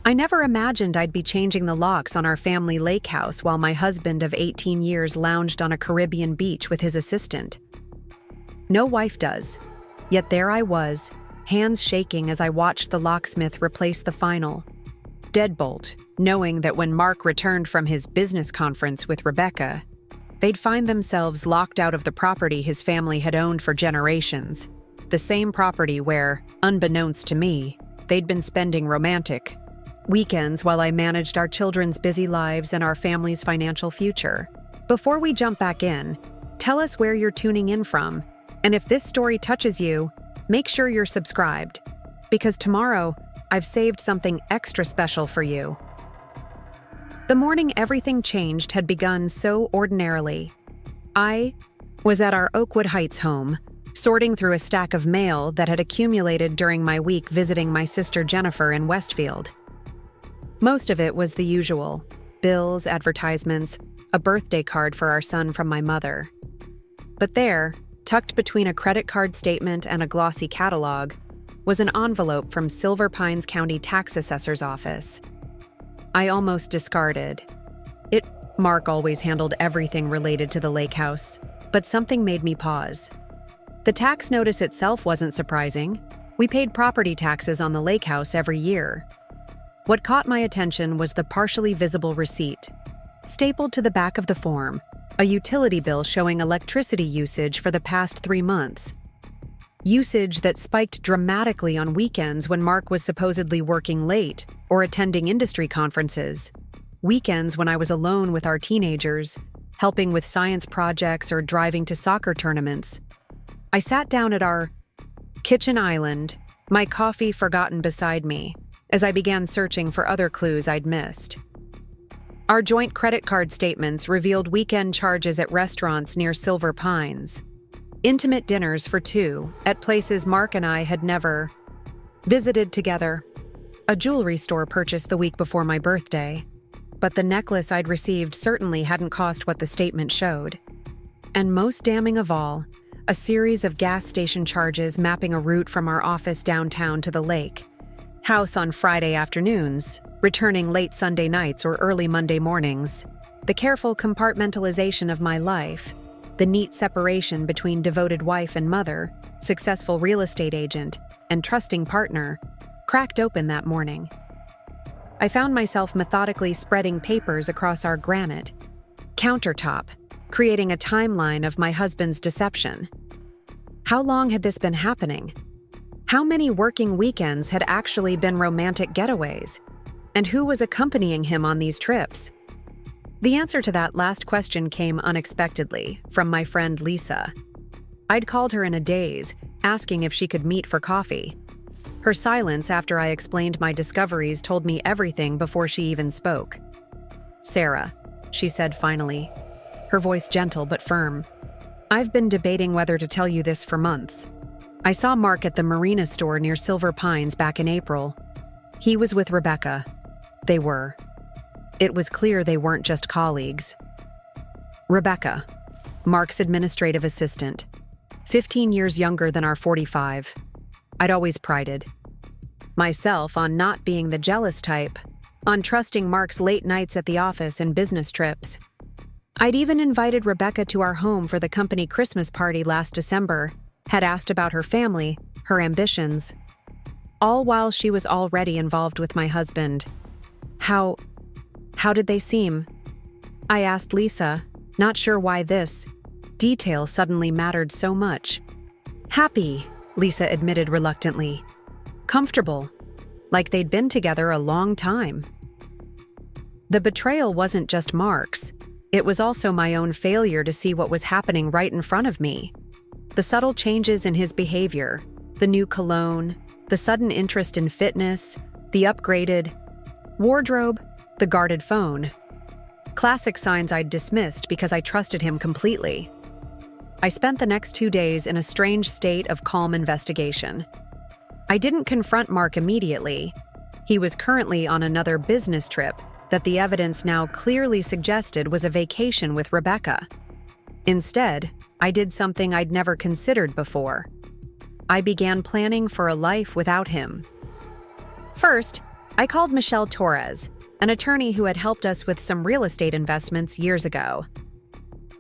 I never imagined I'd be changing the locks on our family lake house while my husband of 18 years lounged on a Caribbean beach with his assistant. No wife does, yet there I was, hands shaking as I watched the locksmith replace the final deadbolt, knowing that when Mark returned from his business conference with Rebecca, they'd find themselves locked out of the property his family had owned for generations, the same property where, unbeknownst to me, they'd been spending romantic weekends while I managed our children's busy lives and our family's financial future. Before we jump back in, tell us where you're tuning in from, and if this story touches you, make sure you're subscribed, because tomorrow, I've saved something extra special for you. The morning everything changed had begun so ordinarily. I was at our Oakwood Heights home, sorting through a stack of mail that had accumulated during my week visiting my sister Jennifer in Westfield. Most of it was the usual: bills, advertisements, a birthday card for our son from my mother. But there, tucked between a credit card statement and a glossy catalog, was an envelope from Silver Pines County Tax Assessor's office. I almost discarded it. Mark always handled everything related to the lake house, but something made me pause. The tax notice itself wasn't surprising. We paid property taxes on the lake house every year. What caught my attention was the partially visible receipt, stapled to the back of the form, a utility bill showing electricity usage for the past 3 months. Usage that spiked dramatically on weekends when Mark was supposedly working late or attending industry conferences. Weekends when I was alone with our teenagers, helping with science projects or driving to soccer tournaments. I sat down at our kitchen island, my coffee forgotten beside me, as I began searching for other clues I'd missed. Our joint credit card statements revealed weekend charges at restaurants near Silver Pines, intimate dinners for 2 at places Mark and I had never visited together, a jewelry store purchased the week before my birthday, but the necklace I'd received certainly hadn't cost what the statement showed. And most damning of all, a series of gas station charges mapping a route from our office downtown to the lake house on Friday afternoons, returning late Sunday nights or early Monday mornings. The careful compartmentalization of my life, the neat separation between devoted wife and mother, successful real estate agent, and trusting partner, cracked open that morning. I found myself methodically spreading papers across our granite countertop, creating a timeline of my husband's deception. How long had this been happening? How many working weekends had actually been romantic getaways? And who was accompanying him on these trips? The answer to that last question came unexpectedly from my friend Lisa. I'd called her in a daze, asking if she could meet for coffee. Her silence after I explained my discoveries told me everything before she even spoke. "Sarah," she said finally, her voice gentle but firm, "I've been debating whether to tell you this for months. I saw Mark at the marina store near Silver Pines back in April. He was with Rebecca. They were. It was clear they weren't just colleagues. Rebecca, Mark's administrative assistant, 15 years younger than our 45. I'd always prided myself on not being the jealous type, on trusting Mark's late nights at the office and business trips. I'd even invited Rebecca to our home for the company Christmas party last December, had asked about her family, her ambitions, all while she was already involved with my husband. How did they seem? I asked Lisa, not sure why this detail suddenly mattered so much. Happy, Lisa admitted reluctantly. Comfortable, like they'd been together a long time. The betrayal wasn't just Mark's. It was also my own failure to see what was happening right in front of me. The subtle changes in his behavior, the new cologne, the sudden interest in fitness, the upgraded wardrobe, the guarded phone. Classic signs I'd dismissed because I trusted him completely. I spent the next 2 days in a strange state of calm investigation. I didn't confront Mark immediately. He was currently on another business trip that the evidence now clearly suggested was a vacation with Rebecca. Instead, I did something I'd never considered before. I began planning for a life without him. First, I called Michelle Torres, an attorney who had helped us with some real estate investments years ago.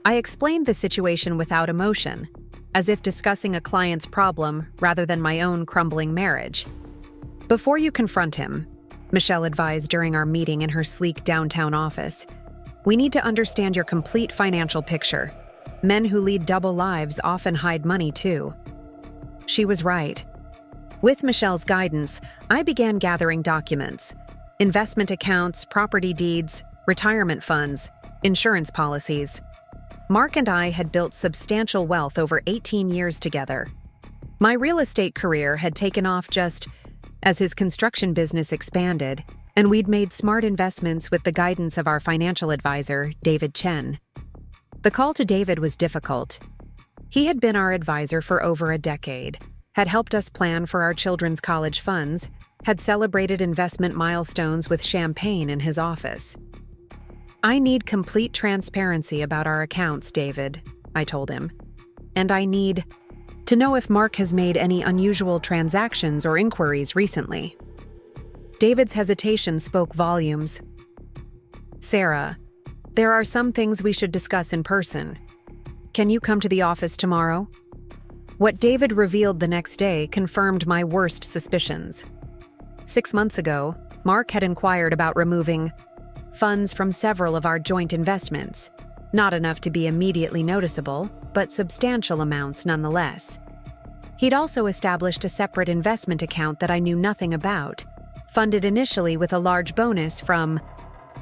I explained the situation without emotion, as if discussing a client's problem rather than my own crumbling marriage. "Before you confront him," Michelle advised during our meeting in her sleek downtown office, "we need to understand your complete financial picture. Men who lead double lives often hide money too." She was right. With Michelle's guidance, I began gathering documents: investment accounts, property deeds, retirement funds, insurance policies. Mark and I had built substantial wealth over 18 years together. My real estate career had taken off just as his construction business expanded, and we'd made smart investments with the guidance of our financial advisor, David Chen. The call to David was difficult. He had been our advisor for over a decade, had helped us plan for our children's college funds, had celebrated investment milestones with champagne in his office. "I need complete transparency about our accounts, David," I told him. "And I need to know if Mark has made any unusual transactions or inquiries recently." David's hesitation spoke volumes. "Sarah, there are some things we should discuss in person. Can you come to the office tomorrow?" What David revealed the next day confirmed my worst suspicions. 6 months ago, Mark had inquired about removing funds from several of our joint investments. Not enough to be immediately noticeable, but substantial amounts nonetheless. He'd also established a separate investment account that I knew nothing about, funded initially with a large bonus from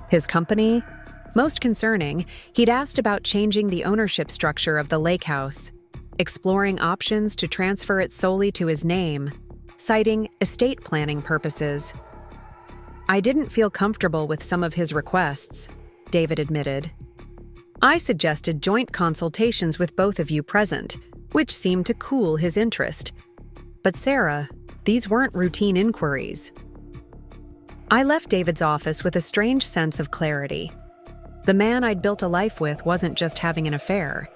his company. Most concerning, he'd asked about changing the ownership structure of the lake house, exploring options to transfer it solely to his name, citing estate planning purposes. "I didn't feel comfortable with some of his requests," David admitted. "I suggested joint consultations with both of you present, which seemed to cool his interest. But Sarah, these weren't routine inquiries." I left David's office with a strange sense of clarity. The man I'd built a life with wasn't just having an affair.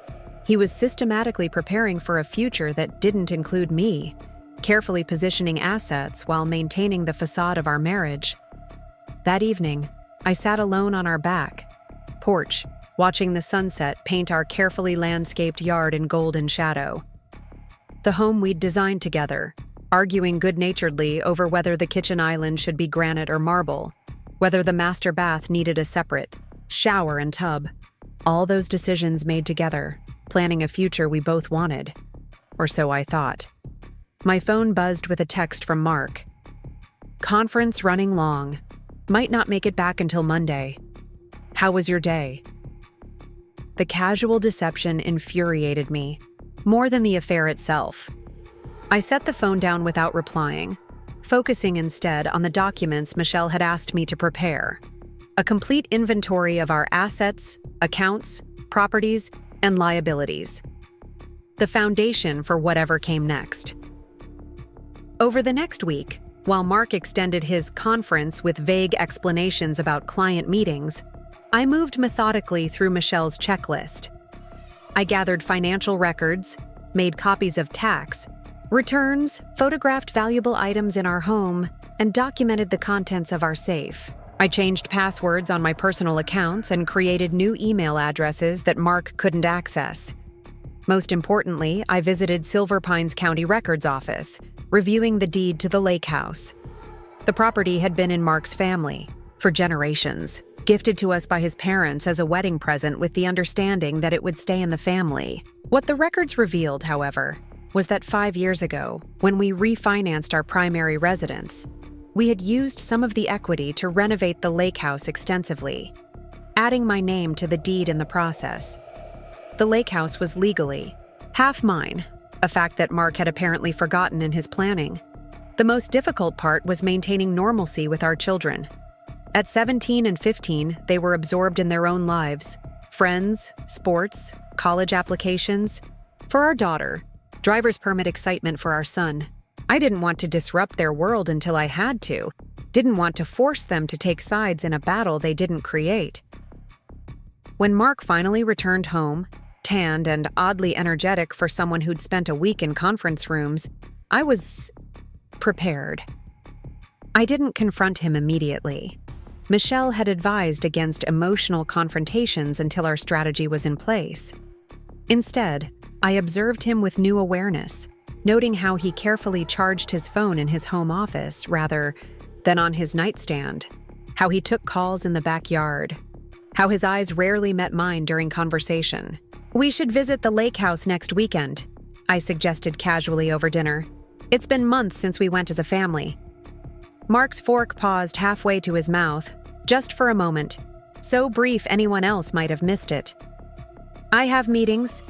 He was systematically preparing for a future that didn't include me, carefully positioning assets while maintaining the facade of our marriage. That evening, I sat alone on our back porch, watching the sunset paint our carefully landscaped yard in golden shadow. The home we'd designed together, arguing good-naturedly over whether the kitchen island should be granite or marble, whether the master bath needed a separate shower and tub. All those decisions made together, planning a future we both wanted. Or so I thought. My phone buzzed with a text from Mark. "Conference running long. Might not make it back until Monday. How was your day?" The casual deception infuriated me, more than the affair itself. I set the phone down without replying, focusing instead on the documents Michelle had asked me to prepare. A complete inventory of our assets, accounts, properties, and liabilities. The foundation for whatever came next. Over the next week, while Mark extended his conference with vague explanations about client meetings, I moved methodically through Michelle's checklist. I gathered financial records, made copies of tax returns, photographed valuable items in our home, and documented the contents of our safe. I changed passwords on my personal accounts and created new email addresses that Mark couldn't access. Most importantly, I visited Silver Pines County Records Office, reviewing the deed to the lake house. The property had been in Mark's family for generations, gifted to us by his parents as a wedding present with the understanding that it would stay in the family. What the records revealed, however, was that 5 years ago, when we refinanced our primary residence, we had used some of the equity to renovate the lake house extensively, adding my name to the deed in the process. The lake house was legally half mine, a fact that Mark had apparently forgotten in his planning. The most difficult part was maintaining normalcy with our children. At 17 and 15, they were absorbed in their own lives, friends, sports, college applications. For our daughter, driver's permit excitement for our son. I didn't want to disrupt their world until I had to, didn't want to force them to take sides in a battle they didn't create. When Mark finally returned home, tanned and oddly energetic for someone who'd spent a week in conference rooms, I was prepared. I didn't confront him immediately. Michelle had advised against emotional confrontations until our strategy was in place. Instead, I observed him with new awareness, noting how he carefully charged his phone in his home office rather than on his nightstand, how he took calls in the backyard, how his eyes rarely met mine during conversation. "We should visit the lake house next weekend," I suggested casually over dinner. "It's been months since we went as a family." Mark's fork paused halfway to his mouth, just for a moment, so brief anyone else might have missed it. "I have meetings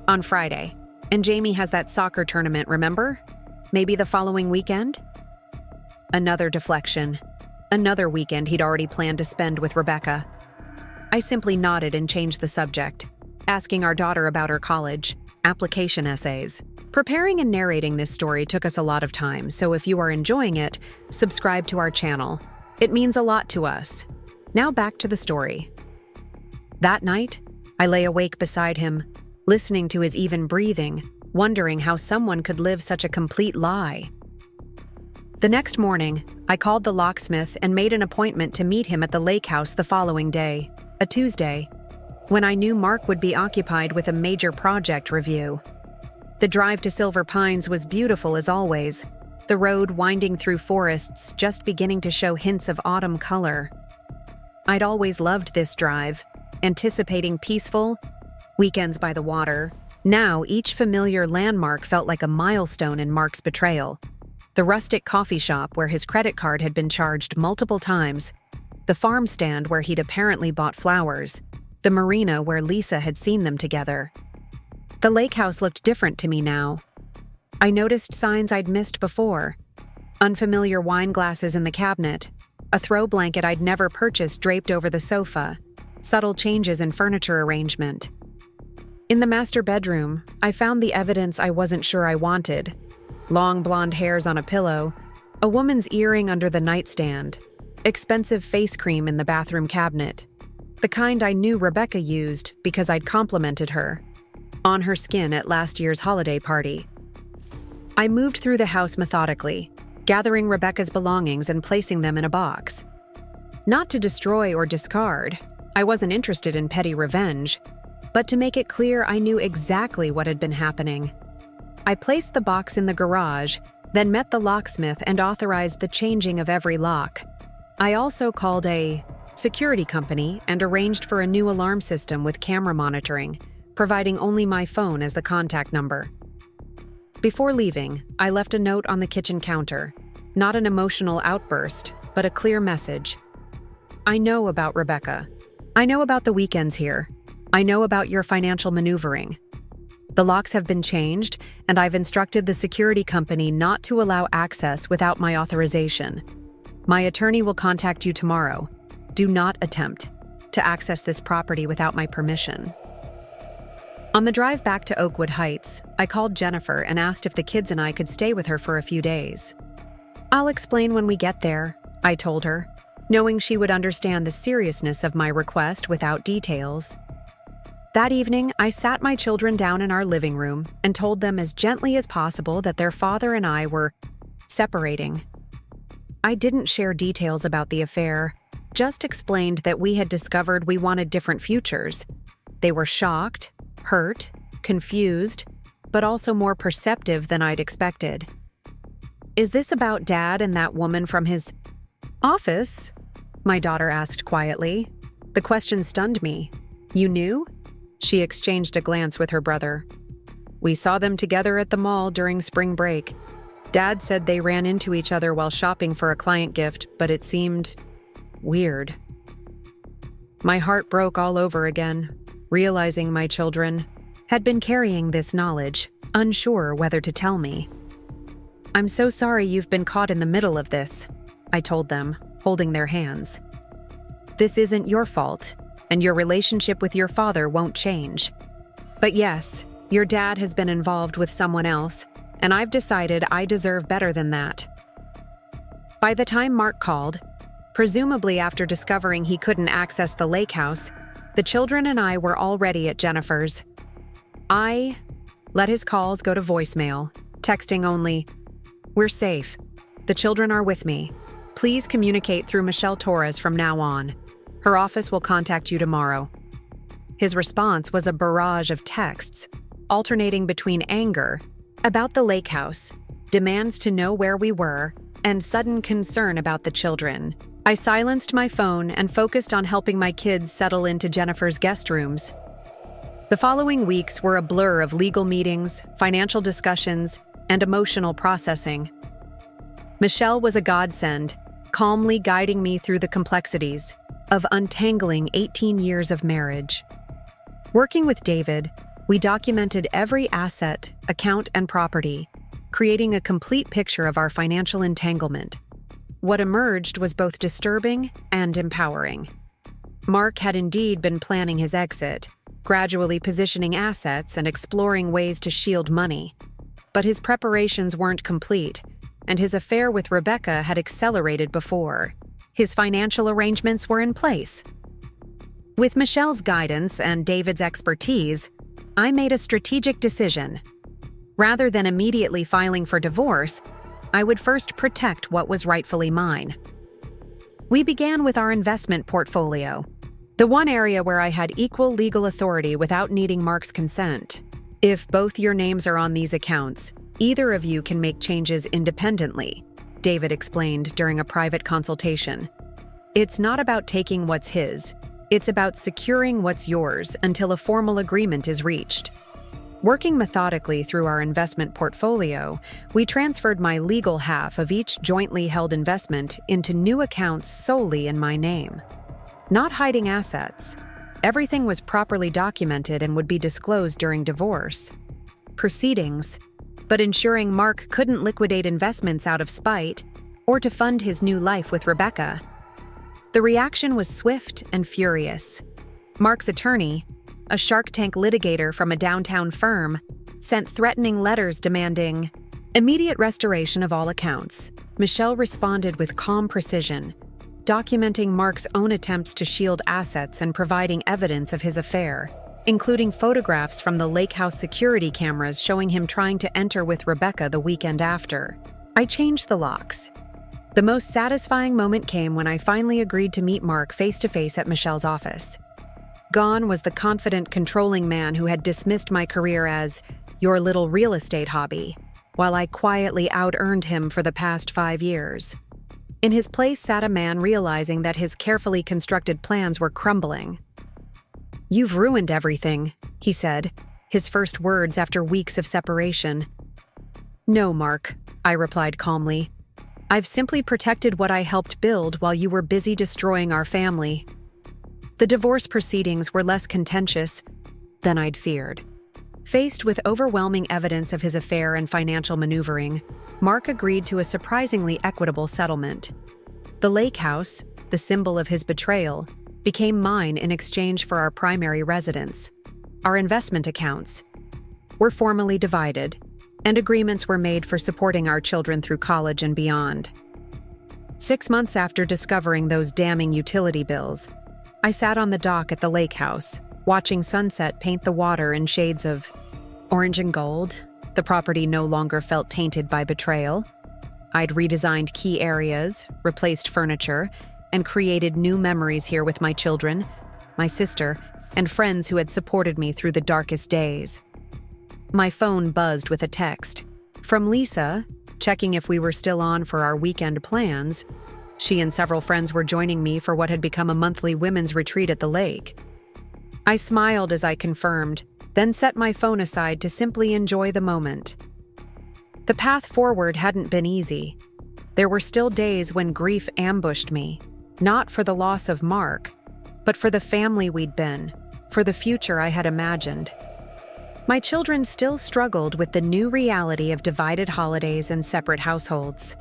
on Friday, and Jamie has that soccer tournament, remember? Maybe the following weekend?" Another deflection. Another weekend he'd already planned to spend with Rebecca. I simply nodded and changed the subject, asking our daughter about her college application essays. Preparing and narrating this story took us a lot of time, so if you are enjoying it, subscribe to our channel. It means a lot to us. Now back to the story. That night, I lay awake beside him, listening to his even breathing, wondering how someone could live such a complete lie. The next morning, I called the locksmith and made an appointment to meet him at the lake house the following day, a Tuesday, when I knew Mark would be occupied with a major project review. The drive to Silver Pines was beautiful as always, the road winding through forests just beginning to show hints of autumn color. I'd always loved this drive, anticipating peaceful weekends by the water. Now, each familiar landmark felt like a milestone in Mark's betrayal. The rustic coffee shop where his credit card had been charged multiple times, the farm stand where he'd apparently bought flowers, the marina where Lisa had seen them together. The lake house looked different to me now. I noticed signs I'd missed before. Unfamiliar wine glasses in the cabinet, a throw blanket I'd never purchased draped over the sofa, subtle changes in furniture arrangement. In the master bedroom, I found the evidence I wasn't sure I wanted. Long blonde hairs on a pillow, a woman's earring under the nightstand, expensive face cream in the bathroom cabinet, the kind I knew Rebecca used because I'd complimented her on her skin at last year's holiday party. I moved through the house methodically, gathering Rebecca's belongings and placing them in a box. Not to destroy or discard, I wasn't interested in petty revenge, but to make it clear I knew exactly what had been happening. I placed the box in the garage, then met the locksmith and authorized the changing of every lock. I also called a security company and arranged for a new alarm system with camera monitoring, providing only my phone as the contact number. Before leaving, I left a note on the kitchen counter, not an emotional outburst, but a clear message. "I know about Rebecca. I know about the weekends here. I know about your financial maneuvering. The locks have been changed, and I've instructed the security company not to allow access without my authorization. My attorney will contact you tomorrow. Do not attempt to access this property without my permission." On the drive back to Oakwood Heights, I called Jennifer and asked if the kids and I could stay with her for a few days. "I'll explain when we get there," I told her, knowing she would understand the seriousness of my request without details. That evening, I sat my children down in our living room and told them as gently as possible that their father and I were separating. I didn't share details about the affair, just explained that we had discovered we wanted different futures. They were shocked, hurt, confused, but also more perceptive than I'd expected. "Is this about Dad and that woman from his office?" my daughter asked quietly. The question stunned me. "You knew?" She exchanged a glance with her brother. "We saw them together at the mall during spring break. Dad said they ran into each other while shopping for a client gift, but it seemed weird." My heart broke all over again, realizing my children had been carrying this knowledge, unsure whether to tell me. "I'm so sorry you've been caught in the middle of this," I told them, holding their hands. "This isn't your fault, and your relationship with your father won't change. But yes, your dad has been involved with someone else, and I've decided I deserve better than that." By the time Mark called, presumably after discovering he couldn't access the lake house, the children and I were already at Jennifer's. I let his calls go to voicemail, texting only, "We're safe. The children are with me. Please communicate through Michelle Torres from now on. Her office will contact you tomorrow." His response was a barrage of texts, alternating between anger about the lake house, demands to know where we were, and sudden concern about the children. I silenced my phone and focused on helping my kids settle into Jennifer's guest rooms. The following weeks were a blur of legal meetings, financial discussions, and emotional processing. Michelle was a godsend, calmly guiding me through the complexities of untangling 18 years of marriage. Working with David, we documented every asset, account, and property, creating a complete picture of our financial entanglement. What emerged was both disturbing and empowering. Mark had indeed been planning his exit, gradually positioning assets and exploring ways to shield money. But his preparations weren't complete, and his affair with Rebecca had accelerated before. His financial arrangements were in place. With Michelle's guidance and David's expertise, I made a strategic decision. Rather than immediately filing for divorce, I would first protect what was rightfully mine. We began with our investment portfolio, the one area where I had equal legal authority without needing Mark's consent. If both your names are on these accounts, either of you can make changes independently, David explained during a private consultation. It's not about taking what's his, it's about securing what's yours until a formal agreement is reached. Working methodically through our investment portfolio, we transferred my legal half of each jointly held investment into new accounts solely in my name. Not hiding assets, everything was properly documented and would be disclosed during divorce proceedings, but ensuring Mark couldn't liquidate investments out of spite or to fund his new life with Rebecca. The reaction was swift and furious. Mark's attorney, a Shark Tank litigator from a downtown firm, sent threatening letters demanding immediate restoration of all accounts. Michelle responded with calm precision, documenting Mark's own attempts to shield assets and providing evidence of his affair, including photographs from the lake house security cameras showing him trying to enter with Rebecca the weekend after. I changed the locks. The most satisfying moment came when I finally agreed to meet Mark face-to-face at Michelle's office. Gone was the confident, controlling man who had dismissed my career as your little real estate hobby, while I quietly out-earned him for the past 5 years. In his place sat a man realizing that his carefully constructed plans were crumbling. "You've ruined everything," he said, his first words after weeks of separation. "No, Mark," I replied calmly. "I've simply protected what I helped build while you were busy destroying our family." The divorce proceedings were less contentious than I'd feared. Faced with overwhelming evidence of his affair and financial maneuvering, Mark agreed to a surprisingly equitable settlement. The lake house, the symbol of his betrayal, became mine in exchange for our primary residence. Our investment accounts were formally divided, and agreements were made for supporting our children through college and beyond. 6 months after discovering those damning utility bills, I sat on the dock at the lake house, watching sunset paint the water in shades of orange and gold. The property no longer felt tainted by betrayal. I'd redesigned key areas, replaced furniture, and created new memories here with my children, my sister, and friends who had supported me through the darkest days. My phone buzzed with a text from Lisa, checking if we were still on for our weekend plans. She and several friends were joining me for what had become a monthly women's retreat at the lake. I smiled as I confirmed, then set my phone aside to simply enjoy the moment. The path forward hadn't been easy. There were still days when grief ambushed me, not for the loss of Mark, but for the family we'd been, for the future I had imagined. My children still struggled with the new reality of divided holidays and separate households.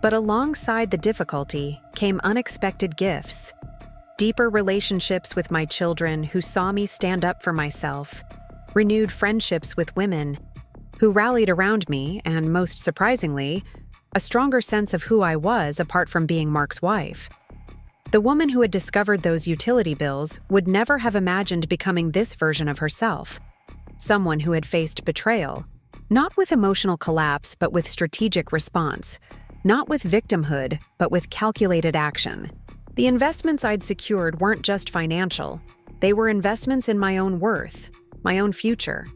But alongside the difficulty came unexpected gifts. Deeper relationships with my children who saw me stand up for myself, renewed friendships with women who rallied around me, and most surprisingly, a stronger sense of who I was apart from being Mark's wife. The woman who had discovered those utility bills would never have imagined becoming this version of herself. Someone who had faced betrayal, not with emotional collapse but with strategic response, Not with victimhood, but with calculated action. The investments I'd secured weren't just financial. They were investments in my own worth, my own future.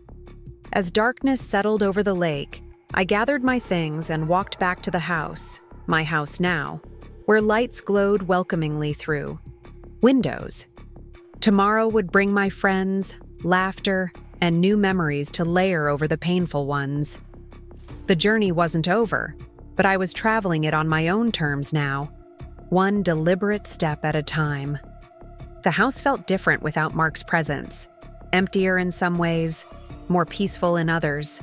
As darkness settled over the lake, I gathered my things and walked back to the house, my house now, where lights glowed welcomingly through windows. Tomorrow would bring my friends, laughter, and new memories to layer over the painful ones. The journey wasn't over, but I was traveling it on my own terms now, one deliberate step at a time. The house felt different without Mark's presence, emptier in some ways, more peaceful in others.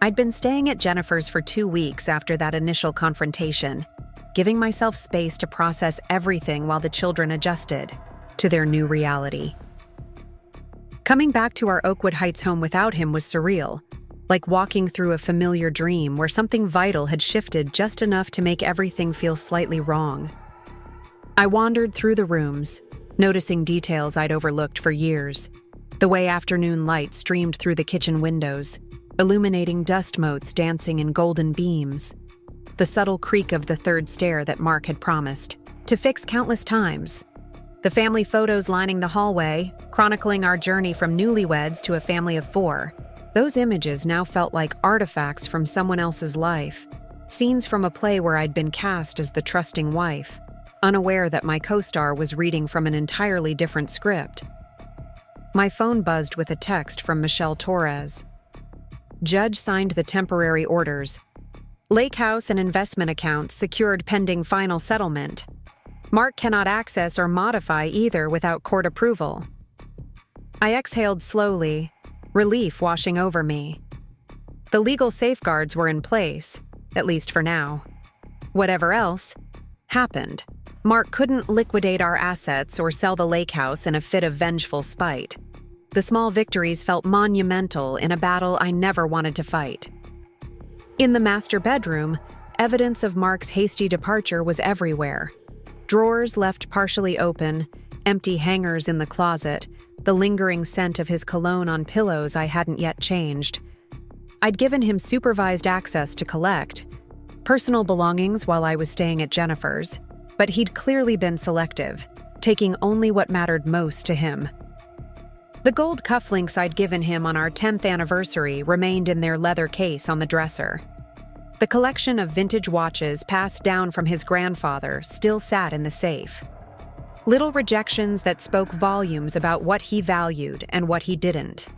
I'd been staying at Jennifer's for 2 weeks after that initial confrontation, giving myself space to process everything while the children adjusted to their new reality. Coming back to our Oakwood Heights home without him was surreal, like walking through a familiar dream where something vital had shifted just enough to make everything feel slightly wrong. I wandered through the rooms, noticing details I'd overlooked for years. The way afternoon light streamed through the kitchen windows, illuminating dust motes dancing in golden beams. The subtle creak of the third stair that Mark had promised to fix countless times. The family photos lining the hallway, chronicling our journey from newlyweds to a family of 4. Those images now felt like artifacts from someone else's life, scenes from a play where I'd been cast as the trusting wife, unaware that my co-star was reading from an entirely different script. My phone buzzed with a text from Michelle Torres. Judge signed the temporary orders. Lake house and investment accounts secured pending final settlement. Mark cannot access or modify either without court approval. I exhaled slowly, relief washing over me. The legal safeguards were in place, at least for now. Whatever else happened, Mark couldn't liquidate our assets or sell the lake house in a fit of vengeful spite. The small victories felt monumental in a battle I never wanted to fight. In the master bedroom, evidence of Mark's hasty departure was everywhere. Drawers left partially open, empty hangers in the closet, the lingering scent of his cologne on pillows I hadn't yet changed. I'd given him supervised access to collect personal belongings while I was staying at Jennifer's, but he'd clearly been selective, taking only what mattered most to him. The gold cufflinks I'd given him on our 10th anniversary remained in their leather case on the dresser. The collection of vintage watches passed down from his grandfather still sat in the safe. Little rejections that spoke volumes about what he valued and what he didn't.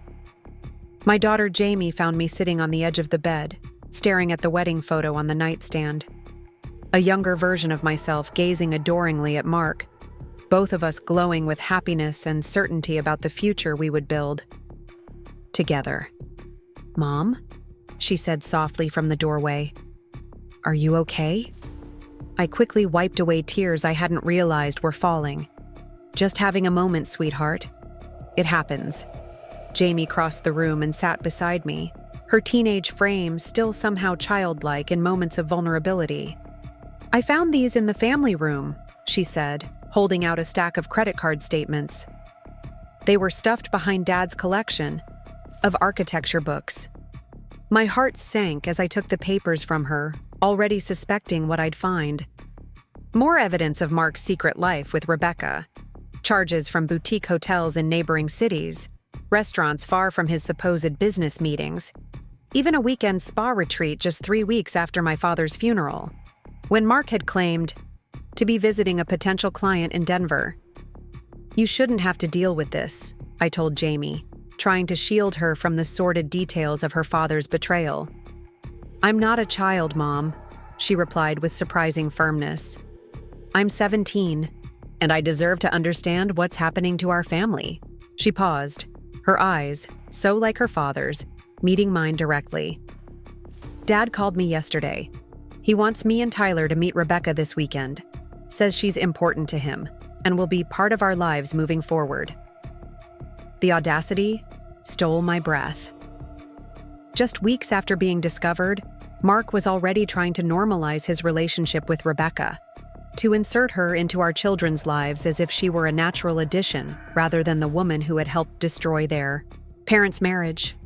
My daughter Jamie found me sitting on the edge of the bed, staring at the wedding photo on the nightstand. A younger version of myself gazing adoringly at Mark, both of us glowing with happiness and certainty about the future we would build together. "Mom?" she said softly from the doorway. "Are you okay?" I quickly wiped away tears I hadn't realized were falling. "Just having a moment, sweetheart. It happens." Jamie crossed the room and sat beside me, her teenage frame still somehow childlike in moments of vulnerability. "I found these in the family room," she said, holding out a stack of credit card statements. They were stuffed behind Dad's collection of architecture books. My heart sank as I took the papers from her, already suspecting what I'd find. More evidence of Mark's secret life with Rebecca. Charges from boutique hotels in neighboring cities, restaurants far from his supposed business meetings, even a weekend spa retreat just 3 weeks after my father's funeral, when Mark had claimed to be visiting a potential client in Denver. "You shouldn't have to deal with this," I told Jamie, trying to shield her from the sordid details of her father's betrayal. "I'm not a child, Mom," she replied with surprising firmness. "I'm 17, and I deserve to understand what's happening to our family." She paused, her eyes, so like her father's, meeting mine directly. "Dad called me yesterday. He wants me and Tyler to meet Rebecca this weekend. Says she's important to him and will be part of our lives moving forward." The audacity stole my breath. Just weeks after being discovered, Mark was already trying to normalize his relationship with Rebecca, to insert her into our children's lives as if she were a natural addition rather than the woman who had helped destroy their parents' marriage.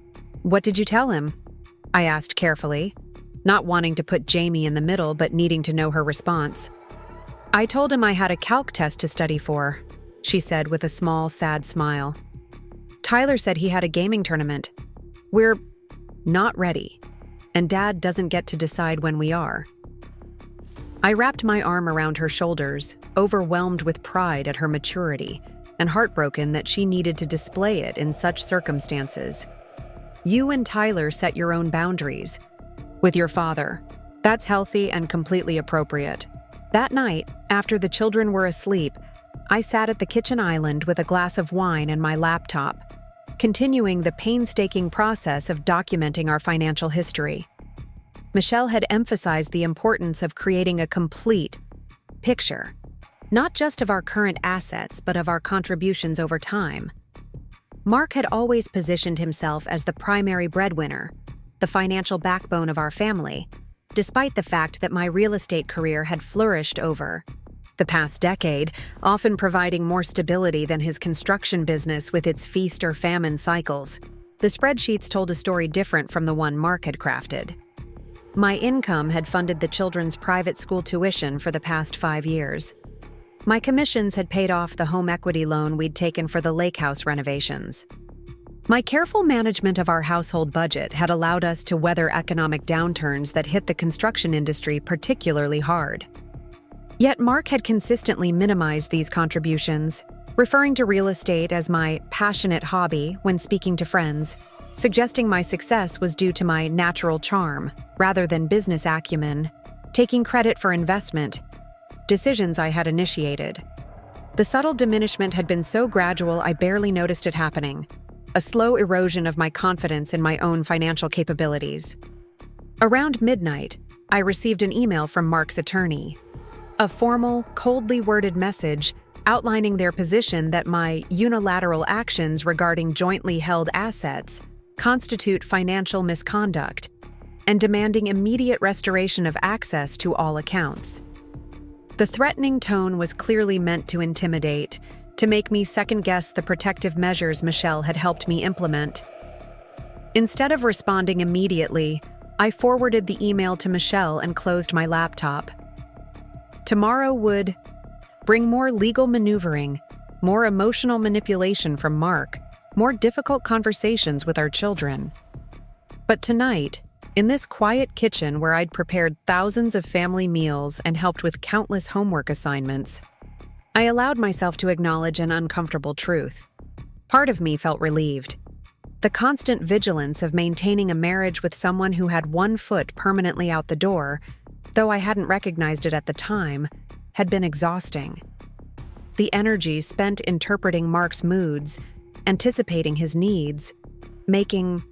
"What did you tell him?" I asked carefully, not wanting to put Jamie in the middle but needing to know her response. "I told him I had a calc test to study for," she said with a small, sad smile. "Tyler said he had a gaming tournament. We're not ready, and Dad doesn't get to decide when we are." I wrapped my arm around her shoulders, overwhelmed with pride at her maturity, and heartbroken that she needed to display it in such circumstances. "You and Tyler set your own boundaries. With your father. That's healthy and completely appropriate." That night, after the children were asleep, I sat at the kitchen island with a glass of wine and my laptop, continuing the painstaking process of documenting our financial history. Michelle had emphasized the importance of creating a complete picture, not just of our current assets, but of our contributions over time. Mark had always positioned himself as the primary breadwinner, the financial backbone of our family, despite the fact that my real estate career had flourished over the past decade, often providing more stability than his construction business with its feast or famine cycles. The spreadsheets told a story different from the one Mark had crafted. My income had funded the children's private school tuition for the past 5 years. My commissions had paid off the home equity loan we'd taken for the lake house renovations. My careful management of our household budget had allowed us to weather economic downturns that hit the construction industry particularly hard. Yet Mark had consistently minimized these contributions, referring to real estate as my passionate hobby when speaking to friends, suggesting my success was due to my natural charm rather than business acumen, taking credit for investment decisions I had initiated. The subtle diminishment had been so gradual I barely noticed it happening, a slow erosion of my confidence in my own financial capabilities. Around midnight, I received an email from Mark's attorney, a formal, coldly worded message outlining their position that my unilateral actions regarding jointly held assets constitute financial misconduct, and demanding immediate restoration of access to all accounts. The threatening tone was clearly meant to intimidate, to make me second-guess the protective measures Michelle had helped me implement. Instead of responding immediately, I forwarded the email to Michelle and closed my laptop. Tomorrow would bring more legal maneuvering, more emotional manipulation from Mark, more difficult conversations with our children. But tonight, in this quiet kitchen where I'd prepared thousands of family meals and helped with countless homework assignments, I allowed myself to acknowledge an uncomfortable truth. Part of me felt relieved. The constant vigilance of maintaining a marriage with someone who had one foot permanently out the door, though I hadn't recognized it at the time, had been exhausting. The energy spent interpreting Mark's moods, anticipating his needs, making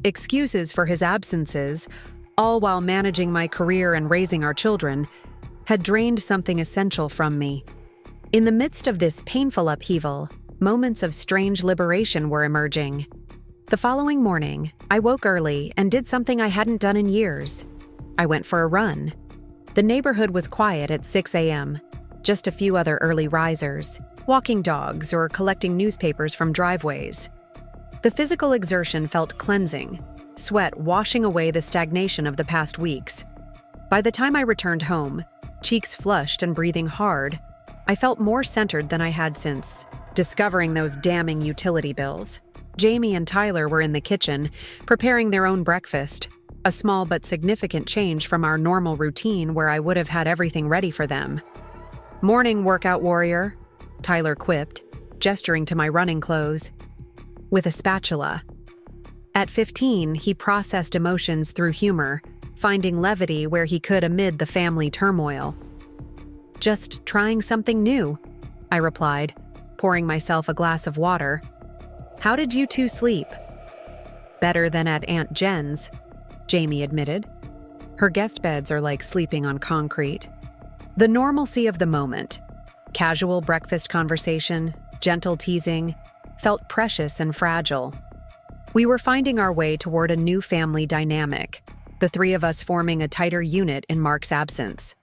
excuses for his absences, all while managing my career and raising our children, had drained something essential from me. In the midst of this painful upheaval, moments of strange liberation were emerging. The following morning, I woke early and did something I hadn't done in years. I went for a run. The neighborhood was quiet at 6 a.m., just a few other early risers, walking dogs or collecting newspapers from driveways. The physical exertion felt cleansing, sweat washing away the stagnation of the past weeks. By the time I returned home, cheeks flushed and breathing hard, I felt more centered than I had since discovering those damning utility bills. Jamie and Tyler were in the kitchen, preparing their own breakfast, a small but significant change from our normal routine where I would have had everything ready for them. "Morning, workout warrior," Tyler quipped, gesturing to my running clothes, with a spatula. At 15, he processed emotions through humor, finding levity where he could amid the family turmoil. "Just trying something new," I replied, pouring myself a glass of water. "How did you two sleep?" "Better than at Aunt Jen's," Jamie admitted. "Her guest beds are like sleeping on concrete." The normalcy of the moment, casual breakfast conversation, gentle teasing, felt precious and fragile. We were finding our way toward a new family dynamic, the three of us forming a tighter unit in Mark's absence.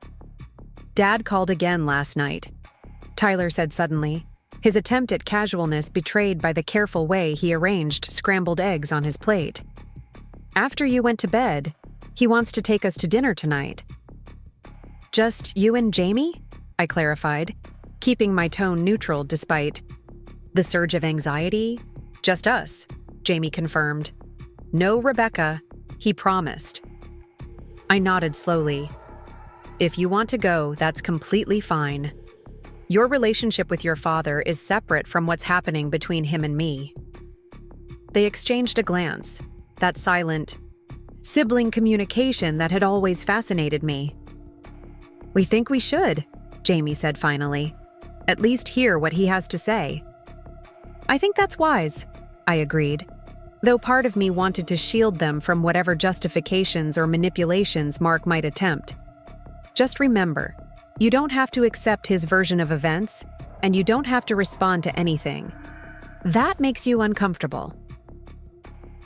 "Dad called again last night," Tyler said suddenly, his attempt at casualness betrayed by the careful way he arranged scrambled eggs on his plate. "After you went to bed, He wants to take us to dinner tonight. Just you and Jamie? I clarified, keeping my tone neutral despite the surge of anxiety. Just us, Jamie confirmed. No Rebecca, he promised. I nodded slowly. If you want to go, that's completely fine. Your relationship with your father is separate from what's happening between him and me. They exchanged a glance, that silent, sibling communication that had always fascinated me. We think we should, Jamie said finally. At least hear what he has to say. I think that's wise, I agreed, though part of me wanted to shield them from whatever justifications or manipulations Mark might attempt. Just remember, you don't have to accept his version of events, and you don't have to respond to anything. That makes you uncomfortable.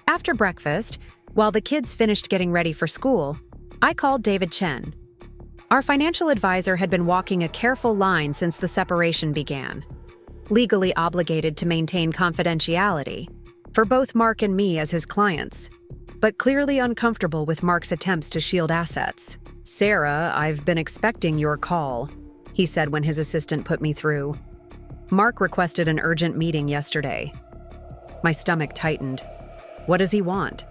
After breakfast, while the kids finished getting ready for school, I called David Chen. Our financial advisor had been walking a careful line since the separation began, legally obligated to maintain confidentiality for both Mark and me as his clients, but clearly uncomfortable with Mark's attempts to shield assets. Sarah, I've been expecting your call, he said when his assistant put me through. Mark requested an urgent meeting yesterday. My stomach tightened. What does he want?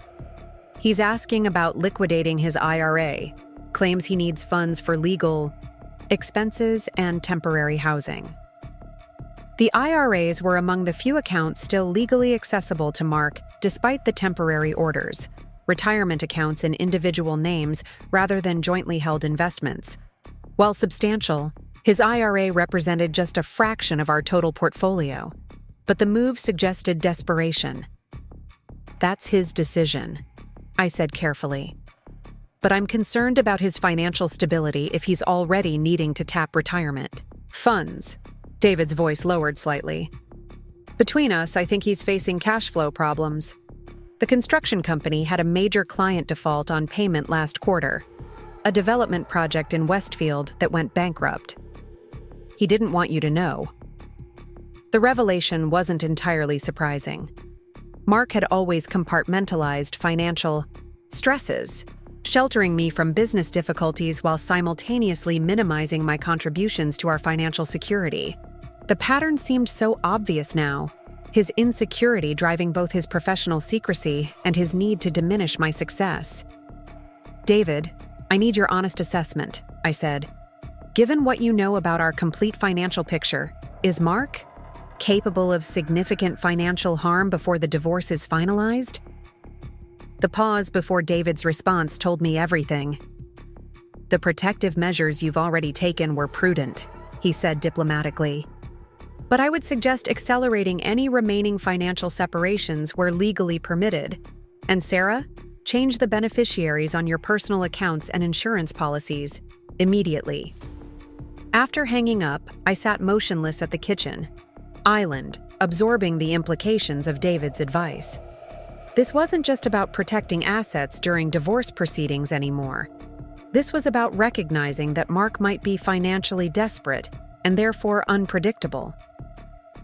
He's asking about liquidating his IRA, claims he needs funds for legal expenses and temporary housing. The IRAs were among the few accounts still legally accessible to Mark despite the temporary orders, retirement accounts in individual names rather than jointly held investments. While substantial, his IRA represented just a fraction of our total portfolio, but the move suggested desperation. That's his decision, I said carefully. But I'm concerned about his financial stability if he's already needing to tap retirement funds. David's voice lowered slightly. Between us, I think he's facing cash flow problems. The construction company had a major client default on payment last quarter, a development project in Westfield that went bankrupt. He didn't want you to know. The revelation wasn't entirely surprising. Mark had always compartmentalized financial stresses, sheltering me from business difficulties while simultaneously minimizing my contributions to our financial security. The pattern seemed so obvious now, his insecurity driving both his professional secrecy and his need to diminish my success. David, I need your honest assessment, I said. Given what you know about our complete financial picture, is Mark capable of significant financial harm before the divorce is finalized? The pause before David's response told me everything. The protective measures you've already taken were prudent, he said diplomatically. But I would suggest accelerating any remaining financial separations where legally permitted. And Sarah, change the beneficiaries on your personal accounts and insurance policies immediately. After hanging up, I sat motionless at the kitchen island, absorbing the implications of David's advice. This wasn't just about protecting assets during divorce proceedings anymore. This was about recognizing that Mark might be financially desperate and therefore unpredictable.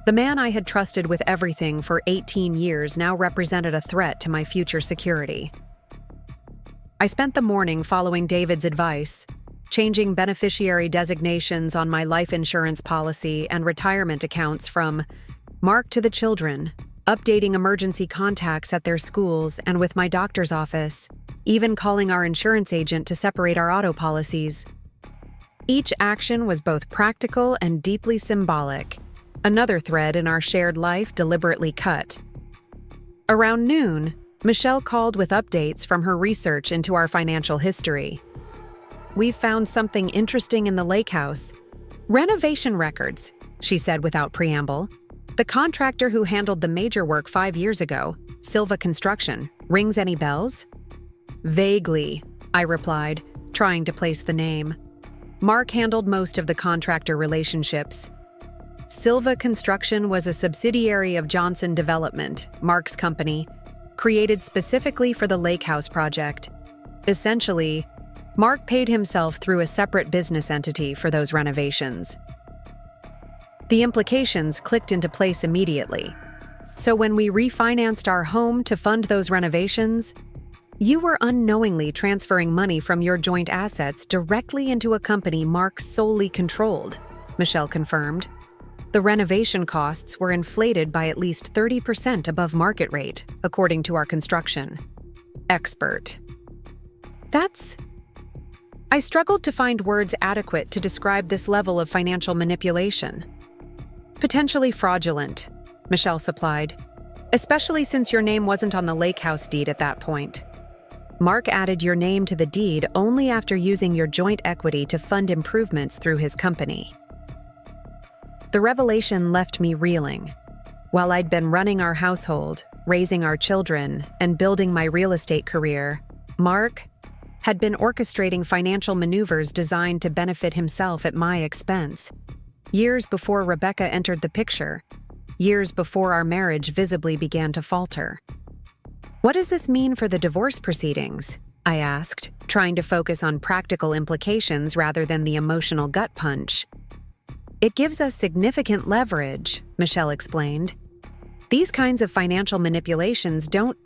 The man I had trusted with everything for 18 years now represented a threat to my future security. I spent the morning following David's advice, changing beneficiary designations on my life insurance policy and retirement accounts from Mark to the children, updating emergency contacts at their schools and with my doctor's office, even calling our insurance agent to separate our auto policies. Each action was both practical and deeply symbolic, another thread in our shared life deliberately cut. Around noon, Michelle called with updates from her research into our financial history. We've found something interesting in the lake house. Renovation records, she said without preamble. The contractor who handled the major work 5 years ago, Silva Construction, rings any bells? Vaguely, I replied, trying to place the name. Mark handled most of the contractor relationships. Silva Construction was a subsidiary of Johnson Development, Mark's company, created specifically for the lake house project. Essentially, Mark paid himself through a separate business entity for those renovations. The implications clicked into place immediately. So when we refinanced our home to fund those renovations, You were unknowingly transferring money from your joint assets directly into a company Mark solely controlled, Michelle confirmed. The renovation costs were inflated by at least 30% above market rate, according to our construction expert. I struggled to find words adequate to describe this level of financial manipulation. Potentially fraudulent, Michelle supplied, especially since your name wasn't on the lake house deed at that point. Mark added your name to the deed only after using your joint equity to fund improvements through his company. The revelation left me reeling. While I'd been running our household, raising our children, and building my real estate career, Mark had been orchestrating financial maneuvers designed to benefit himself at my expense. Years before Rebecca entered the picture, years before our marriage visibly began to falter. What does this mean for the divorce proceedings? I asked, trying to focus on practical implications rather than the emotional gut punch. It gives us significant leverage, Michelle explained. These kinds of financial manipulations don't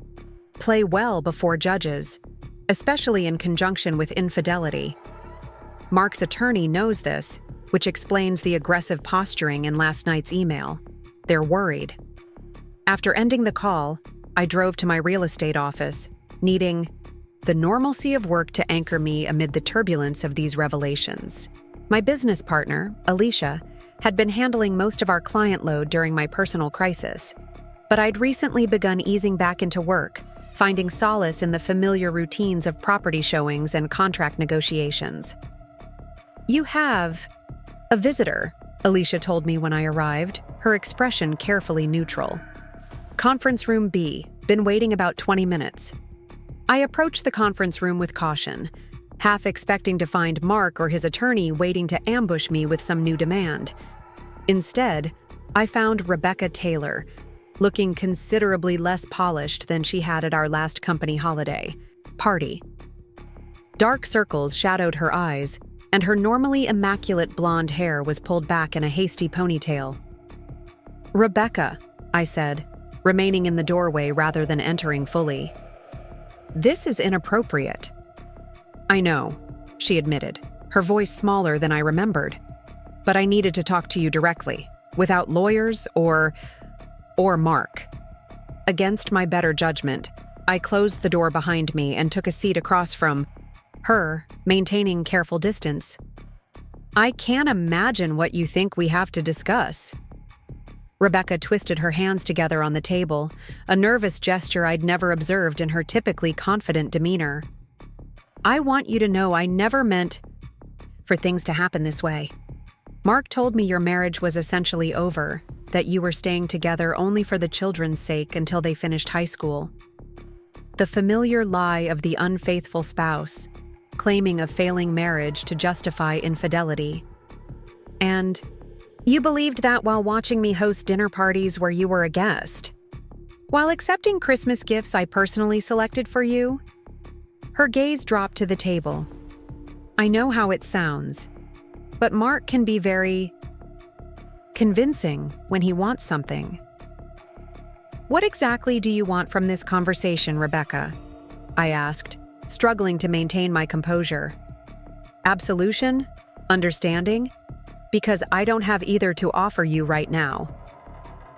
play well before judges, especially in conjunction with infidelity. Mark's attorney knows this, which explains the aggressive posturing in last night's email. They're worried. After ending the call, I drove to my real estate office, needing the normalcy of work to anchor me amid the turbulence of these revelations. My business partner, Alicia, had been handling most of our client load during my personal crisis, but I'd recently begun easing back into work, finding solace in the familiar routines of property showings and contract negotiations. "You have a visitor," Alicia told me when I arrived, her expression carefully neutral. "Conference room B, been waiting about 20 minutes." I approached the conference room with caution, half expecting to find Mark or his attorney waiting to ambush me with some new demand. Instead, I found Rebecca Taylor, looking considerably less polished than she had at our last company holiday party. Dark circles shadowed her eyes, and her normally immaculate blonde hair was pulled back in a hasty ponytail. "Rebecca," I said, remaining in the doorway rather than entering fully. "This is inappropriate." "I know," she admitted, her voice smaller than I remembered. "But I needed to talk to you directly, without lawyers or Mark." Against my better judgment, I closed the door behind me and took a seat across from her, maintaining careful distance. "I can't imagine what you think we have to discuss." Rebecca twisted her hands together on the table, a nervous gesture I'd never observed in her typically confident demeanor. "I want you to know I never meant for things to happen this way. Mark told me your marriage was essentially over, that you were staying together only for the children's sake until they finished high school. The familiar lie of the unfaithful spouse, claiming a failing marriage to justify infidelity. And you believed that while watching me host dinner parties where you were a guest. While accepting Christmas gifts I personally selected for you." Her gaze dropped to the table. "I know how it sounds, but Mark can be very convincing when he wants something." "What exactly do you want from this conversation, Rebecca?" I asked, struggling to maintain my composure. "Absolution? Understanding? Because I don't have either to offer you right now."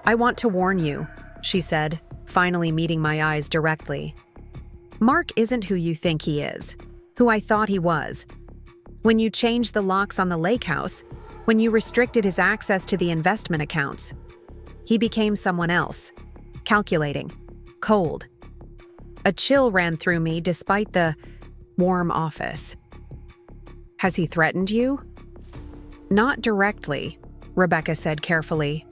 "I want to warn you," she said, finally meeting my eyes directly. "Mark isn't who you think he is, who I thought he was. When you changed the locks on the lake house, when you restricted his access to the investment accounts, he became someone else, calculating, cold. A chill ran through me despite the warm office. Has he threatened you?" "Not directly," Rebecca said carefully,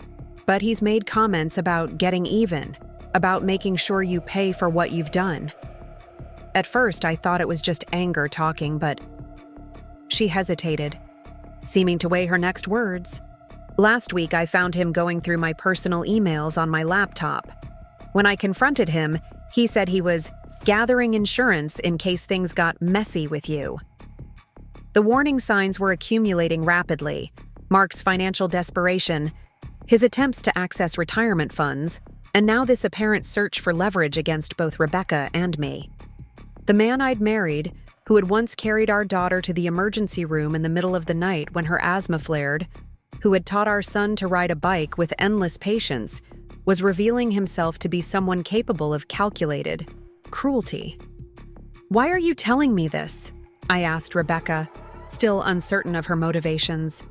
"but he's made comments about getting even, about making sure you pay for what you've done." At first, I thought it was just anger talking, but she hesitated, seeming to weigh her next words. "Last week, I found him going through my personal emails on my laptop. When I confronted him, he said he was gathering insurance in case things got messy with you." The warning signs were accumulating rapidly. Mark's financial desperation, his attempts to access retirement funds, and now this apparent search for leverage against both Rebecca and me. The man I'd married, who had once carried our daughter to the emergency room in the middle of the night when her asthma flared, who had taught our son to ride a bike with endless patience, was revealing himself to be someone capable of calculated cruelty. "Why are you telling me this?" I asked Rebecca, still uncertain of her motivations.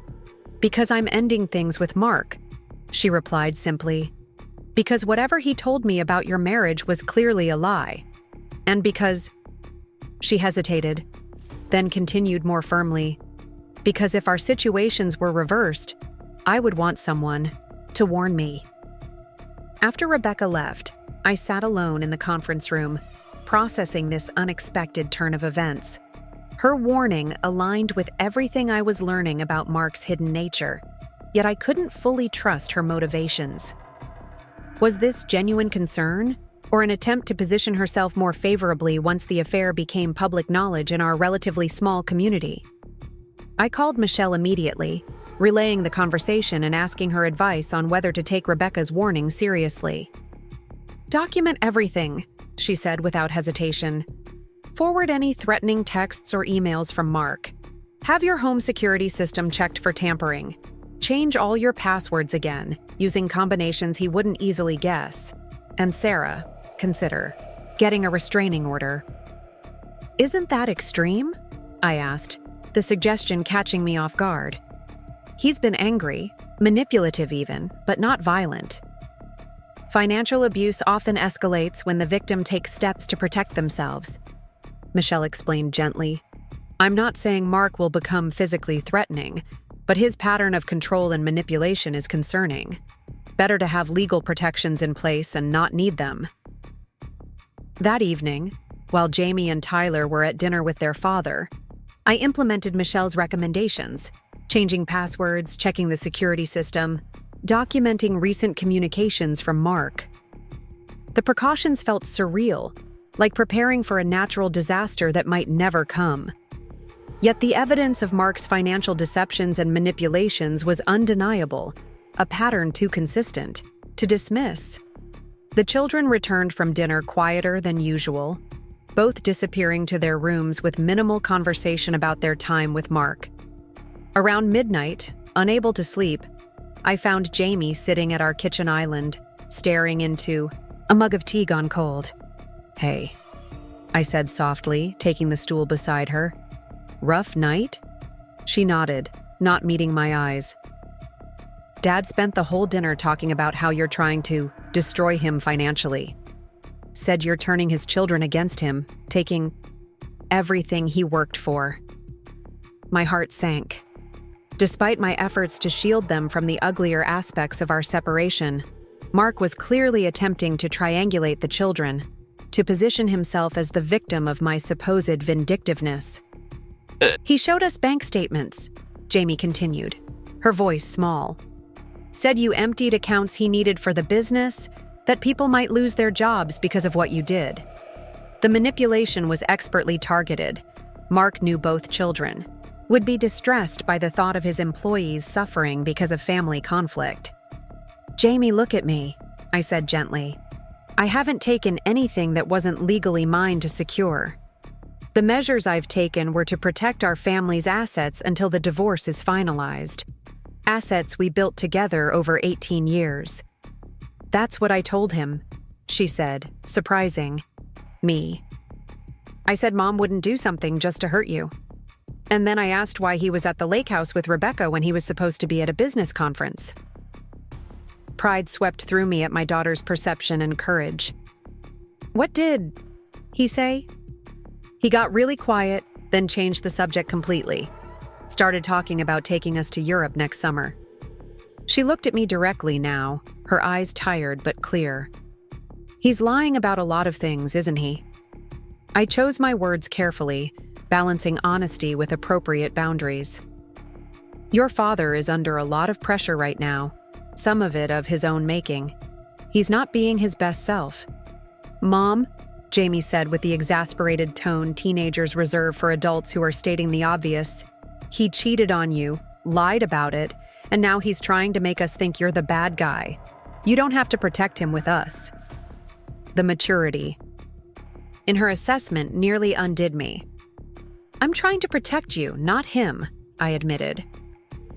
"Because I'm ending things with Mark," she replied simply. "Because whatever he told me about your marriage was clearly a lie. And because—" She hesitated, then continued more firmly, "Because if our situations were reversed, I would want someone to warn me." After Rebecca left, I sat alone in the conference room, processing this unexpected turn of events. Her warning aligned with everything I was learning about Mark's hidden nature, yet I couldn't fully trust her motivations. Was this genuine concern, or an attempt to position herself more favorably once the affair became public knowledge in our relatively small community? I called Michelle immediately, relaying the conversation and asking her advice on whether to take Rebecca's warning seriously. "Document everything," she said without hesitation. "Forward any threatening texts or emails from Mark. Have your home security system checked for tampering. Change all your passwords again, using combinations he wouldn't easily guess. And Sarah, consider getting a restraining order." "Isn't that extreme?" I asked, the suggestion catching me off guard. "He's been angry, manipulative even, but not violent." "Financial abuse often escalates when the victim takes steps to protect themselves," Michelle explained gently. "I'm not saying Mark will become physically threatening, but his pattern of control and manipulation is concerning. Better to have legal protections in place and not need them." That evening, while Jamie and Tyler were at dinner with their father, I implemented Michelle's recommendations, changing passwords, checking the security system, documenting recent communications from Mark. The precautions felt surreal, like preparing for a natural disaster that might never come. Yet the evidence of Mark's financial deceptions and manipulations was undeniable, a pattern too consistent to dismiss. The children returned from dinner quieter than usual, both disappearing to their rooms with minimal conversation about their time with Mark. Around midnight, unable to sleep, I found Jamie sitting at our kitchen island, staring into a mug of tea gone cold. "Hey," I said softly, taking the stool beside her. "Rough night?" She nodded, not meeting my eyes. "Dad spent the whole dinner talking about how you're trying to destroy him financially. Said you're turning his children against him, taking everything he worked for." My heart sank. Despite my efforts to shield them from the uglier aspects of our separation, Mark was clearly attempting to triangulate the children, to position himself as the victim of my supposed vindictiveness. "He showed us bank statements," Jamie continued, her voice small. "Said you emptied accounts he needed for the business, that people might lose their jobs because of what you did. The manipulation was expertly targeted. Mark knew both children, would be distressed by the thought of his employees suffering because of family conflict." "Jamie, look at me," I said gently. "I haven't taken anything that wasn't legally mine to secure. The measures I've taken were to protect our family's assets until the divorce is finalized. Assets we built together over 18 years. That's what I told him," she said, surprising me. "I said Mom wouldn't do something just to hurt you. And then I asked why he was at the lake house with Rebecca when he was supposed to be at a business conference." Pride swept through me at my daughter's perception and courage. "What did he say?" "He got really quiet, then changed the subject completely. Started talking about taking us to Europe next summer." She looked at me directly now, her eyes tired but clear. "He's lying about a lot of things, isn't he?" I chose my words carefully, balancing honesty with appropriate boundaries. "Your father is under a lot of pressure right now, some of it of his own making. He's not being his best self." "Mom," Jamie said with the exasperated tone teenagers reserve for adults who are stating the obvious, "he cheated on you, lied about it, and now he's trying to make us think you're the bad guy. You don't have to protect him with us." The maturity. in her assessment nearly undid me. "I'm trying to protect you, not him," I admitted.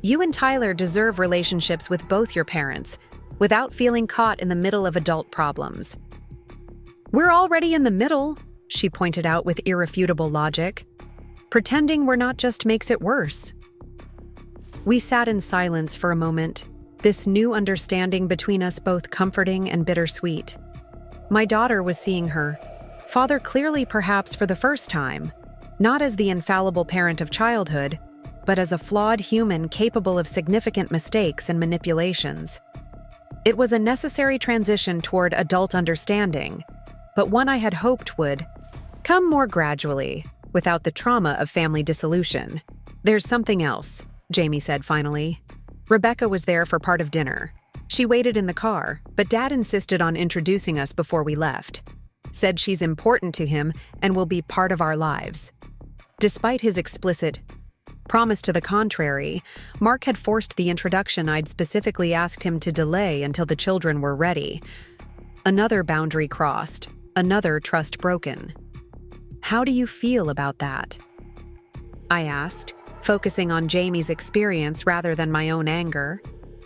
"You and Tyler deserve relationships with both your parents, without feeling caught in the middle of adult problems." "We're already in the middle," she pointed out with irrefutable logic. "Pretending we're not just makes it worse." We sat in silence for a moment, this new understanding between us both comforting and bittersweet. My daughter was seeing her father clearly, perhaps for the first time, not as the infallible parent of childhood, but as a flawed human capable of significant mistakes and manipulations. It was a necessary transition toward adult understanding, but one I had hoped would come more gradually, without the trauma of family dissolution. "There's something else," Jamie said finally. "Rebecca was there for part of dinner. She waited in the car, but Dad insisted on introducing us before we left. Said she's important to him and will be part of our lives." Despite his explicit promise to the contrary, Mark had forced the introduction I'd specifically asked him to delay until the children were ready. Another boundary crossed, another trust broken. "How do you feel about that?" I asked, focusing on Jamie's experience rather than my own anger.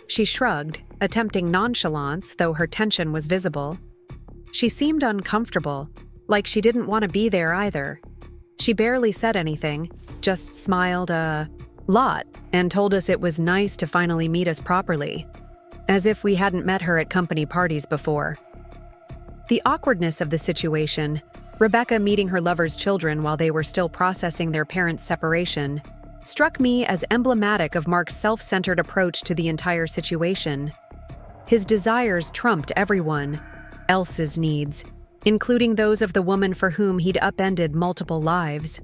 She shrugged, attempting nonchalance, though her tension was visible. She seemed uncomfortable, like she didn't want to be there either. She barely said anything, just smiled a lot and told us it was nice to finally meet us properly, as if we hadn't met her at company parties before. The awkwardness of the situation, Rebecca meeting her lover's children while they were still processing their parents' separation, struck me as emblematic of Mark's self-centered approach to the entire situation. His desires trumped everyone else's needs, including those of the woman for whom he'd upended multiple lives.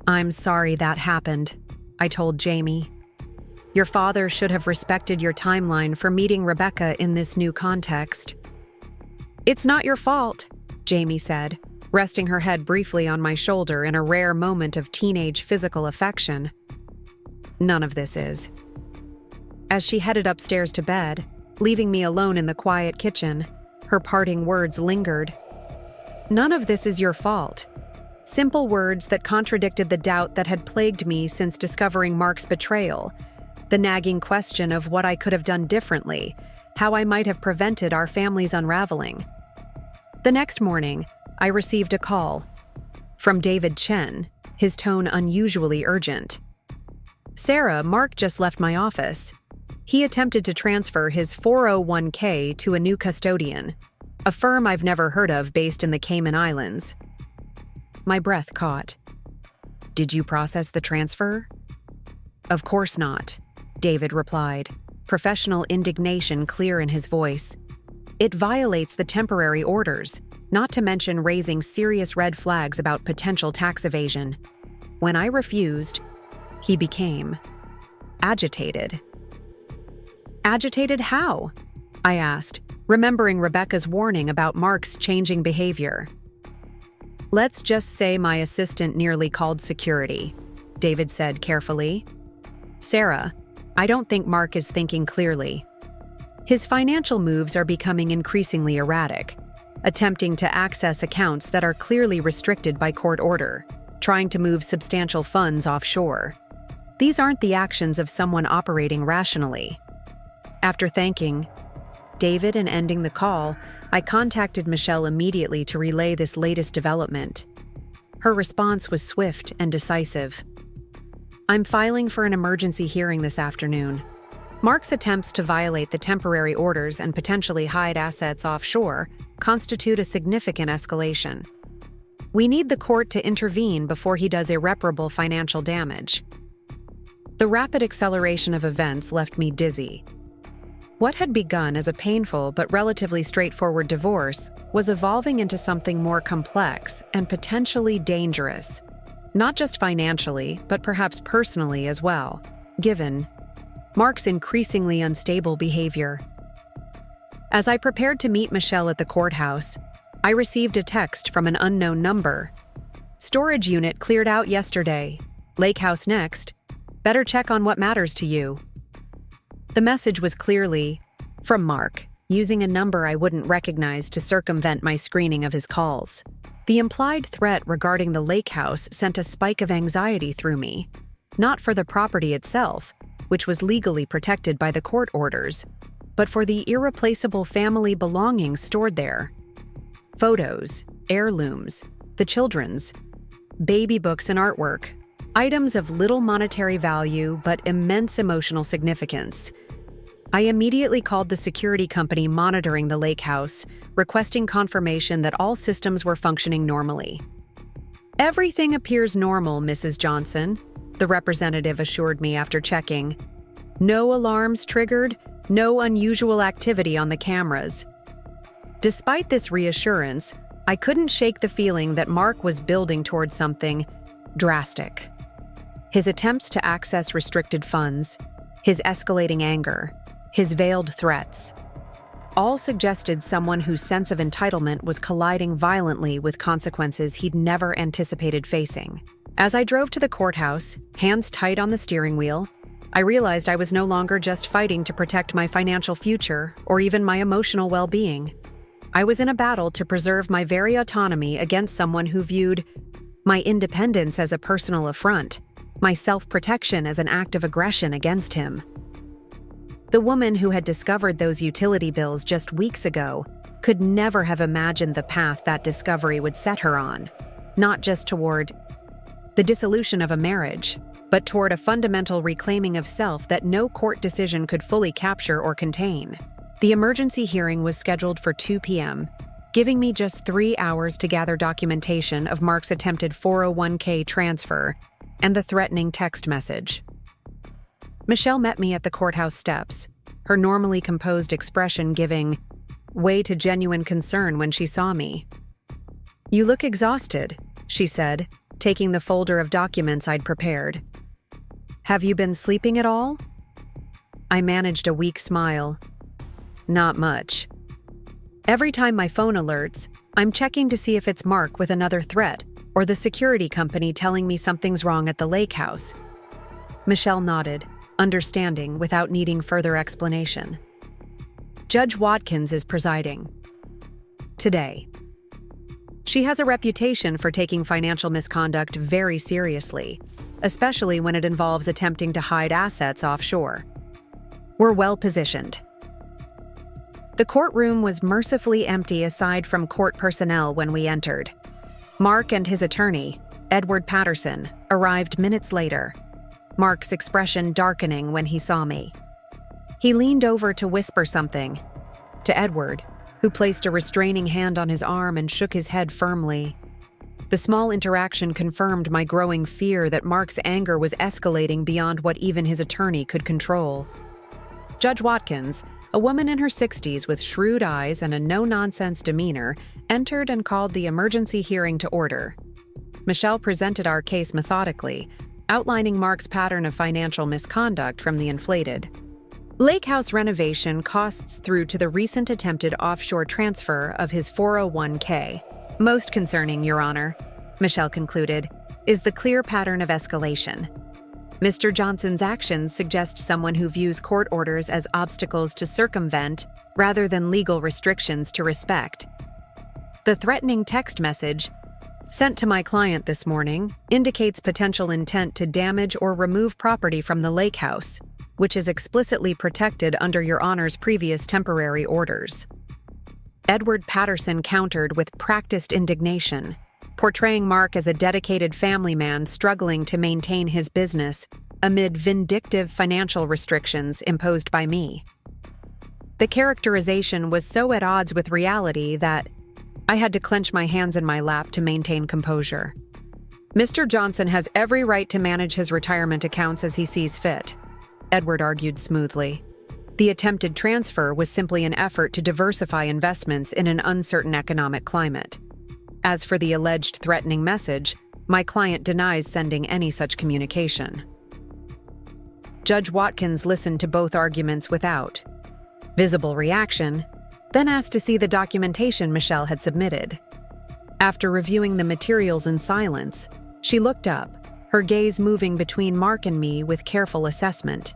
"I'm sorry that happened," I told Jamie. "Your father should have respected your timeline for meeting Rebecca in this new context." "It's not your fault," Jamie said, resting her head briefly on my shoulder in a rare moment of teenage physical affection. "None of this is." As she headed upstairs to bed, leaving me alone in the quiet kitchen, her parting words lingered. "None of this is your fault." Simple words that contradicted the doubt that had plagued me since discovering Mark's betrayal, the nagging question of what I could have done differently, how I might have prevented our family's unraveling. The next morning, I received a call from David Chen, his tone unusually urgent. "Sarah, Mark just left my office. He attempted to transfer his 401k to a new custodian, a firm I've never heard of based in the Cayman Islands." My breath caught. "Did you process the transfer?" "Of course not," David replied, professional indignation clear in his voice. "It violates the temporary orders, not to mention raising serious red flags about potential tax evasion." When I refused, he became agitated. "Agitated how?" I asked, remembering Rebecca's warning about Mark's changing behavior. "Let's just say my assistant nearly called security," David said carefully. "Sarah, I don't think Mark is thinking clearly. His financial moves are becoming increasingly erratic, attempting to access accounts that are clearly restricted by court order, trying to move substantial funds offshore. These aren't the actions of someone operating rationally." After thanking David and ending the call, I contacted Michelle immediately to relay this latest development. Her response was swift and decisive. "I'm filing for an emergency hearing this afternoon. Mark's attempts to violate the temporary orders and potentially hide assets offshore constitute a significant escalation. We need the court to intervene before he does irreparable financial damage." The rapid acceleration of events left me dizzy. What had begun as a painful but relatively straightforward divorce was evolving into something more complex and potentially dangerous, not just financially, but perhaps personally as well, given Mark's increasingly unstable behavior. As I prepared to meet Michelle at the courthouse, I received a text from an unknown number. "Storage unit cleared out yesterday. Lake house next. Better check on what matters to you." The message was clearly from Mark, using a number I wouldn't recognize to circumvent my screening of his calls. The implied threat regarding the lake house sent a spike of anxiety through me, not for the property itself, which was legally protected by the court orders, but for the irreplaceable family belongings stored there. Photos, heirlooms, the children's, baby books and artwork, items of little monetary value but immense emotional significance. I immediately called the security company monitoring the lake house, requesting confirmation that all systems were functioning normally. "Everything appears normal, Mrs. Johnson," the representative assured me after checking. "No alarms triggered, no unusual activity on the cameras." Despite this reassurance, I couldn't shake the feeling that Mark was building toward something drastic. His attempts to access restricted funds, his escalating anger, his veiled threats, all suggested someone whose sense of entitlement was colliding violently with consequences he'd never anticipated facing. As I drove to the courthouse, hands tight on the steering wheel, I realized I was no longer just fighting to protect my financial future or even my emotional well-being. I was in a battle to preserve my very autonomy against someone who viewed my independence as a personal affront, my self-protection as an act of aggression against him. The woman who had discovered those utility bills just weeks ago could never have imagined the path that discovery would set her on, not just toward the dissolution of a marriage, but toward a fundamental reclaiming of self that no court decision could fully capture or contain. The emergency hearing was scheduled for 2 p.m., giving me just 3 hours to gather documentation of Mark's attempted 401k transfer and the threatening text message. Michelle met me at the courthouse steps, her normally composed expression giving way to genuine concern when she saw me. "You look exhausted," she said, taking the folder of documents I'd prepared. "Have you been sleeping at all?" I managed a weak smile. "Not much. Every time my phone alerts, I'm checking to see if it's Mark with another threat or the security company telling me something's wrong at the lake house." Michelle nodded, understanding without needing further explanation. "Judge Watkins is presiding today. She has a reputation for taking financial misconduct very seriously, especially when it involves attempting to hide assets offshore. We're well positioned." The courtroom was mercifully empty aside from court personnel when we entered. Mark and his attorney, Edward Patterson, arrived minutes later, Mark's expression darkening when he saw me. He leaned over to whisper something to Edward, who placed a restraining hand on his arm and shook his head firmly. The small interaction confirmed my growing fear that Mark's anger was escalating beyond what even his attorney could control. Judge Watkins, a woman in her 60s with shrewd eyes and a no-nonsense demeanor, entered and called the emergency hearing to order. Michelle presented our case methodically, outlining Mark's pattern of financial misconduct from the inflated lake house renovation costs through to the recent attempted offshore transfer of his 401k. "Most concerning, Your Honor," Michelle concluded, "is the clear pattern of escalation. Mr. Johnson's actions suggest someone who views court orders as obstacles to circumvent rather than legal restrictions to respect. The threatening text message sent to my client this morning indicates potential intent to damage or remove property from the lake house, which is explicitly protected under Your Honor's previous temporary orders." Edward Patterson countered with practiced indignation, portraying Mark as a dedicated family man struggling to maintain his business amid vindictive financial restrictions imposed by me. The characterization was so at odds with reality that I had to clench my hands in my lap to maintain composure. "Mr. Johnson has every right to manage his retirement accounts as he sees fit," Edward argued smoothly. The attempted transfer was simply an effort to diversify investments in an uncertain economic climate. As for the alleged threatening message, my client denies sending any such communication. Judge Watkins listened to both arguments without visible reaction, then asked to see the documentation Michelle had submitted. After reviewing the materials in silence, she looked up, her gaze moving between Mark and me with careful assessment.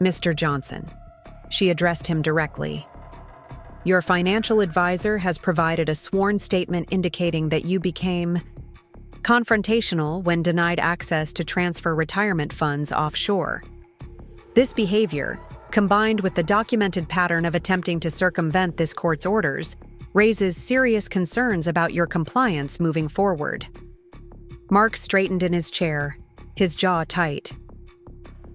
"Mr. Johnson," she addressed him directly, Your financial advisor has provided a sworn statement indicating that you became confrontational when denied access to transfer retirement funds offshore. This behavior, combined with the documented pattern of attempting to circumvent this court's orders, raises serious concerns about your compliance moving forward. Mark straightened in his chair, his jaw tight.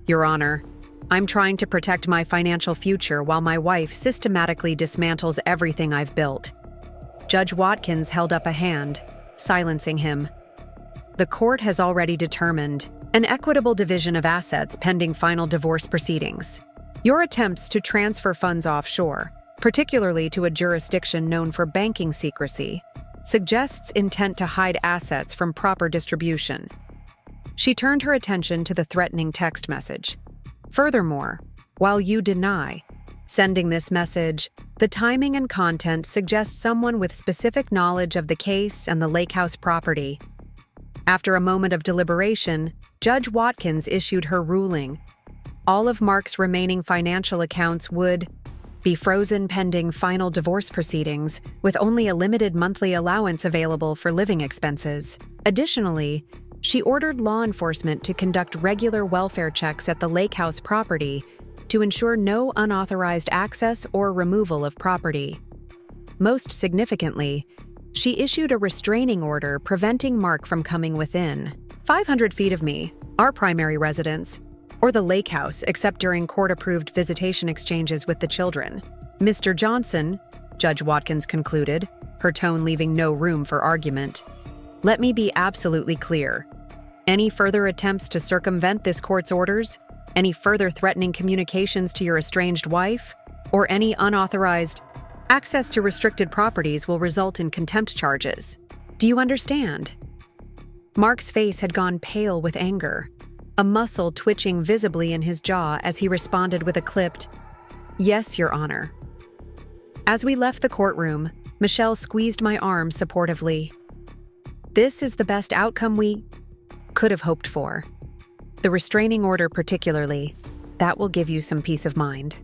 Your Honor, I'm trying to protect my financial future while my wife systematically dismantles everything I've built. Judge Watkins held up a hand, silencing him. The court has already determined an equitable division of assets pending final divorce proceedings. Your attempts to transfer funds offshore, particularly to a jurisdiction known for banking secrecy, suggests intent to hide assets from proper distribution. She turned her attention to the threatening text message. Furthermore, while you deny sending this message, the timing and content suggest someone with specific knowledge of the case and the lake house property. After a moment of deliberation, Judge Watkins issued her ruling. All of Mark's remaining financial accounts would be frozen pending final divorce proceedings, with only a limited monthly allowance available for living expenses. Additionally, she ordered law enforcement to conduct regular welfare checks at the lake house property to ensure no unauthorized access or removal of property. Most significantly, she issued a restraining order preventing Mark from coming within 500 feet of me, our primary residence, or the lake house except during court-approved visitation exchanges with the children. Mr. Johnson, Judge Watkins concluded, her tone leaving no room for argument. Let me be absolutely clear. Any further attempts to circumvent this court's orders, any further threatening communications to your estranged wife, or any unauthorized access to restricted properties will result in contempt charges. Do you understand? Mark's face had gone pale with anger, a muscle twitching visibly in his jaw as he responded with a clipped, "Yes, Your Honor." As we left the courtroom, Michelle squeezed my arm supportively. This is the best outcome we could have hoped for. The restraining order particularly, that will give you some peace of mind.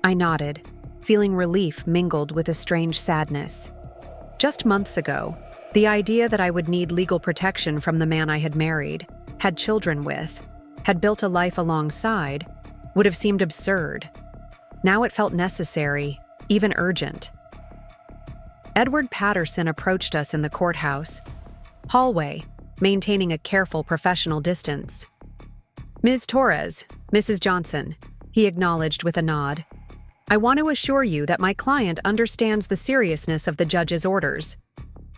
I nodded, feeling relief mingled with a strange sadness. Just months ago, the idea that I would need legal protection from the man I had married, had children with, had built a life alongside, would have seemed absurd. Now it felt necessary, even urgent. Edward Patterson approached us in the courthouse hallway, maintaining a careful professional distance. Ms. Torres, Mrs. Johnson, he acknowledged with a nod. I want to assure you that my client understands the seriousness of the judge's orders.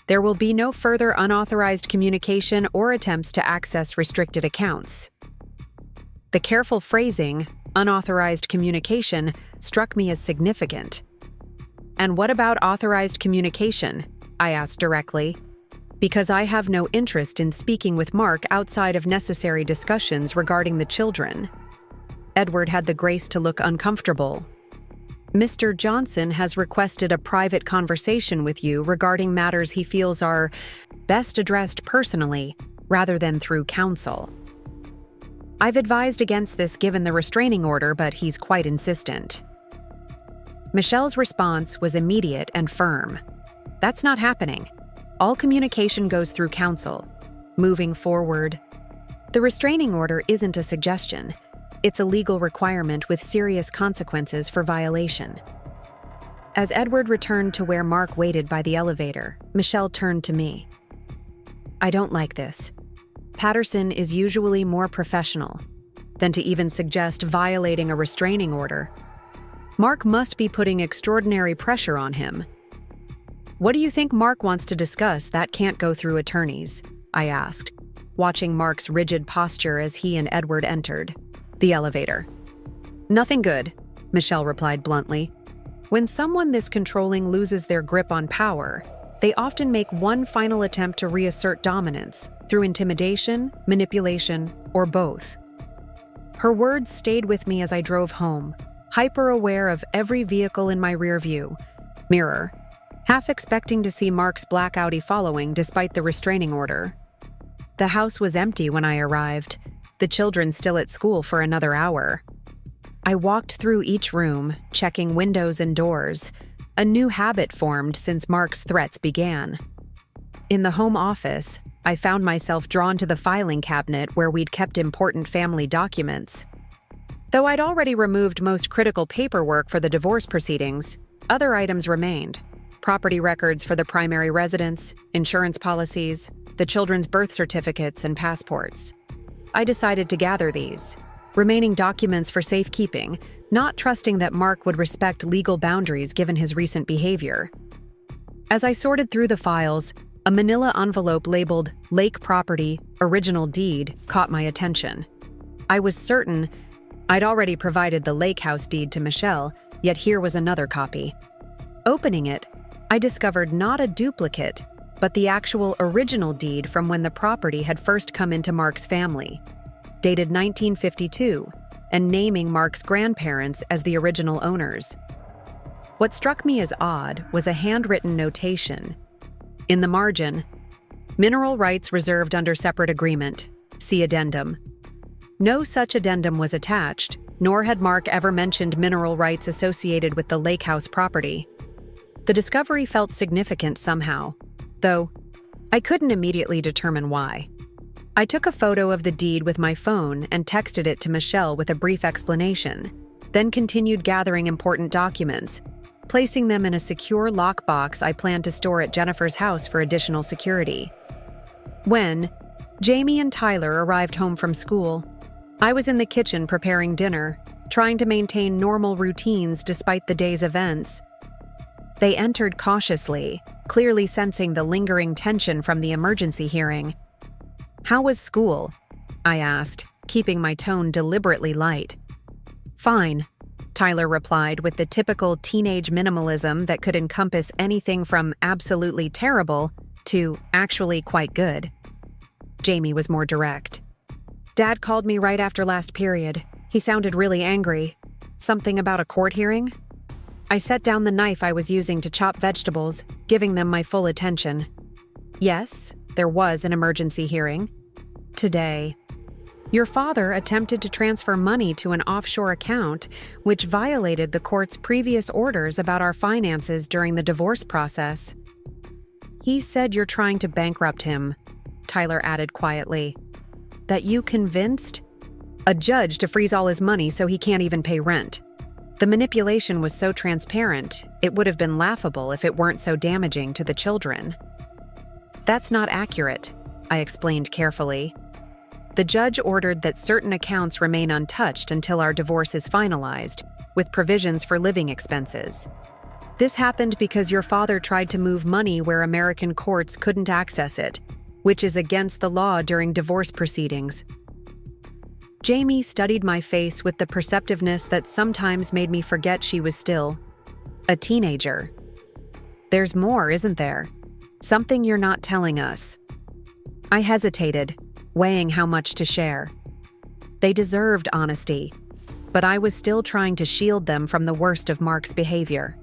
There will be no further unauthorized communication or attempts to access restricted accounts. The careful phrasing, unauthorized communication, struck me as significant. And what about authorized communication? I asked directly. Because I have no interest in speaking with Mark outside of necessary discussions regarding the children. Edward had the grace to look uncomfortable. Mr. Johnson has requested a private conversation with you regarding matters he feels are best addressed personally, rather than through counsel. I've advised against this given the restraining order, but he's quite insistent. Michelle's response was immediate and firm. That's not happening. All communication goes through counsel. Moving forward, the restraining order isn't a suggestion. It's a legal requirement with serious consequences for violation. As Edward returned to where Mark waited by the elevator, Michelle turned to me. I don't like this. Patterson is usually more professional than to even suggest violating a restraining order. Mark must be putting extraordinary pressure on him. What do you think Mark wants to discuss that can't go through attorneys? I asked, watching Mark's rigid posture as he and Edward entered the elevator. Nothing good, Michelle replied bluntly. When someone this controlling loses their grip on power, they often make one final attempt to reassert dominance through intimidation, manipulation, or both. Her words stayed with me as I drove home, hyper-aware of every vehicle in my rearview mirror, half expecting to see Mark's black Audi following despite the restraining order. The house was empty when I arrived, the children still at school for another hour. I walked through each room, checking windows and doors, A new habit formed since Mark's threats began. In the home office, I found myself drawn to the filing cabinet where we'd kept important family documents. Though I'd already removed most critical paperwork for the divorce proceedings, other items remained. Property records for the primary residence, insurance policies, the children's birth certificates, and passports. I decided to gather these, remaining documents for safekeeping, not trusting that Mark would respect legal boundaries given his recent behavior. As I sorted through the files, a manila envelope labeled Lake Property, Original Deed caught my attention. I was certain I'd already provided the lake house deed to Michelle, yet here was another copy. Opening it, I discovered not a duplicate, but the actual original deed from when the property had first come into Mark's family, dated 1952, and naming Mark's grandparents as the original owners. What struck me as odd was a handwritten notation. In the margin, mineral rights reserved under separate agreement, see addendum. No such addendum was attached, nor had Mark ever mentioned mineral rights associated with the lake house property. The discovery felt significant somehow, though I couldn't immediately determine why. I took a photo of the deed with my phone and texted it to Michelle with a brief explanation, then continued gathering important documents, placing them in a secure lockbox I planned to store at Jennifer's house for additional security. When Jamie and Tyler arrived home from school, I was in the kitchen preparing dinner, trying to maintain normal routines despite the day's events. They entered cautiously, clearly sensing the lingering tension from the emergency hearing. "How was school?" I asked, keeping my tone deliberately light. "Fine," Tyler replied with the typical teenage minimalism that could encompass anything from absolutely terrible to actually quite good. Jamie was more direct. "Dad called me right after last period. He sounded really angry. Something about a court hearing?" I set down the knife I was using to chop vegetables, giving them my full attention. "Yes, there was an emergency hearing. Today. Your father attempted to transfer money to an offshore account, which violated the court's previous orders about our finances during the divorce process. He said you're trying to bankrupt him," Tyler added quietly. "That you convinced a judge to freeze all his money so he can't even pay rent. The manipulation was so transparent, it would have been laughable if it weren't so damaging to the children." "That's not accurate," I explained carefully. "The judge ordered that certain accounts remain untouched until our divorce is finalized, with provisions for living expenses. This happened because your father tried to move money where American courts couldn't access it, which is against the law during divorce proceedings." Jamie studied my face with the perceptiveness that sometimes made me forget she was still a teenager. "There's more, isn't there? Something you're not telling us." I hesitated, weighing how much to share. They deserved honesty, but I was still trying to shield them from the worst of Mark's behavior.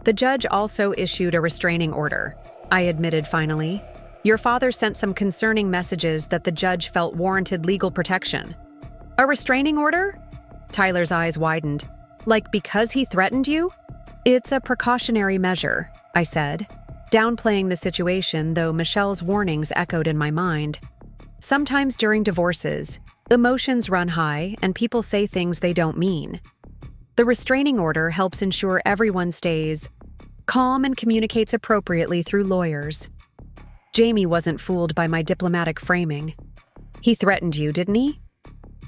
"The judge also issued a restraining order," I admitted finally. "Your father sent some concerning messages that the judge felt warranted legal protection." "A restraining order?" Tyler's eyes widened. "Like because he threatened you?" "It's a precautionary measure," I said, downplaying the situation, though Michelle's warnings echoed in my mind. Sometimes during divorces, emotions run high and people say things they don't mean. The restraining order helps ensure everyone stays calm and communicates appropriately through lawyers. Jamie wasn't fooled by my diplomatic framing. "He threatened you, didn't he?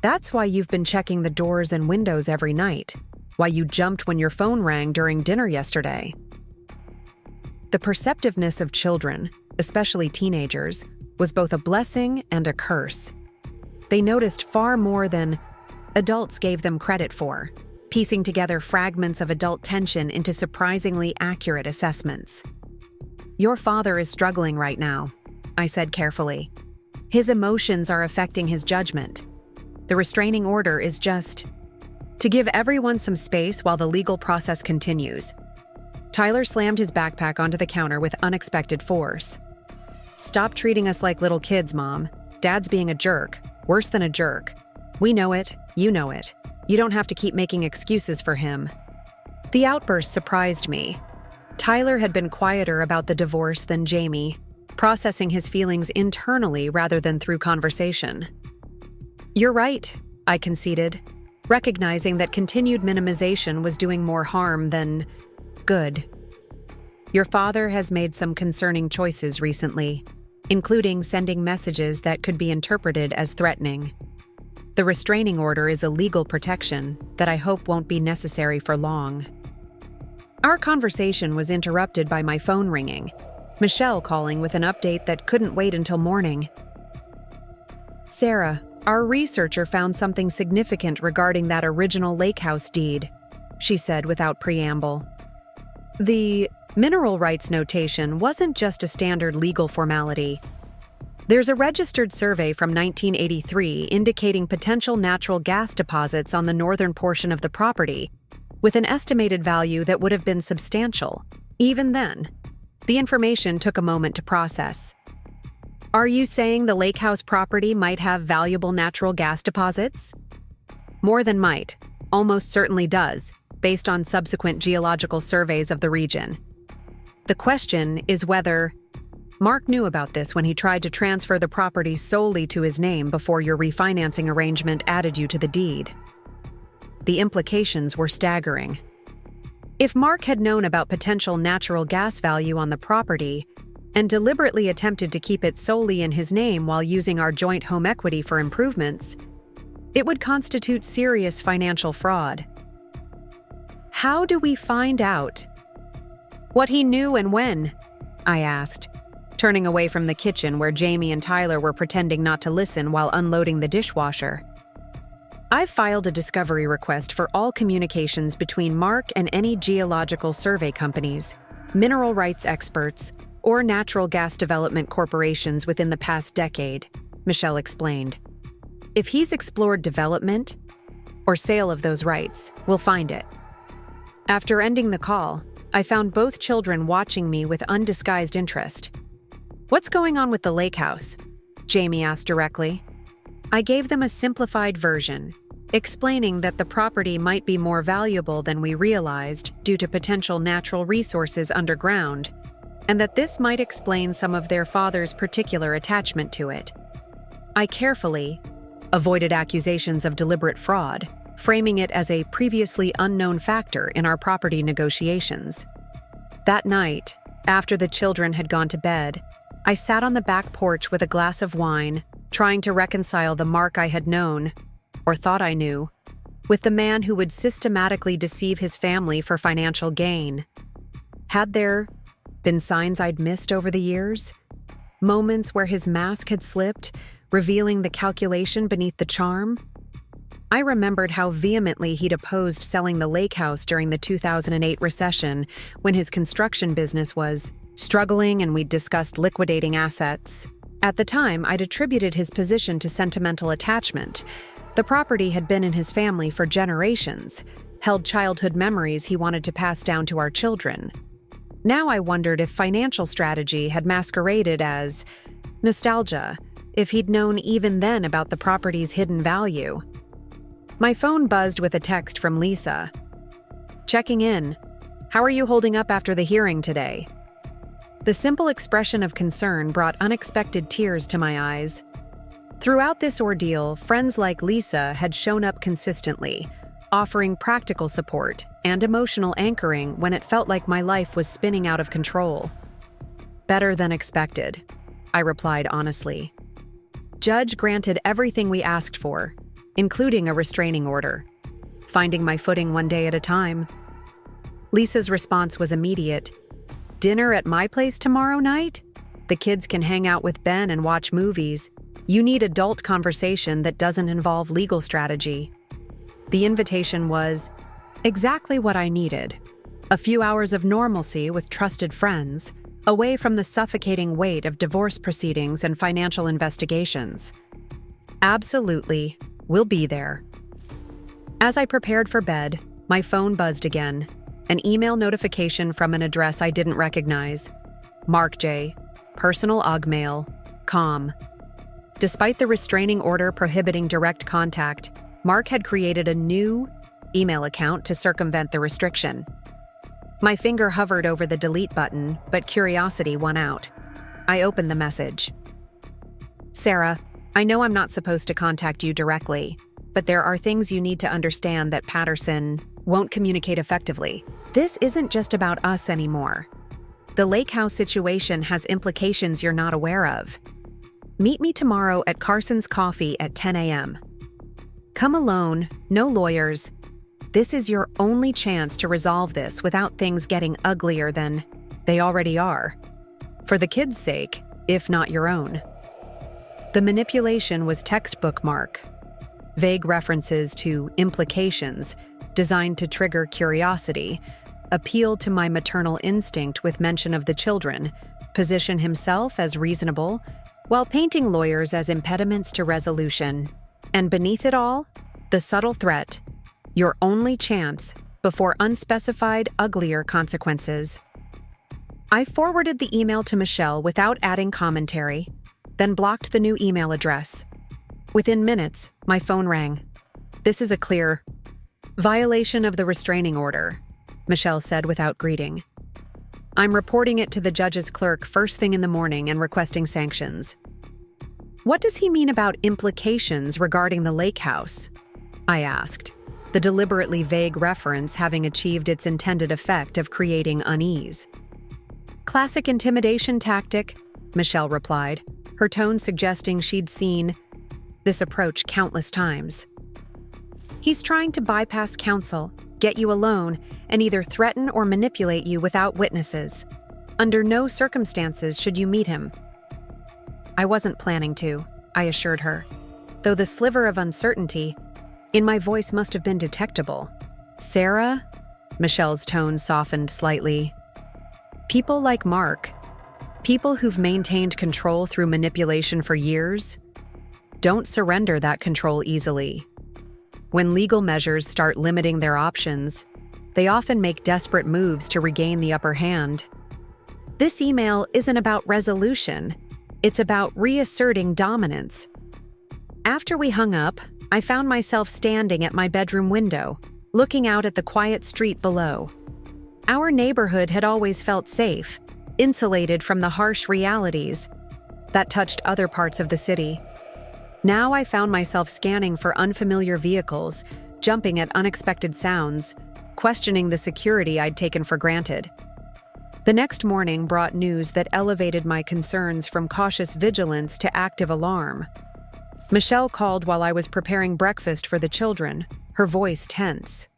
That's why you've been checking the doors and windows every night. Why you jumped when your phone rang during dinner yesterday." The perceptiveness of children, especially teenagers, was both a blessing and a curse. They noticed far more than adults gave them credit for, piecing together fragments of adult tension into surprisingly accurate assessments. "Your father is struggling right now," I said carefully. "His emotions are affecting his judgment. The restraining order is just to give everyone some space while the legal process continues." Tyler slammed his backpack onto the counter with unexpected force. "Stop treating us like little kids, Mom. Dad's being a jerk, worse than a jerk. We know it, you know it. You don't have to keep making excuses for him." The outburst surprised me. Tyler had been quieter about the divorce than Jamie, processing his feelings internally rather than through conversation. "You're right," I conceded, recognizing that continued minimization was doing more harm than good. "Your father has made some concerning choices recently, including sending messages that could be interpreted as threatening. The restraining order is a legal protection that I hope won't be necessary for long." Our conversation was interrupted by my phone ringing, Michelle calling with an update that couldn't wait until morning. "Sarah, our researcher found something significant regarding that original lake house deed," she said without preamble. The mineral rights notation wasn't just a standard legal formality. There's a registered survey from 1983 indicating potential natural gas deposits on the northern portion of the property, with an estimated value that would have been substantial. Even then, the information took a moment to process. "Are you saying the lake house property might have valuable natural gas deposits?" "More than might, almost certainly does, based on subsequent geological surveys of the region. The question is whether..." Mark knew about this when he tried to transfer the property solely to his name before your refinancing arrangement added you to the deed. The implications were staggering. If Mark had known about potential natural gas value on the property and deliberately attempted to keep it solely in his name while using our joint home equity for improvements, it would constitute serious financial fraud. "How do we find out what he knew and when?" I asked, turning away from the kitchen where Jamie and Tyler were pretending not to listen while unloading the dishwasher. "I've filed a discovery request for all communications between Mark and any geological survey companies, mineral rights experts, or natural gas development corporations within the past decade," Michelle explained. "If he's explored development or sale of those rights, we'll find it." After ending the call, I found both children watching me with undisguised interest. "What's going on with the lake house?" Jamie asked directly. I gave them a simplified version, explaining that the property might be more valuable than we realized due to potential natural resources underground, and that this might explain some of their father's particular attachment to it. I carefully avoided accusations of deliberate fraud, framing it as a previously unknown factor in our property negotiations. That night, after the children had gone to bed, I sat on the back porch with a glass of wine, trying to reconcile the Mark I had known, or thought I knew, with the man who would systematically deceive his family for financial gain. Had there been signs I'd missed over the years? Moments where his mask had slipped, revealing the calculation beneath the charm? I remembered how vehemently he'd opposed selling the lake house during the 2008 recession when his construction business was struggling and we'd discussed liquidating assets. At the time, I'd attributed his position to sentimental attachment. The property had been in his family for generations, held childhood memories he wanted to pass down to our children. Now I wondered if financial strategy had masqueraded as nostalgia, if he'd known even then about the property's hidden value. My phone buzzed with a text from Lisa. "Checking in. How are you holding up after the hearing today?" The simple expression of concern brought unexpected tears to my eyes. Throughout this ordeal, friends like Lisa had shown up consistently, offering practical support and emotional anchoring when it felt like my life was spinning out of control. "Better than expected," I replied honestly. "Judge granted everything we asked for, including a restraining order, finding my footing one day at a time." Lisa's response was immediate. "Dinner at my place tomorrow night? The kids can hang out with Ben and watch movies. You need adult conversation that doesn't involve legal strategy." The invitation was exactly what I needed. A few hours of normalcy with trusted friends, away from the suffocating weight of divorce proceedings and financial investigations. Absolutely, we'll be there. As I prepared for bed, my phone buzzed again. An email notification from an address I didn't recognize. Mark J. Personal Mail. Com. Despite the restraining order prohibiting direct contact, Mark had created a new email account to circumvent the restriction. My finger hovered over the delete button, but curiosity won out. I opened the message. Sarah, I know I'm not supposed to contact you directly, but there are things you need to understand that Patterson won't communicate effectively. This isn't just about us anymore. The lake house situation has implications you're not aware of. Meet me tomorrow at Carson's Coffee at 10 a.m. Come alone, no lawyers. This is your only chance to resolve this without things getting uglier than they already are. For the kids' sake, if not your own. The manipulation was textbook Mark. Vague references to implications designed to trigger curiosity, appeal to my maternal instinct with mention of the children, position himself as reasonable, while painting lawyers as impediments to resolution. And beneath it all, the subtle threat, your only chance before unspecified, uglier consequences. I forwarded the email to Michelle without adding commentary, then blocked the new email address. Within minutes, my phone rang. This is a clear violation of the restraining order, Michelle said without greeting. I'm reporting it to the judge's clerk first thing in the morning and requesting sanctions. What does he mean about implications regarding the lake house? I asked, the deliberately vague reference having achieved its intended effect of creating unease. Classic intimidation tactic, Michelle replied, her tone suggesting she'd seen this approach countless times. He's trying to bypass counsel, get you alone, and either threaten or manipulate you without witnesses. Under no circumstances should you meet him. I wasn't planning to, I assured her, though the sliver of uncertainty in my voice must have been detectable. Sarah? Michelle's tone softened slightly. People like Mark, people who've maintained control through manipulation for years, don't surrender that control easily. When legal measures start limiting their options, they often make desperate moves to regain the upper hand. This email isn't about resolution, it's about reasserting dominance. After we hung up, I found myself standing at my bedroom window, looking out at the quiet street below. Our neighborhood had always felt safe, insulated from the harsh realities that touched other parts of the city. Now I found myself scanning for unfamiliar vehicles, jumping at unexpected sounds, questioning the security I'd taken for granted. The next morning brought news that elevated my concerns from cautious vigilance to active alarm. Michelle called while I was preparing breakfast for the children, her voice tense.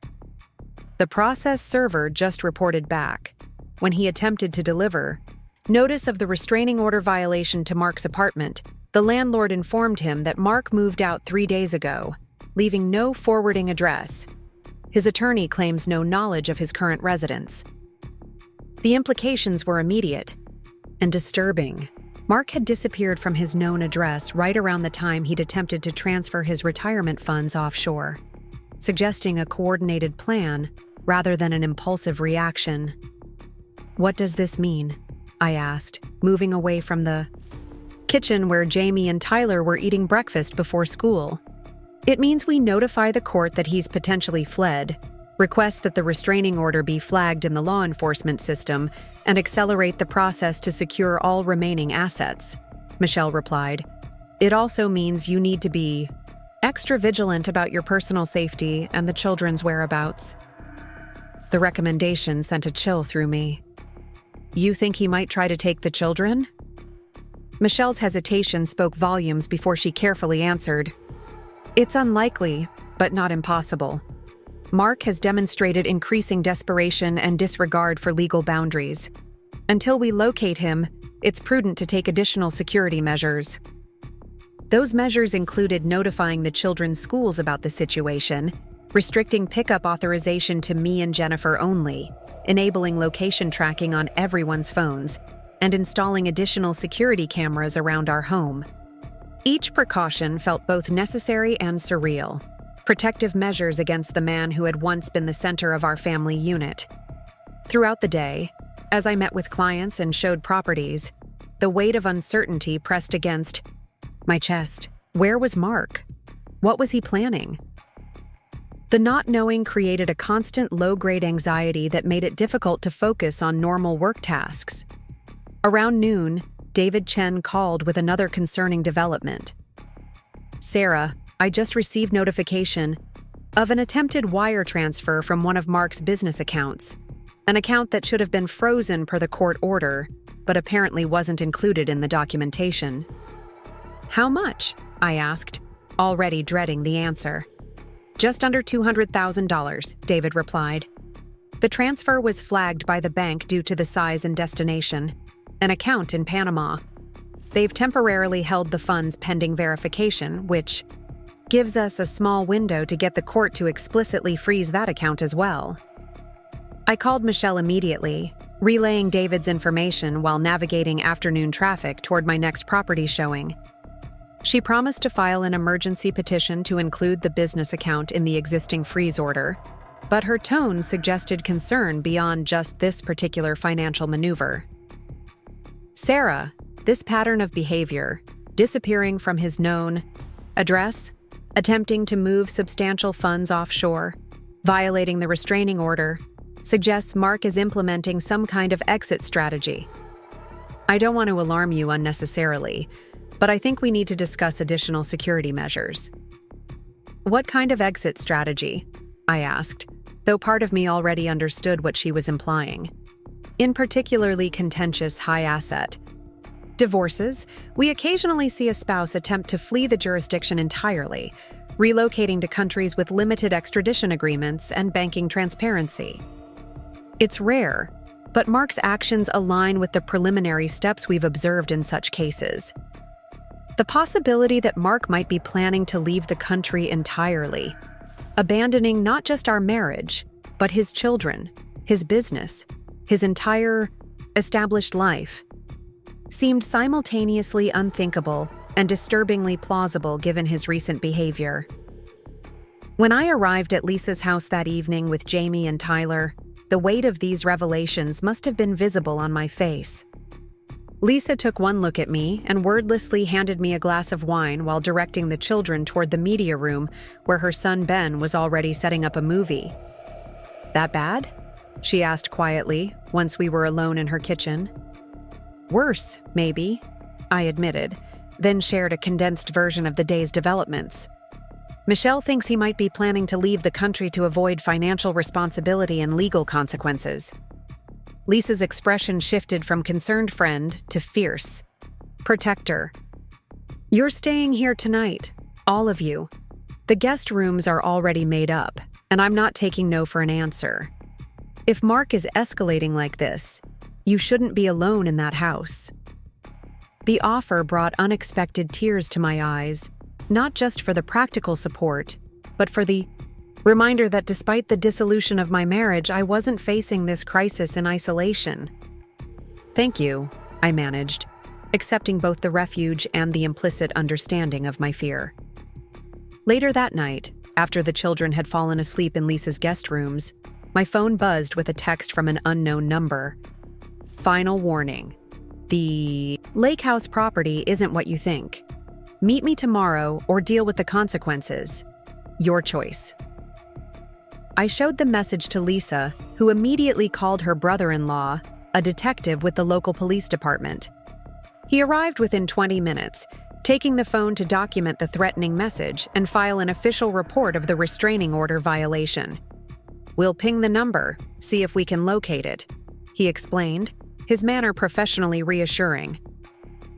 The process server just reported back. When he attempted to deliver notice of the restraining order violation to Mark's apartment, the landlord informed him that Mark moved out 3 days ago, leaving no forwarding address. His attorney claims no knowledge of his current residence. The implications were immediate and disturbing. Mark had disappeared from his known address right around the time he'd attempted to transfer his retirement funds offshore, suggesting a coordinated plan rather than an impulsive reaction. What does this mean? I asked, moving away from the kitchen where Jamie and Tyler were eating breakfast before school. It means we notify the court that he's potentially fled, request that the restraining order be flagged in the law enforcement system, and accelerate the process to secure all remaining assets, Michelle replied. It also means you need to be extra vigilant about your personal safety and the children's whereabouts. The recommendation sent a chill through me. You think he might try to take the children? Michelle's hesitation spoke volumes before she carefully answered. It's unlikely, but not impossible. Mark has demonstrated increasing desperation and disregard for legal boundaries. Until we locate him, it's prudent to take additional security measures. Those measures included notifying the children's schools about the situation, restricting pickup authorization to me and Jennifer only, enabling location tracking on everyone's phones, and installing additional security cameras around our home. Each precaution felt both necessary and surreal, protective measures against the man who had once been the center of our family unit. Throughout the day, as I met with clients and showed properties, the weight of uncertainty pressed against my chest. Where was Mark? What was he planning? The not knowing created a constant low-grade anxiety that made it difficult to focus on normal work tasks. Around noon, David Chen called with another concerning development. "Sarah, I just received notification of an attempted wire transfer from one of Mark's business accounts, an account that should have been frozen per the court order, but apparently wasn't included in the documentation." "How much?" I asked, already dreading the answer. "Just under $200,000, David replied. The transfer was flagged by the bank due to the size and destination, an account in Panama. They've temporarily held the funds pending verification, which gives us a small window to get the court to explicitly freeze that account as well." I called Michelle immediately, relaying David's information while navigating afternoon traffic toward my next property showing. She promised to file an emergency petition to include the business account in the existing freeze order, but her tone suggested concern beyond just this particular financial maneuver. "Sarah, this pattern of behavior, disappearing from his known address, attempting to move substantial funds offshore, violating the restraining order, suggests Mark is implementing some kind of exit strategy. I don't want to alarm you unnecessarily, but I think we need to discuss additional security measures." "What kind of exit strategy?" I asked, though part of me already understood what she was implying. "In particularly contentious high asset divorces, we occasionally see a spouse attempt to flee the jurisdiction entirely, relocating to countries with limited extradition agreements and banking transparency. It's rare, but Mark's actions align with the preliminary steps we've observed in such cases. The possibility that Mark might be planning to leave the country entirely, abandoning not just our marriage, but his children, his business, his entire established life, seemed simultaneously unthinkable and disturbingly plausible given his recent behavior. When I arrived at Lisa's house that evening with Jamie and Tyler, the weight of these revelations must have been visible on my face. Lisa took one look at me and wordlessly handed me a glass of wine while directing the children toward the media room where her son Ben was already setting up a movie. "That bad?" she asked quietly once we were alone in her kitchen. "Worse, maybe," I admitted, then shared a condensed version of the day's developments. "Michelle thinks he might be planning to leave the country to avoid financial responsibility and legal consequences." Lisa's expression shifted from concerned friend to fierce protector. "You're staying here tonight, all of you. The guest rooms are already made up, and I'm not taking no for an answer. If Mark is escalating like this, you shouldn't be alone in that house." The offer brought unexpected tears to my eyes, not just for the practical support, but for the reminder that despite the dissolution of my marriage, I wasn't facing this crisis in isolation. "Thank you," I managed, accepting both the refuge and the implicit understanding of my fear. Later that night, after the children had fallen asleep in Lisa's guest rooms, my phone buzzed with a text from an unknown number. "Final warning. The lake house property isn't what you think. Meet me tomorrow or deal with the consequences. Your choice." I showed the message to Lisa, who immediately called her brother-in-law, a detective with the local police department. He arrived within 20 minutes, taking the phone to document the threatening message and file an official report of the restraining order violation. "We'll ping the number, see if we can locate it," he explained, his manner professionally reassuring.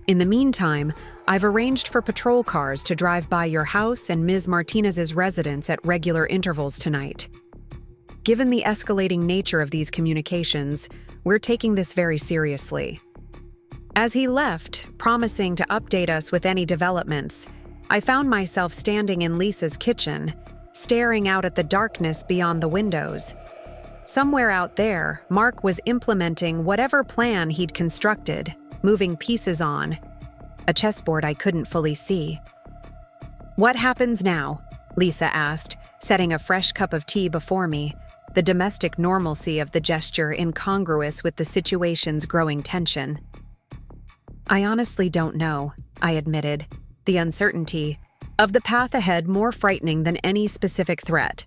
"In the meantime, I've arranged for patrol cars to drive by your house and Ms. Martinez's residence at regular intervals tonight. Given the escalating nature of these communications, we're taking this very seriously." As he left, promising to update us with any developments, I found myself standing in Lisa's kitchen, staring out at the darkness beyond the windows. Somewhere out there, Mark was implementing whatever plan he'd constructed, moving pieces on a chessboard I couldn't fully see. "What happens now?" Lisa asked, setting a fresh cup of tea before me, the domestic normalcy of the gesture incongruous with the situation's growing tension. "I honestly don't know," I admitted, the uncertainty of the path ahead more frightening than any specific threat.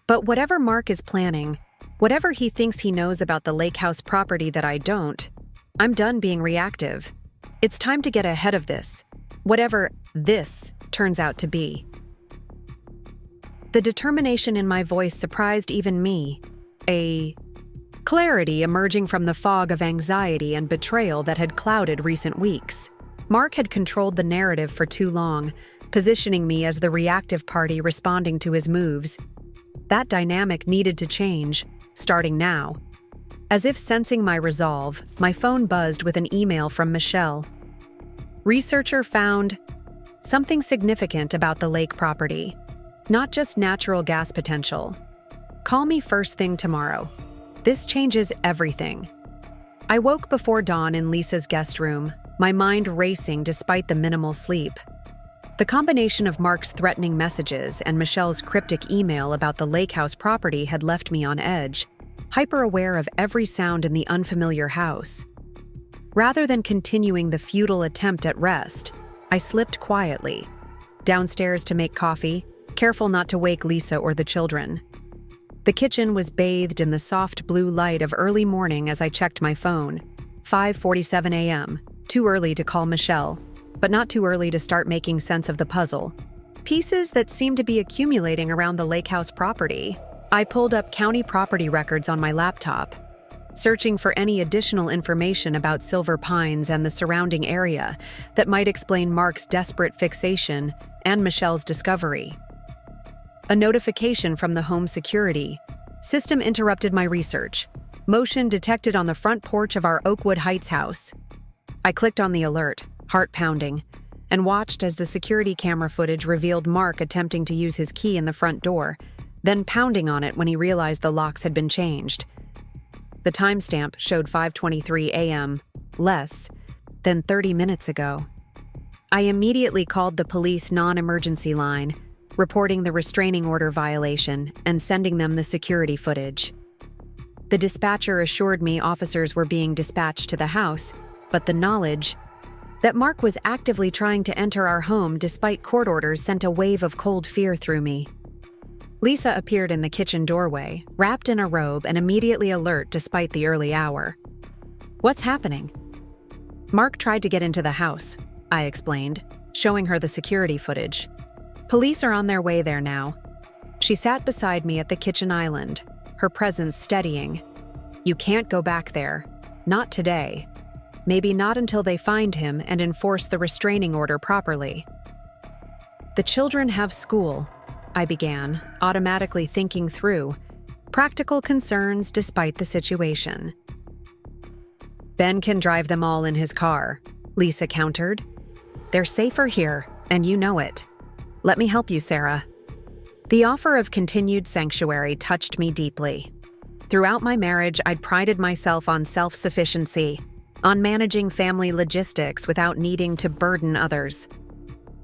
But whatever Mark is planning, whatever he thinks he knows about the lake house property that I don't, I'm done being reactive. It's time to get ahead of this, whatever this turns out to be. The determination in my voice surprised even me, a clarity emerging from the fog of anxiety and betrayal that had clouded recent weeks. Mark had controlled the narrative for too long, positioning me as the reactive party responding to his moves. That dynamic needed to change, starting now. As if sensing my resolve, my phone buzzed with an email from Michelle. Researcher found something significant about the lake property, not just natural gas potential. Call me first thing tomorrow. This changes everything. I woke before dawn in Lisa's guest room, my mind racing despite the minimal sleep. The combination of Mark's threatening messages and Michelle's cryptic email about the lake house property had left me on edge, hyper-aware of every sound in the unfamiliar house. Rather than continuing the futile attempt at rest, I slipped quietly, downstairs to make coffee, careful not to wake Lisa or the children. The kitchen was bathed in the soft blue light of early morning as I checked my phone. 5:47 a.m., too early to call Michelle, but not too early to start making sense of the puzzle. Pieces that seemed to be accumulating around the lake house property. I pulled up county property records on my laptop, searching for any additional information about Silver Pines and the surrounding area that might explain Mark's desperate fixation and Michelle's discovery. A notification from the home security system interrupted my research. Motion detected on the front porch of our Oakwood Heights house. I clicked on the alert, heart pounding, and watched as the security camera footage revealed Mark attempting to use his key in the front door, then pounding on it when he realized the locks had been changed. The timestamp showed 5:23 a.m., less than 30 minutes ago. I immediately called the police non-emergency line, reporting the restraining order violation and sending them the security footage. The dispatcher assured me officers were being dispatched to the house, but the knowledge that Mark was actively trying to enter our home despite court orders sent a wave of cold fear through me. Lisa appeared in the kitchen doorway, wrapped in a robe and immediately alert despite the early hour. "What's happening?" "Mark tried to get into the house," I explained, showing her the security footage. "Police are on their way there now." She sat beside me at the kitchen island, her presence steadying. "You can't go back there. Not today. Maybe not until they find him and enforce the restraining order properly." "The children have school," I began, automatically thinking through practical concerns despite the situation. "Ben can drive them all in his car," Lisa countered. "They're safer here, and you know it. Let me help you, Sarah." The offer of continued sanctuary touched me deeply. Throughout my marriage, I'd prided myself on self-sufficiency, on managing family logistics without needing to burden others.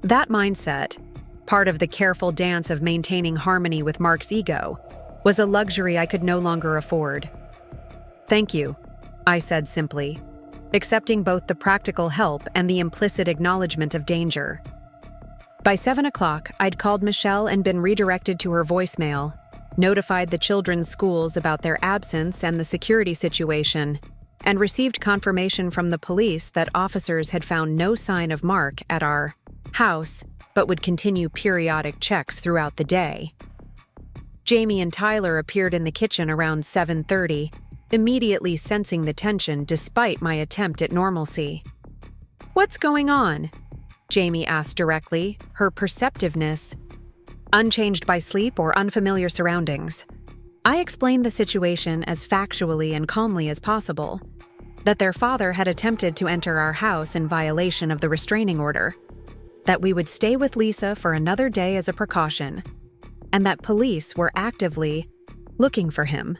That mindset, part of the careful dance of maintaining harmony with Mark's ego, was a luxury I could no longer afford. "Thank you," I said simply, accepting both the practical help and the implicit acknowledgement of danger. By 7 o'clock, I'd called Michelle and been redirected to her voicemail, notified the children's schools about their absence and the security situation, and received confirmation from the police that officers had found no sign of Mark at our house, but would continue periodic checks throughout the day. Jamie and Tyler appeared in the kitchen around 7:30, immediately sensing the tension despite my attempt at normalcy. "What's going on?" Jamie asked directly, her perceptiveness unchanged by sleep or unfamiliar surroundings. I explained the situation as factually and calmly as possible, that their father had attempted to enter our house in violation of the restraining order, that we would stay with Lisa for another day as a precaution, and that police were actively looking for him.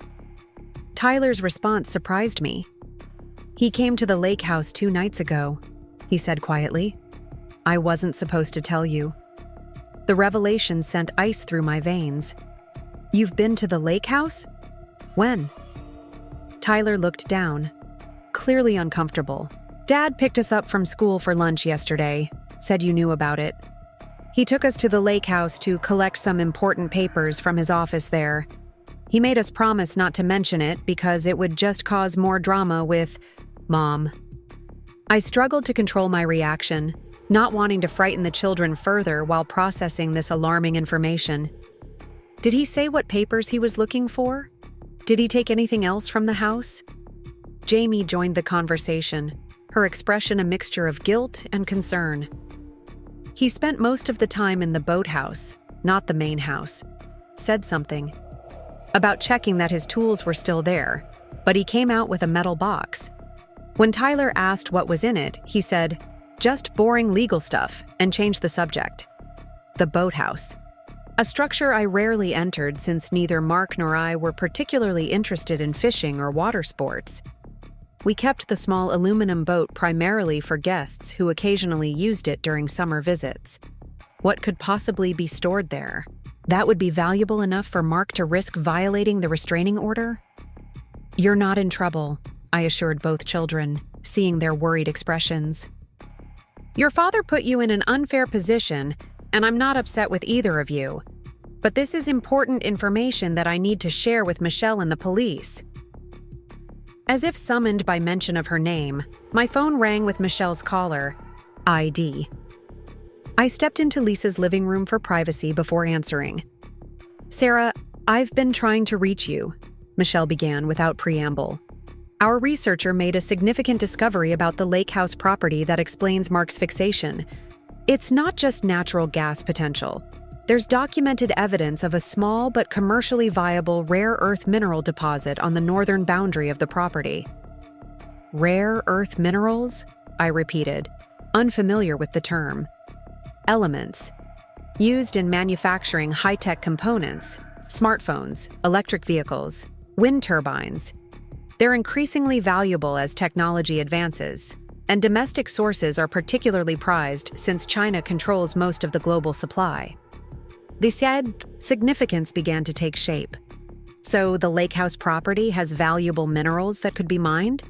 Tyler's response surprised me. "He came to the lake house 2 nights ago," he said quietly. "I wasn't supposed to tell you." The revelation sent ice through my veins. "You've been to the lake house? When?" Tyler looked down, clearly uncomfortable. "Dad picked us up from school for lunch yesterday, said you knew about it." He took us to the lake house to collect some important papers from his office there. He made us promise not to mention it because it would just cause more drama with Mom. I struggled to control my reaction, not wanting to frighten the children further while processing this alarming information. Did he say what papers he was looking for? Did he take anything else from the house? Jamie joined the conversation, her expression a mixture of guilt and concern. He spent most of the time in the boathouse, not the main house. Said something about checking that his tools were still there, but he came out with a metal box. When Tyler asked what was in it, he said, "Just boring legal stuff," and changed the subject. The boathouse. A structure I rarely entered since neither Mark nor I were particularly interested in fishing or water sports. We kept the small aluminum boat primarily for guests who occasionally used it during summer visits. What could possibly be stored there? That would be valuable enough for Mark to risk violating the restraining order? "You're not in trouble," I assured both children, seeing their worried expressions. "Your father put you in an unfair position, and I'm not upset with either of you. But this is important information that I need to share with Michelle and the police." As if summoned by mention of her name, my phone rang with Michelle's caller, ID. I stepped into Lisa's living room for privacy before answering. "Sarah, I've been trying to reach you," Michelle began without preamble. "Our researcher made a significant discovery about the lake house property that explains Mark's fixation. It's not just natural gas potential. There's documented evidence of a small but commercially viable rare earth mineral deposit on the northern boundary of the property." "Rare earth minerals?" I repeated, unfamiliar with the term. "Elements. Used in manufacturing high-tech components, smartphones, electric vehicles, wind turbines. They're increasingly valuable as technology advances, and domestic sources are particularly prized since China controls most of the global supply." The said significance began to take shape. "So the lake house property has valuable minerals that could be mined?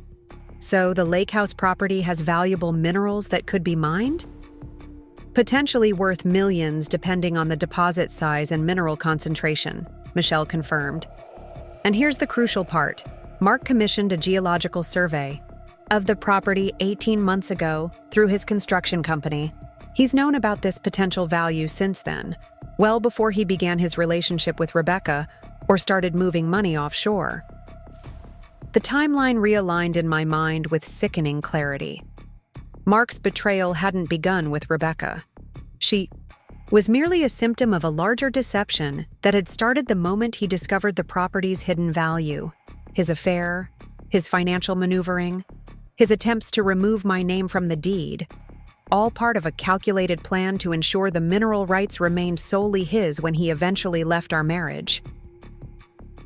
Potentially worth millions depending on the deposit size and mineral concentration," Michelle confirmed. "And here's the crucial part. Mark commissioned a geological survey of the property 18 months ago through his construction company. He's known about this potential value since then, well before he began his relationship with Rebecca or started moving money offshore." The timeline realigned in my mind with sickening clarity. Mark's betrayal hadn't begun with Rebecca. She was merely a symptom of a larger deception that had started the moment he discovered the property's hidden value. His affair, his financial maneuvering, his attempts to remove my name from the deed, all part of a calculated plan to ensure the mineral rights remained solely his when he eventually left our marriage.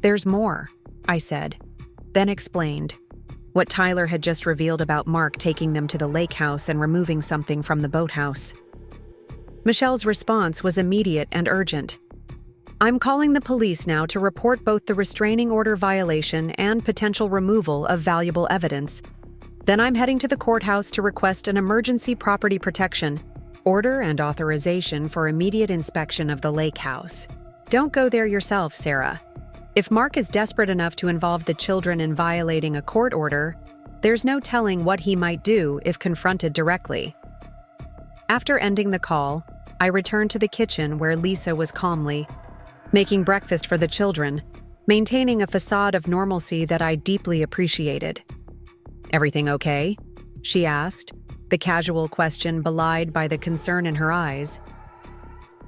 "There's more," I said, then explained what Tyler had just revealed about Mark taking them to the lake house and removing something from the boathouse. Michelle's response was immediate and urgent. "I'm calling the police now to report both the restraining order violation and potential removal of valuable evidence. Then I'm heading to the courthouse to request an emergency property protection order and authorization for immediate inspection of the lake house. Don't go there yourself, Sarah. If Mark is desperate enough to involve the children in violating a court order, there's no telling what he might do if confronted directly." After ending the call, I returned to the kitchen where Lisa was calmly making breakfast for the children, maintaining a facade of normalcy that I deeply appreciated. "Everything okay?" she asked, the casual question belied by the concern in her eyes.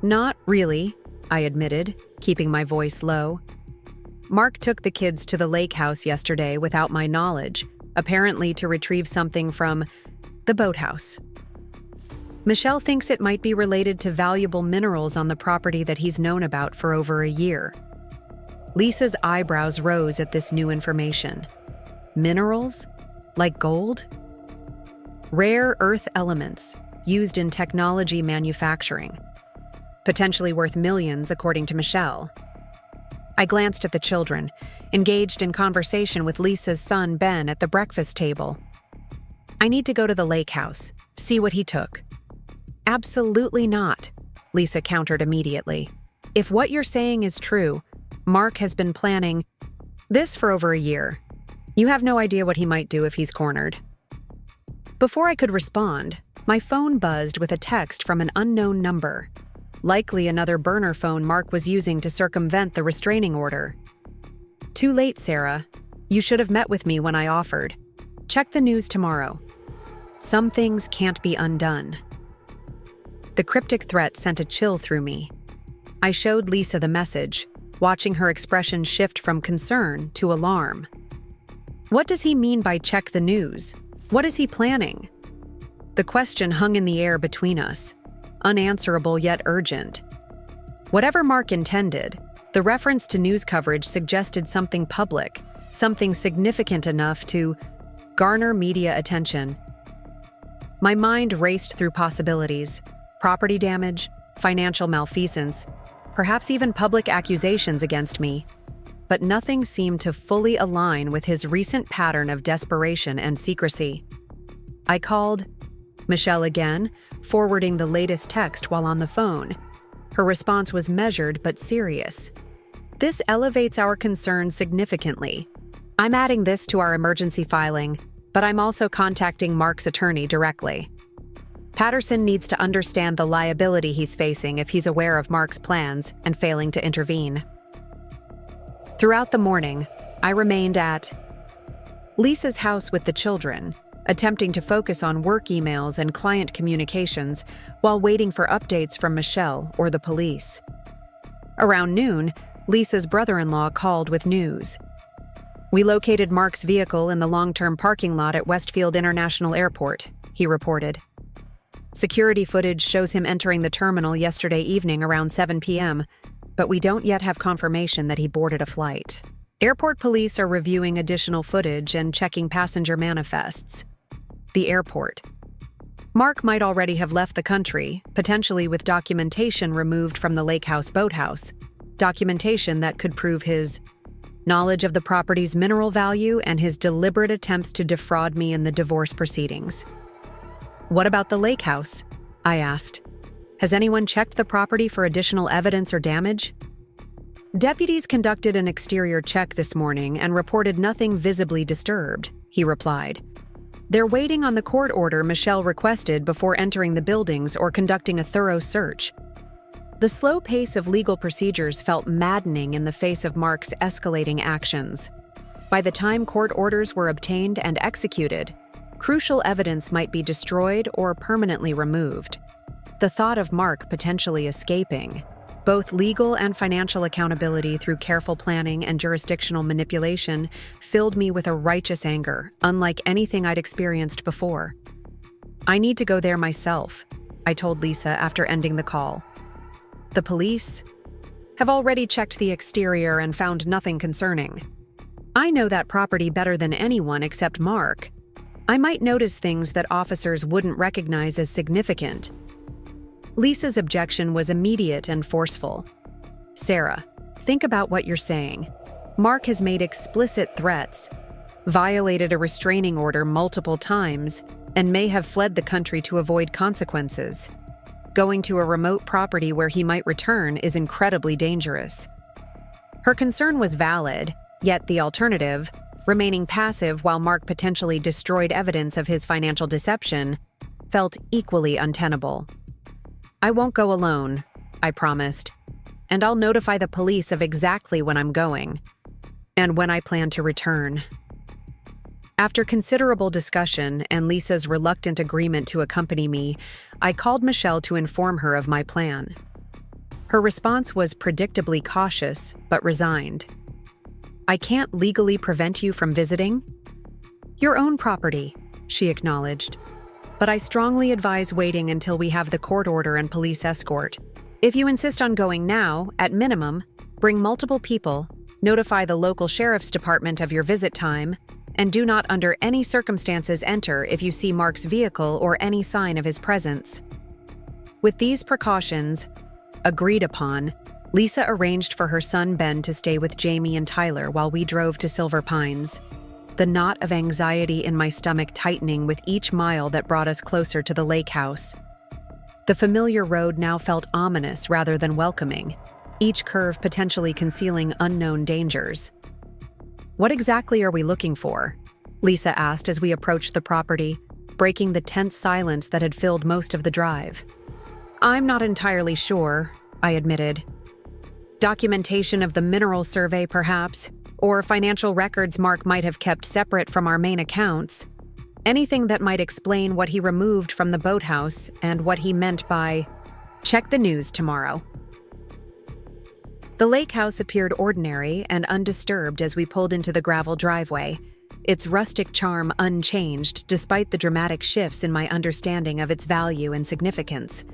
"Not really," I admitted, keeping my voice low. "Mark took the kids to the lake house yesterday without my knowledge, apparently to retrieve something from the boathouse. Michelle thinks it might be related to valuable minerals on the property that he's known about for over a year." Lisa's eyebrows rose at this new information. "Minerals? Like gold?" "Rare earth elements, used in technology manufacturing. Potentially worth millions, according to Michelle." I glanced at the children, engaged in conversation with Lisa's son Ben at the breakfast table. "I need to go to the lake house, see what he took." "Absolutely not," Lisa countered immediately. If what you're saying is true, Mark has been planning this for over a year. You have no idea what he might do if he's cornered. Before I could respond, my phone buzzed with a text from an unknown number. Likely another burner phone Mark was using to circumvent the restraining order. Too late, Sarah. You should have met with me when I offered. Check the news tomorrow. Some things can't be undone. The cryptic threat sent a chill through me. I showed Lisa the message, watching her expression shift from concern to alarm. What does he mean by check the news? What is he planning? The question hung in the air between us, unanswerable yet urgent. Whatever Mark intended, the reference to news coverage suggested something public, something significant enough to garner media attention. My mind raced through possibilities: property damage, financial malfeasance, perhaps even public accusations against me. But nothing seemed to fully align with his recent pattern of desperation and secrecy. I called Michelle again, forwarding the latest text while on the phone. Her response was measured but serious. This elevates our concern significantly. I'm adding this to our emergency filing, but I'm also contacting Mark's attorney directly. Patterson needs to understand the liability he's facing if he's aware of Mark's plans and failing to intervene. Throughout the morning, I remained at Lisa's house with the children, attempting to focus on work emails and client communications while waiting for updates from Michelle or the police. Around noon, Lisa's brother-in-law called with news. We located Mark's vehicle in the long-term parking lot at Westfield International Airport, he reported. Security footage shows him entering the terminal yesterday evening around 7 p.m., but we don't yet have confirmation that he boarded a flight. Airport police are reviewing additional footage and checking passenger manifests. The airport. Mark might already have left the country, potentially with documentation removed from the Lake House boathouse, documentation that could prove his knowledge of the property's mineral value and his deliberate attempts to defraud me in the divorce proceedings. What about the lake house? I asked. Has anyone checked the property for additional evidence or damage? Deputies conducted an exterior check this morning and reported nothing visibly disturbed, he replied. They're waiting on the court order Michelle requested before entering the buildings or conducting a thorough search. The slow pace of legal procedures felt maddening in the face of Mark's escalating actions. By the time court orders were obtained and executed, crucial evidence might be destroyed or permanently removed. The thought of Mark potentially escaping, both legal and financial accountability through careful planning and jurisdictional manipulation, filled me with a righteous anger, unlike anything I'd experienced before. I need to go there myself, I told Lisa after ending the call. The police have already checked the exterior and found nothing concerning. I know that property better than anyone except Mark. I might notice things that officers wouldn't recognize as significant. Lisa's objection was immediate and forceful. Sarah, think about what you're saying. Mark has made explicit threats, violated a restraining order multiple times, and may have fled the country to avoid consequences. Going to a remote property where he might return is incredibly dangerous. Her concern was valid, yet the alternative, remaining passive while Mark potentially destroyed evidence of his financial deception, felt equally untenable. I won't go alone, I promised, and I'll notify the police of exactly when I'm going, and when I plan to return. After considerable discussion and Lisa's reluctant agreement to accompany me, I called Michelle to inform her of my plan. Her response was predictably cautious, but resigned. I can't legally prevent you from visiting? Your own property, she acknowledged. But I strongly advise waiting until we have the court order and police escort. If you insist on going now, at minimum, bring multiple people, notify the local sheriff's department of your visit time, and do not under any circumstances enter if you see Mark's vehicle or any sign of his presence. With these precautions agreed upon, Lisa arranged for her son Ben to stay with Jamie and Tyler while we drove to Silver Pines, the knot of anxiety in my stomach tightening with each mile that brought us closer to the lake house. The familiar road now felt ominous rather than welcoming, each curve potentially concealing unknown dangers. "What exactly are we looking for?" Lisa asked as we approached the property, breaking the tense silence that had filled most of the drive. "I'm not entirely sure," I admitted. "Documentation of the mineral survey, perhaps, or financial records Mark might have kept separate from our main accounts. Anything that might explain what he removed from the boathouse and what he meant by, 'Check the news tomorrow.'" The lake house appeared ordinary and undisturbed as we pulled into the gravel driveway, its rustic charm unchanged despite the dramatic shifts in my understanding of its value and significance.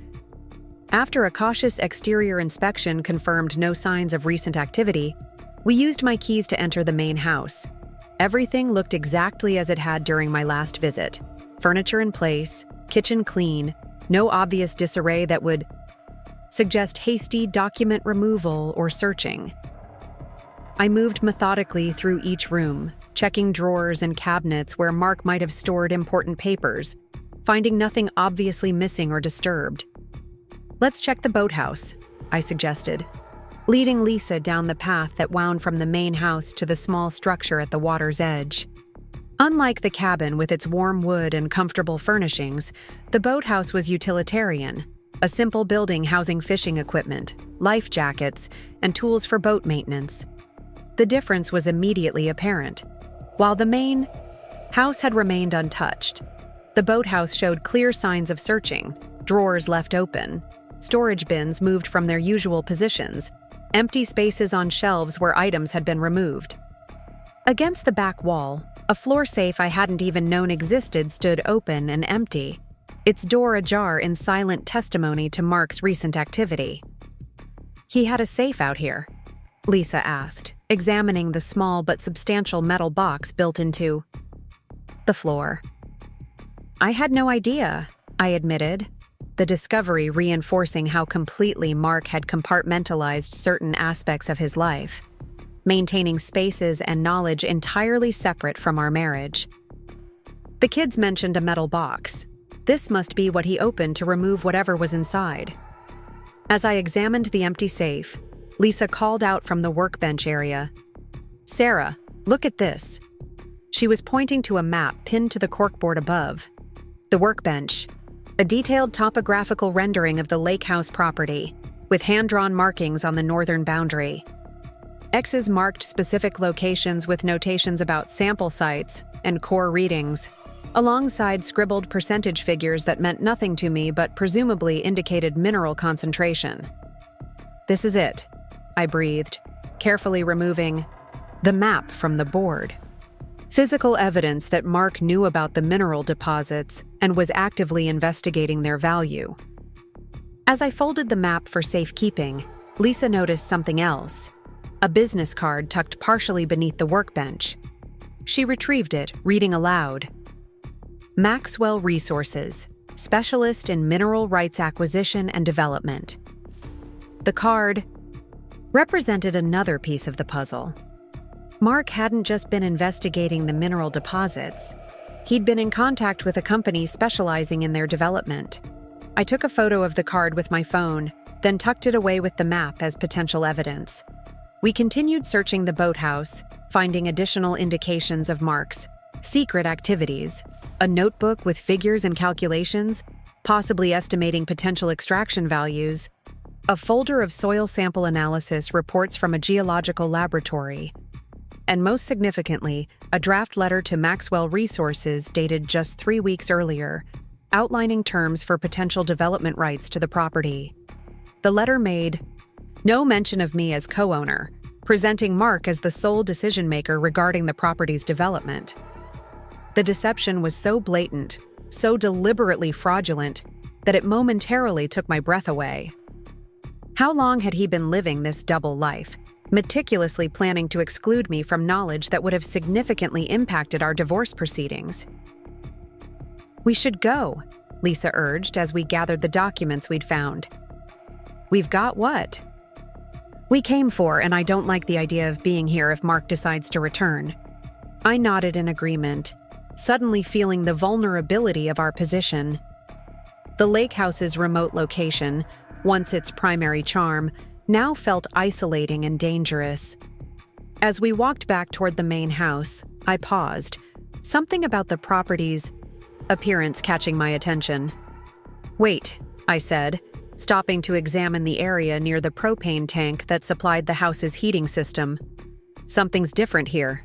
After a cautious exterior inspection confirmed no signs of recent activity, we used my keys to enter the main house. Everything looked exactly as it had during my last visit. Furniture in place, kitchen clean, no obvious disarray that would suggest hasty document removal or searching. I moved methodically through each room, checking drawers and cabinets where Mark might have stored important papers, finding nothing obviously missing or disturbed. "Let's check the boathouse," I suggested, leading Lisa down the path that wound from the main house to the small structure at the water's edge. Unlike the cabin with its warm wood and comfortable furnishings, the boathouse was utilitarian, a simple building housing fishing equipment, life jackets, and tools for boat maintenance. The difference was immediately apparent. While the main house had remained untouched, the boathouse showed clear signs of searching: drawers left open, storage bins moved from their usual positions, empty spaces on shelves where items had been removed. Against the back wall, a floor safe I hadn't even known existed stood open and empty, its door ajar in silent testimony to Mark's recent activity. "He had a safe out here?" Lisa asked, examining the small but substantial metal box built into the floor. "I had no idea," I admitted, the discovery reinforcing how completely Mark had compartmentalized certain aspects of his life, maintaining spaces and knowledge entirely separate from our marriage. "The kids mentioned a metal box. This must be what he opened to remove whatever was inside." As I examined the empty safe, Lisa called out from the workbench area, "Sarah, look at this." She was pointing to a map pinned to the corkboard above. The workbench, a detailed topographical rendering of the lake house property, with hand-drawn markings on the northern boundary. X's marked specific locations with notations about sample sites and core readings, alongside scribbled percentage figures that meant nothing to me but presumably indicated mineral concentration. "This is it," I breathed, carefully removing the map from the board. Physical evidence that Mark knew about the mineral deposits and was actively investigating their value. As I folded the map for safekeeping, Lisa noticed something else: a business card tucked partially beneath the workbench. She retrieved it, reading aloud, "Maxwell Resources, specialist in mineral rights acquisition and development." The card represented another piece of the puzzle. Mark hadn't just been investigating the mineral deposits. He'd been in contact with a company specializing in their development. I took a photo of the card with my phone, then tucked it away with the map as potential evidence. We continued searching the boathouse, finding additional indications of Mark's secret activities: a notebook with figures and calculations, possibly estimating potential extraction values, a folder of soil sample analysis reports from a geological laboratory, and most significantly, a draft letter to Maxwell Resources dated just 3 weeks earlier, outlining terms for potential development rights to the property. The letter made no mention of me as co-owner, presenting Mark as the sole decision-maker regarding the property's development. The deception was so blatant, so deliberately fraudulent, that it momentarily took my breath away. How long had he been living this double life, meticulously planning to exclude me from knowledge that would have significantly impacted our divorce proceedings? "We should go," Lisa urged as we gathered the documents we'd found. "We've got what we came for, and I don't like the idea of being here if Mark decides to return." I nodded in agreement, suddenly feeling the vulnerability of our position. The lake house's remote location, once its primary charm, now felt isolating and dangerous. As we walked back toward the main house, I paused, something about the property's appearance catching my attention. "Wait," I said, stopping to examine the area near the propane tank that supplied the house's heating system. "Something's different here."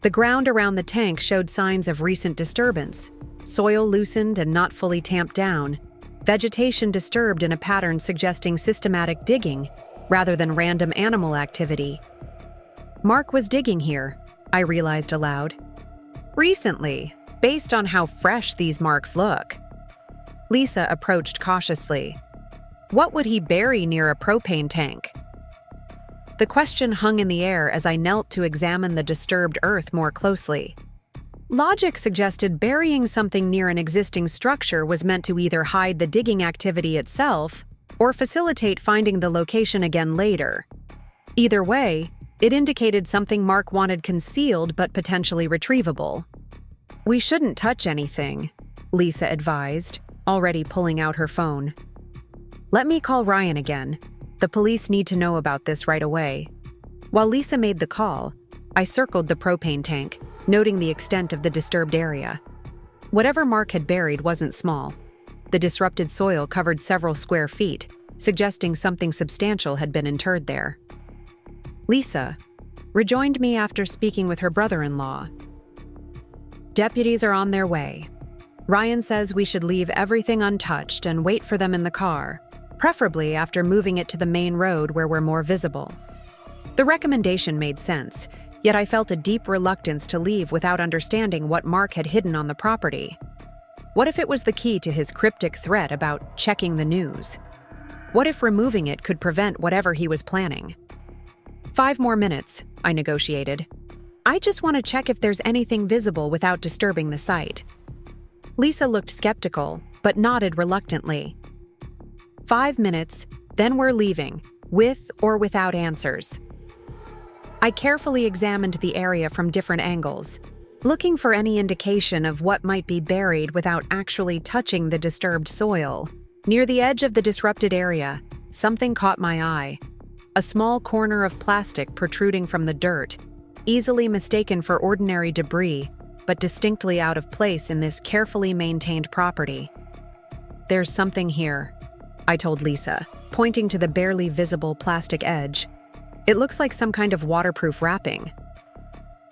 The ground around the tank showed signs of recent disturbance, soil loosened and not fully tamped down, vegetation disturbed in a pattern suggesting systematic digging rather than random animal activity. Mark was digging here, I realized aloud. Recently, based on how fresh these marks look. Lisa approached cautiously. What would he bury near a propane tank? The question hung in the air as I knelt to examine the disturbed earth more closely. Logic suggested burying something near an existing structure was meant to either hide the digging activity itself or facilitate finding the location again later. Either way, it indicated something Mark wanted concealed but potentially retrievable. "We shouldn't touch anything," Lisa advised, already pulling out her phone. "Let me call Ryan again. The police need to know about this right away." While Lisa made the call, I circled the propane tank, noting the extent of the disturbed area. Whatever Mark had buried wasn't small. The disrupted soil covered several square feet, suggesting something substantial had been interred there. Lisa rejoined me after speaking with her brother-in-law. "Deputies are on their way. Ryan says we should leave everything untouched and wait for them in the car, preferably after moving it to the main road where we're more visible." The recommendation made sense, yet I felt a deep reluctance to leave without understanding what Mark had hidden on the property. What if it was the key to his cryptic threat about checking the news? What if removing it could prevent whatever he was planning? 5 more minutes, I negotiated. "I just want to check if there's anything visible without disturbing the site." Lisa looked skeptical, but nodded reluctantly. 5 minutes, then we're leaving, with or without answers. I carefully examined the area from different angles, looking for any indication of what might be buried without actually touching the disturbed soil. Near the edge of the disrupted area, something caught my eye. A small corner of plastic protruding from the dirt, easily mistaken for ordinary debris, but distinctly out of place in this carefully maintained property. "There's something here," I told Lisa, pointing to the barely visible plastic edge. "It looks like some kind of waterproof wrapping."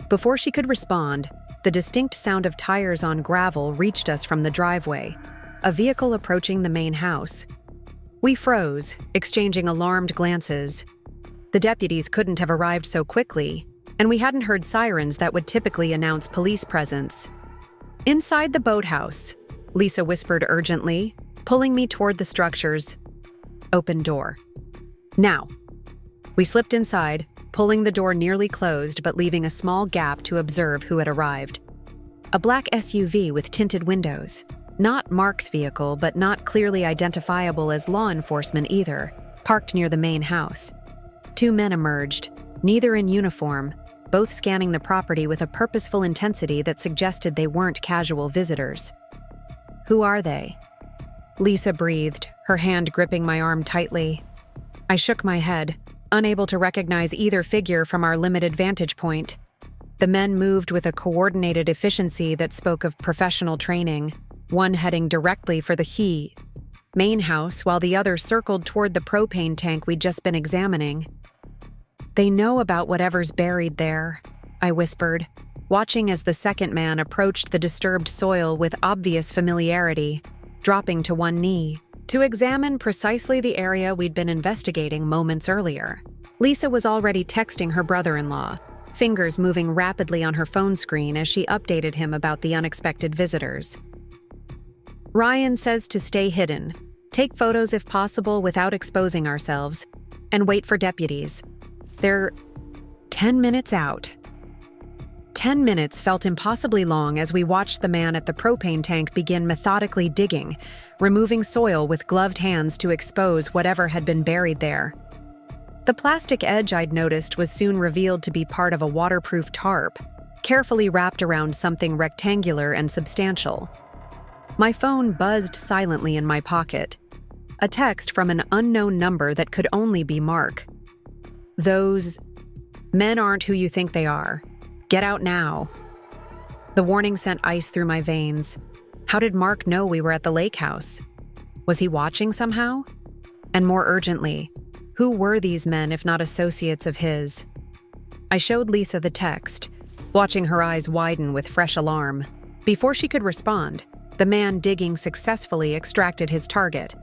Before she could respond, the distinct sound of tires on gravel reached us from the driveway, a vehicle approaching the main house. We froze, exchanging alarmed glances. The deputies couldn't have arrived so quickly, and we hadn't heard sirens that would typically announce police presence. "Inside the boathouse," Lisa whispered urgently, pulling me toward the structure's open door. "Now." We slipped inside, pulling the door nearly closed but leaving a small gap to observe who had arrived. A black SUV with tinted windows. Not Mark's vehicle, but not clearly identifiable as law enforcement either, parked near the main house. 2 men emerged, neither in uniform, both scanning the property with a purposeful intensity that suggested they weren't casual visitors. "Who are they?" Lisa breathed, her hand gripping my arm tightly. I shook my head, unable to recognize either figure from our limited vantage point. The men moved with a coordinated efficiency that spoke of professional training, one heading directly for the main house while the other circled toward the propane tank we'd just been examining. "They know about whatever's buried there," I whispered, watching as the second man approached the disturbed soil with obvious familiarity, dropping to one knee, to examine precisely the area we'd been investigating moments earlier. Lisa was already texting her brother-in-law, fingers moving rapidly on her phone screen as she updated him about the unexpected visitors. "Ryan says to stay hidden, take photos if possible without exposing ourselves, and wait for deputies. They're 10 minutes out." 10 minutes felt impossibly long as we watched the man at the propane tank begin methodically digging, removing soil with gloved hands to expose whatever had been buried there. The plastic edge I'd noticed was soon revealed to be part of a waterproof tarp, carefully wrapped around something rectangular and substantial. My phone buzzed silently in my pocket. A text from an unknown number that could only be Mark. "Those men aren't who you think they are. Get out now." The warning sent ice through my veins. How did Mark know we were at the lake house? Was he watching somehow? And more urgently, who were these men if not associates of his? I showed Lisa the text, watching her eyes widen with fresh alarm. Before she could respond, the man digging successfully extracted his target,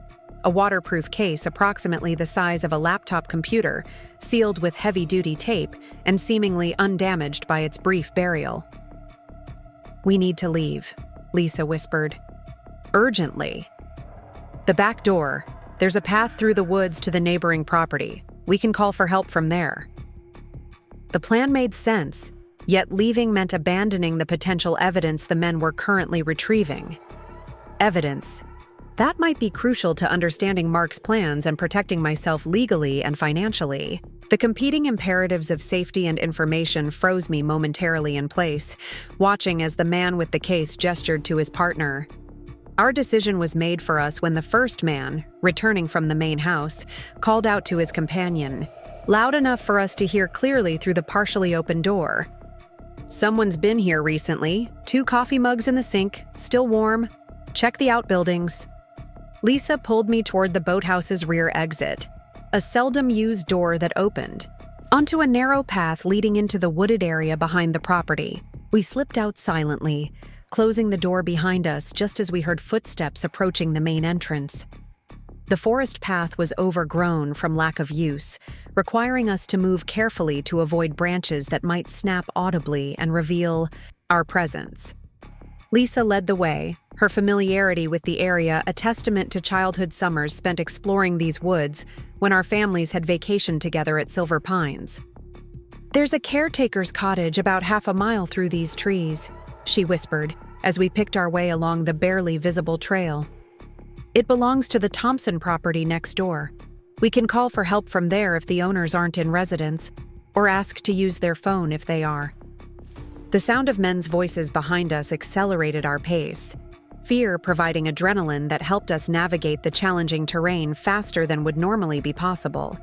a waterproof case approximately the size of a laptop computer, sealed with heavy-duty tape and seemingly undamaged by its brief burial. "We need to leave," Lisa whispered. "Urgently." "The back door. There's a path through the woods to the neighboring property. We can call for help from there." The plan made sense, yet leaving meant abandoning the potential evidence the men were currently retrieving. Evidence. That might be crucial to understanding Mark's plans and protecting myself legally and financially. The competing imperatives of safety and information froze me momentarily in place, watching as the man with the case gestured to his partner. Our decision was made for us when the first man, returning from the main house, called out to his companion, loud enough for us to hear clearly through the partially open door. "Someone's been here recently. 2 coffee mugs in the sink, still warm. Check the outbuildings." Lisa pulled me toward the boathouse's rear exit, a seldom-used door that opened, onto a narrow path leading into the wooded area behind the property. We slipped out silently, closing the door behind us just as we heard footsteps approaching the main entrance. The forest path was overgrown from lack of use, requiring us to move carefully to avoid branches that might snap audibly and reveal our presence. Lisa led the way, her familiarity with the area a testament to childhood summers spent exploring these woods when our families had vacationed together at Silver Pines. "There's a caretaker's cottage about half a mile through these trees," she whispered as we picked our way along the barely visible trail. "It belongs to the Thompson property next door. We can call for help from there if the owners aren't in residence, or ask to use their phone if they are." The sound of men's voices behind us accelerated our pace, fear providing adrenaline that helped us navigate the challenging terrain faster than would normally be possible.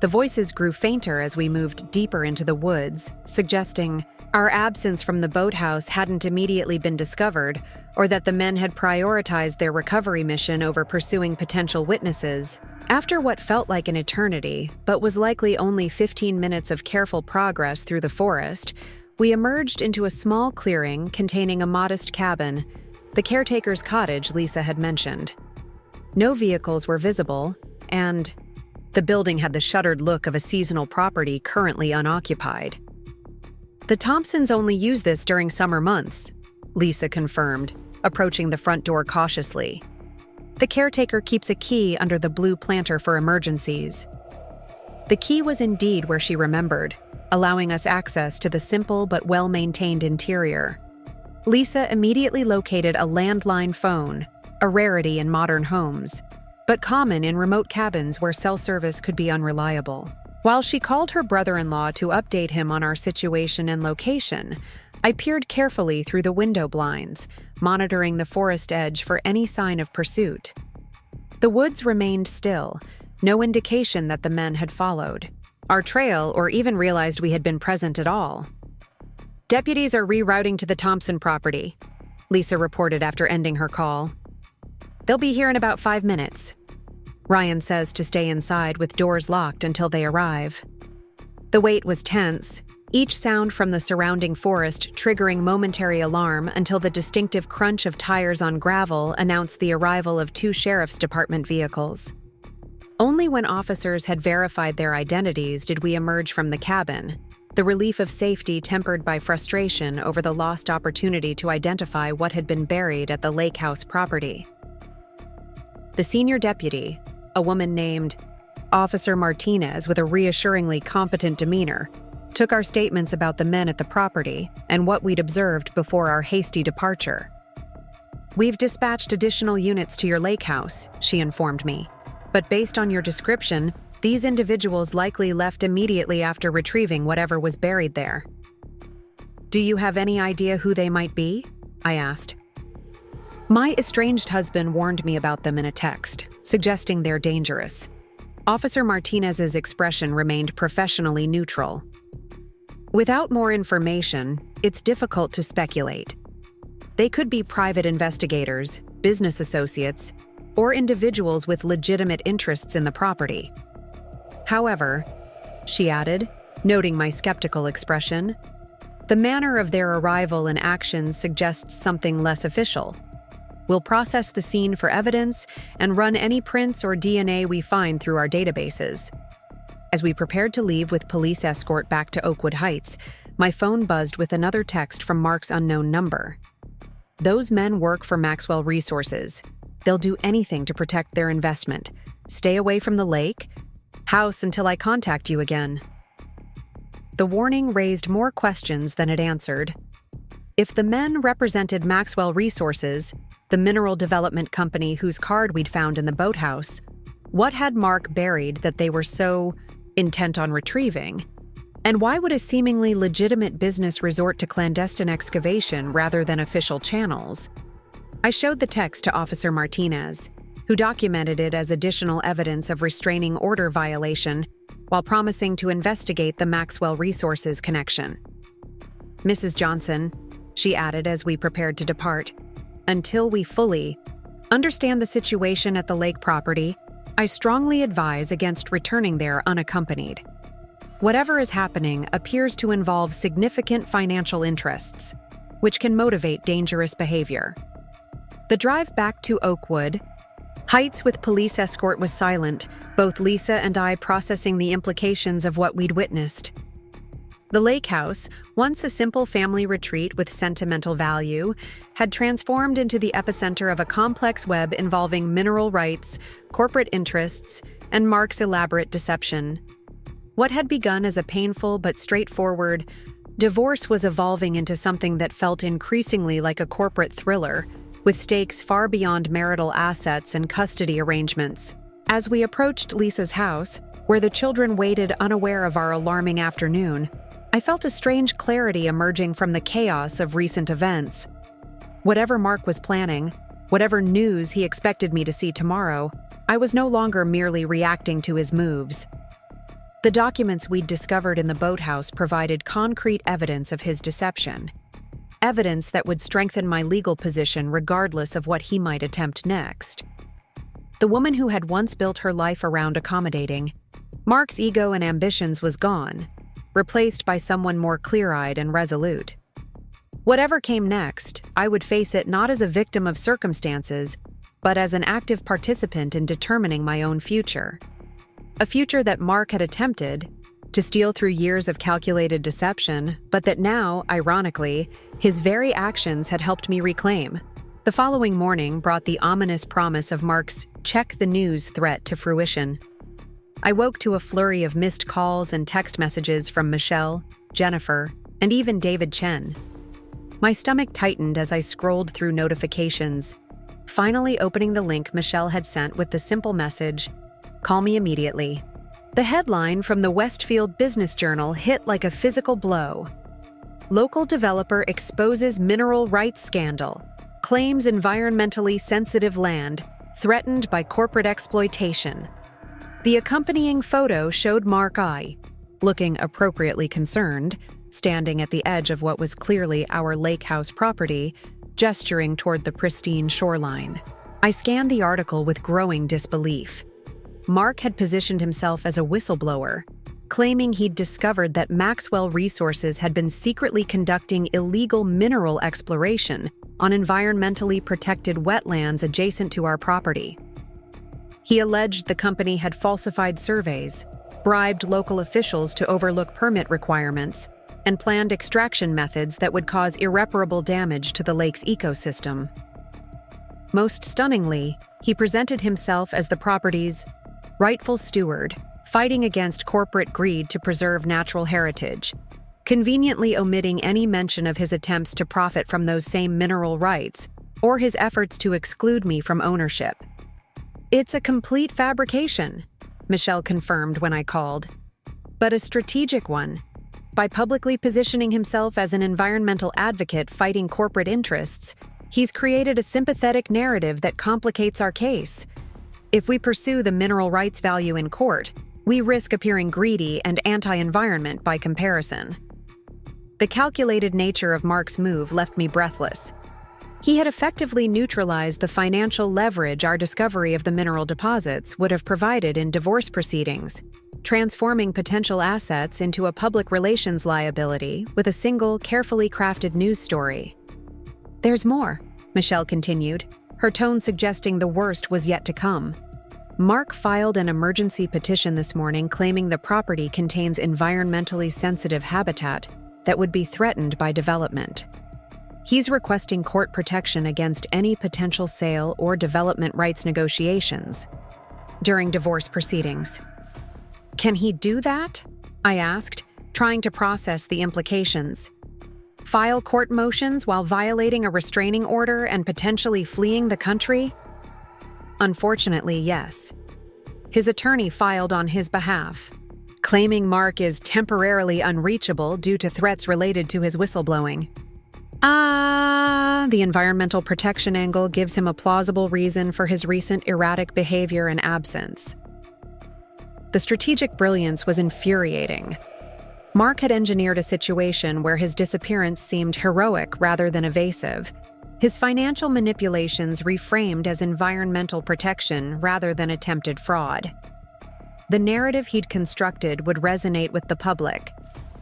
The voices grew fainter as we moved deeper into the woods, suggesting our absence from the boathouse hadn't immediately been discovered, or that the men had prioritized their recovery mission over pursuing potential witnesses. After what felt like an eternity, but was likely only 15 minutes of careful progress through the forest, we emerged into a small clearing containing a modest cabin, the caretaker's cottage Lisa had mentioned. No vehicles were visible, and the building had the shuttered look of a seasonal property currently unoccupied. "The Thompsons only use this during summer months," Lisa confirmed, approaching the front door cautiously. "The caretaker keeps a key under the blue planter for emergencies." The key was indeed where she remembered, allowing us access to the simple but well-maintained interior. Lisa immediately located a landline phone, a rarity in modern homes, but common in remote cabins where cell service could be unreliable. While she called her brother-in-law to update him on our situation and location, I peered carefully through the window blinds, monitoring the forest edge for any sign of pursuit. The woods remained still, no indication that the men had followed our trail or even realized we had been present at all. "Deputies are rerouting to the Thompson property," Lisa reported after ending her call. "They'll be here in about 5 minutes. Ryan says to stay inside with doors locked until they arrive." The wait was tense, each sound from the surrounding forest triggering momentary alarm until the distinctive crunch of tires on gravel announced the arrival of 2 sheriff's department vehicles. Only when officers had verified their identities did we emerge from the cabin, the relief of safety tempered by frustration over the lost opportunity to identify what had been buried at the lake house property. The senior deputy, a woman named Officer Martinez with a reassuringly competent demeanor, took our statements about the men at the property and what we'd observed before our hasty departure. "We've dispatched additional units to your lake house," she informed me. "But based on your description, these individuals likely left immediately after retrieving whatever was buried there." "Do you have any idea who they might be?" I asked. My estranged husband warned me about them in a text, suggesting they're dangerous. Officer Martinez's expression remained professionally neutral. Without more information, it's difficult to speculate. They could be private investigators, business associates, or individuals with legitimate interests in the property. However, she added, noting my skeptical expression, the manner of their arrival and actions suggests something less official. We'll process the scene for evidence and run any prints or DNA we find through our databases. As we prepared to leave with police escort back to Oakwood Heights, my phone buzzed with another text from Mark's unknown number. Those men work for Maxwell Resources. They'll do anything to protect their investment. Stay away from the lake. House until I contact you again. The warning raised more questions than it answered. If the men represented Maxwell Resources, the mineral development company whose card we'd found in the boathouse, what had Mark buried that they were so intent on retrieving? And why would a seemingly legitimate business resort to clandestine excavation rather than official channels? I showed the text to Officer Martinez, who documented it as additional evidence of restraining order violation while promising to investigate the Maxwell Resources connection. Mrs. Johnson, she added as we prepared to depart, until we fully understand the situation at the lake property, I strongly advise against returning there unaccompanied. Whatever is happening appears to involve significant financial interests, which can motivate dangerous behavior. The drive back to Oakwood Heights with police escort was silent, both Lisa and I processing the implications of what we'd witnessed. The lake house, once a simple family retreat with sentimental value, had transformed into the epicenter of a complex web involving mineral rights, corporate interests, and Mark's elaborate deception. What had begun as a painful but straightforward divorce was evolving into something that felt increasingly like a corporate thriller, with stakes far beyond marital assets and custody arrangements. As we approached Lisa's house, where the children waited unaware of our alarming afternoon, I felt a strange clarity emerging from the chaos of recent events. Whatever Mark was planning, whatever news he expected me to see tomorrow, I was no longer merely reacting to his moves. The documents we'd discovered in the boathouse provided concrete evidence of his deception. Evidence that would strengthen my legal position regardless of what he might attempt next. The woman who had once built her life around accommodating Mark's ego and ambitions was gone, replaced by someone more clear-eyed and resolute. Whatever came next, I would face it not as a victim of circumstances, but as an active participant in determining my own future. A future that Mark had attempted to steal through years of calculated deception, but that now, ironically, his very actions had helped me reclaim. The following morning brought the ominous promise of Mark's check the news threat to fruition. I woke to a flurry of missed calls and text messages from Michelle, Jennifer, and even David Chen. My stomach tightened as I scrolled through notifications, finally opening the link Michelle had sent with the simple message, "Call me immediately." The headline from the Westfield Business Journal hit like a physical blow. Local developer exposes mineral rights scandal, claims environmentally sensitive land, threatened by corporate exploitation. The accompanying photo showed Mark I, looking appropriately concerned, standing at the edge of what was clearly our lake house property, gesturing toward the pristine shoreline. I scanned the article with growing disbelief. Mark had positioned himself as a whistleblower, claiming he'd discovered that Maxwell Resources had been secretly conducting illegal mineral exploration on environmentally protected wetlands adjacent to our property. He alleged the company had falsified surveys, bribed local officials to overlook permit requirements, and planned extraction methods that would cause irreparable damage to the lake's ecosystem. Most stunningly, he presented himself as the property's rightful steward, fighting against corporate greed to preserve natural heritage, conveniently omitting any mention of his attempts to profit from those same mineral rights or his efforts to exclude me from ownership. "It's a complete fabrication," Michelle confirmed when I called, "but a strategic one. By publicly positioning himself as an environmental advocate fighting corporate interests, He's created a sympathetic narrative that complicates our case. If we pursue the mineral rights value in court, we risk appearing greedy and anti-environment by comparison. The calculated nature of Mark's move left me breathless. He had effectively neutralized the financial leverage our discovery of the mineral deposits would have provided in divorce proceedings, transforming potential assets into a public relations liability with a single, carefully crafted news story. "There's more," Michelle continued, her tone suggesting the worst was yet to come. "Mark filed an emergency petition this morning claiming the property contains environmentally sensitive habitat that would be threatened by development. He's requesting court protection against any potential sale or development rights negotiations during divorce proceedings." "Can he do that?" I asked, trying to process the implications. "File court motions while violating a restraining order and potentially fleeing the country?" "Unfortunately, yes." His attorney filed on his behalf, claiming Mark is temporarily unreachable due to threats related to his whistleblowing. The environmental protection angle gives him a plausible reason for his recent erratic behavior and absence. The strategic brilliance was infuriating. Mark had engineered a situation where his disappearance seemed heroic rather than evasive, his financial manipulations reframed as environmental protection rather than attempted fraud. The narrative he'd constructed would resonate with the public,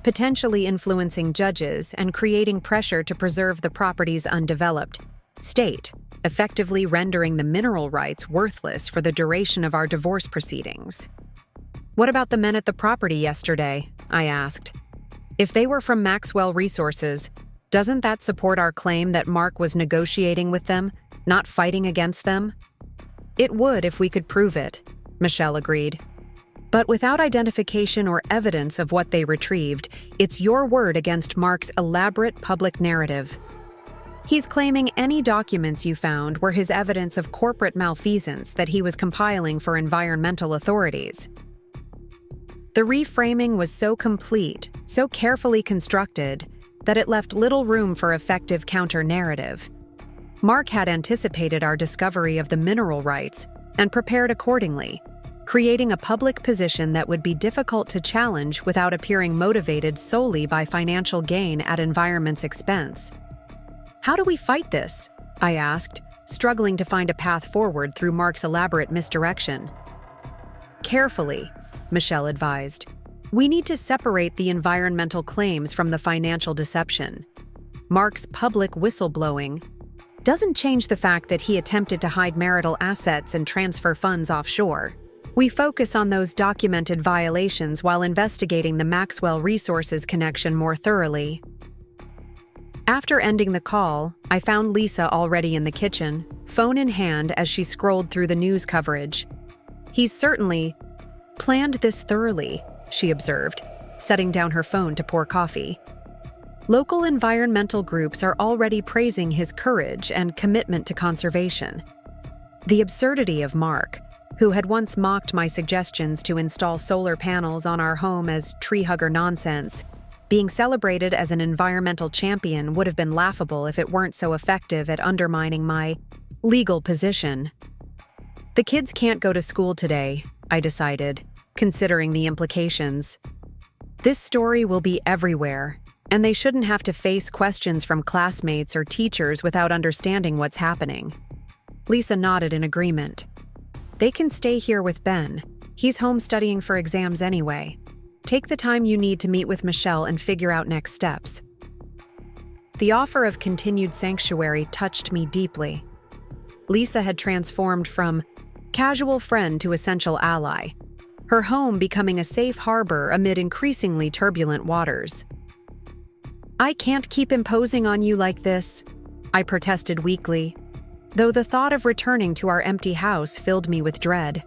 potentially influencing judges and creating pressure to preserve the property's undeveloped state, effectively rendering the mineral rights worthless for the duration of our divorce proceedings. "What about the men at the property yesterday?" I asked. "If they were from Maxwell Resources, doesn't that support our claim that Mark was negotiating with them, not fighting against them?" "It would if we could prove it," Michelle agreed. "But without identification or evidence of what they retrieved, it's your word against Mark's elaborate public narrative. He's claiming any documents you found were his evidence of corporate malfeasance that he was compiling for environmental authorities." The reframing was so complete, so carefully constructed, that it left little room for effective counter-narrative. Mark had anticipated our discovery of the mineral rights and prepared accordingly, creating a public position that would be difficult to challenge without appearing motivated solely by financial gain at environment's expense. "How do we fight this?" I asked, struggling to find a path forward through Mark's elaborate misdirection. "Carefully," Michelle advised. "We need to separate the environmental claims from the financial deception. Mark's public whistleblowing doesn't change the fact that he attempted to hide marital assets and transfer funds offshore. We focus on those documented violations while investigating the Maxwell Resources connection more thoroughly." After ending the call, I found Lisa already in the kitchen, phone in hand as she scrolled through the news coverage. "He's certainly planned this thoroughly," she observed, setting down her phone to pour coffee. "Local environmental groups are already praising his courage and commitment to conservation." The absurdity of Mark, who had once mocked my suggestions to install solar panels on our home as tree-hugger nonsense, being celebrated as an environmental champion would have been laughable if it weren't so effective at undermining my legal position. "The kids can't go to school today," I decided, considering the implications. "This story will be everywhere, and they shouldn't have to face questions from classmates or teachers without understanding what's happening." Lisa nodded in agreement. "They can stay here with Ben. He's home studying for exams anyway. Take the time you need to meet with Michelle and figure out next steps." The offer of continued sanctuary touched me deeply. Lisa had transformed from casual friend to essential ally, her home becoming a safe harbor amid increasingly turbulent waters. "I can't keep imposing on you like this," I protested weakly, though the thought of returning to our empty house filled me with dread.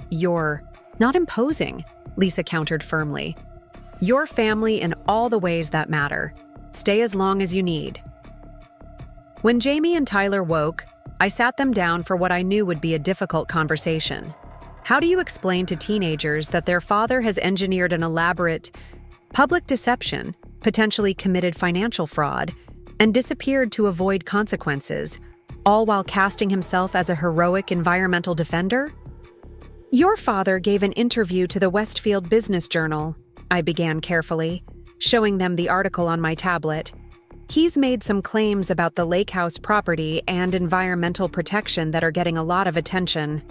"You're not imposing," Lisa countered firmly. "Your family in all the ways that matter. Stay as long as you need." When Jamie and Tyler woke, I sat them down for what I knew would be a difficult conversation. How do you explain to teenagers that their father has engineered an elaborate public deception, potentially committed financial fraud, and disappeared to avoid consequences, all while casting himself as a heroic environmental defender? Your father gave an interview to the Westfield Business Journal, I began carefully, showing them the article on my tablet. He's made some claims about the lake house property and environmental protection that are getting a lot of attention.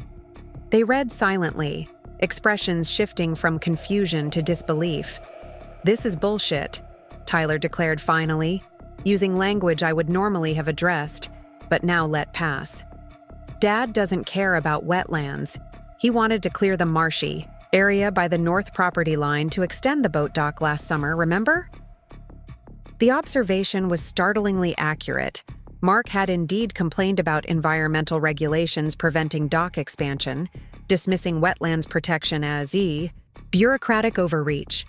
They read silently, expressions shifting from confusion to disbelief. This is bullshit, Tyler declared finally, using language I would normally have addressed, but now let pass. Dad doesn't care about wetlands. He wanted to clear the marshy area by the north property line to extend the boat dock last summer, remember? The observation was startlingly accurate. Mark had indeed complained about environmental regulations preventing dock expansion, dismissing wetlands protection as bureaucratic overreach.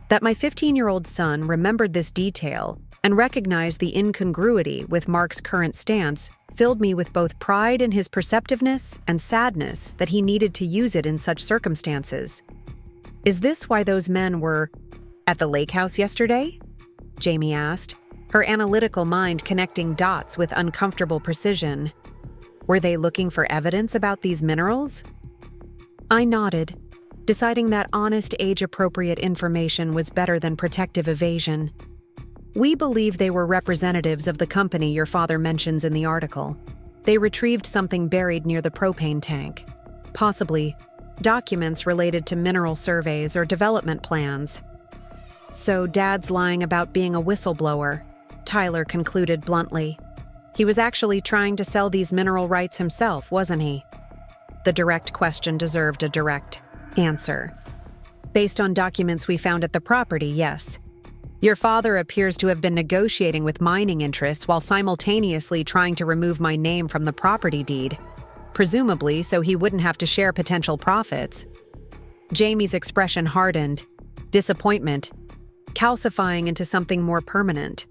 That my 15-year-old son remembered this detail and recognized the incongruity with Mark's current stance filled me with both pride in his perceptiveness and sadness that he needed to use it in such circumstances. Is this why those men were at the lake house yesterday? Jamie asked, her analytical mind connecting dots with uncomfortable precision. Were they looking for evidence about these minerals? I nodded, deciding that honest, age-appropriate information was better than protective evasion. We believe they were representatives of the company your father mentions in the article. They retrieved something buried near the propane tank. Possibly documents related to mineral surveys or development plans. So Dad's lying about being a whistleblower, Tyler concluded bluntly. He was actually trying to sell these mineral rights himself, wasn't he? The direct question deserved a direct answer. Based on documents we found at the property, yes. Your father appears to have been negotiating with mining interests while simultaneously trying to remove my name from the property deed, presumably so he wouldn't have to share potential profits. Jamie's expression hardened, disappointment, calcifying into something more permanent.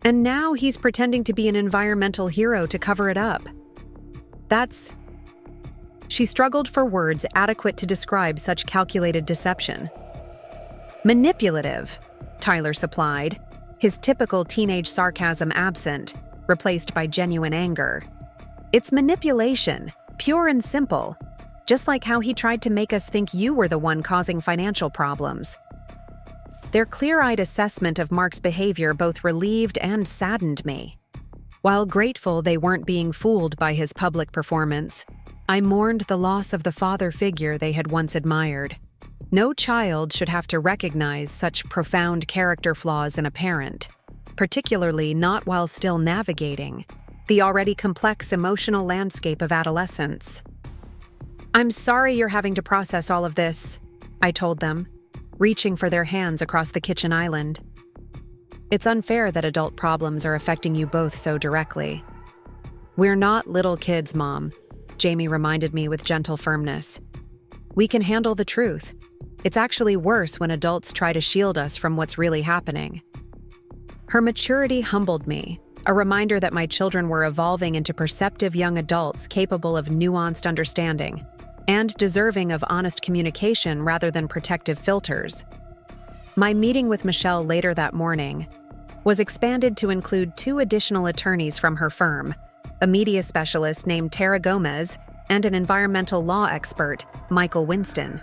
And now he's pretending to be an environmental hero to cover it up. She struggled for words adequate to describe such calculated deception. Manipulative, Tyler supplied, his typical teenage sarcasm absent, replaced by genuine anger. It's manipulation, pure and simple, just like how he tried to make us think you were the one causing financial problems. Their clear-eyed assessment of Mark's behavior both relieved and saddened me. While grateful they weren't being fooled by his public performance, I mourned the loss of the father figure they had once admired. No child should have to recognize such profound character flaws in a parent, particularly not while still navigating the already complex emotional landscape of adolescence. I'm sorry you're having to process all of this, I told them, reaching for their hands across the kitchen island. It's unfair that adult problems are affecting you both so directly. We're not little kids, Mom, Jamie reminded me with gentle firmness. We can handle the truth. It's actually worse when adults try to shield us from what's really happening. Her maturity humbled me, a reminder that my children were evolving into perceptive young adults capable of nuanced understanding and deserving of honest communication rather than protective filters. My meeting with Michelle later that morning was expanded to include 2 additional attorneys from her firm, a media specialist named Tara Gomez and an environmental law expert, Michael Winston.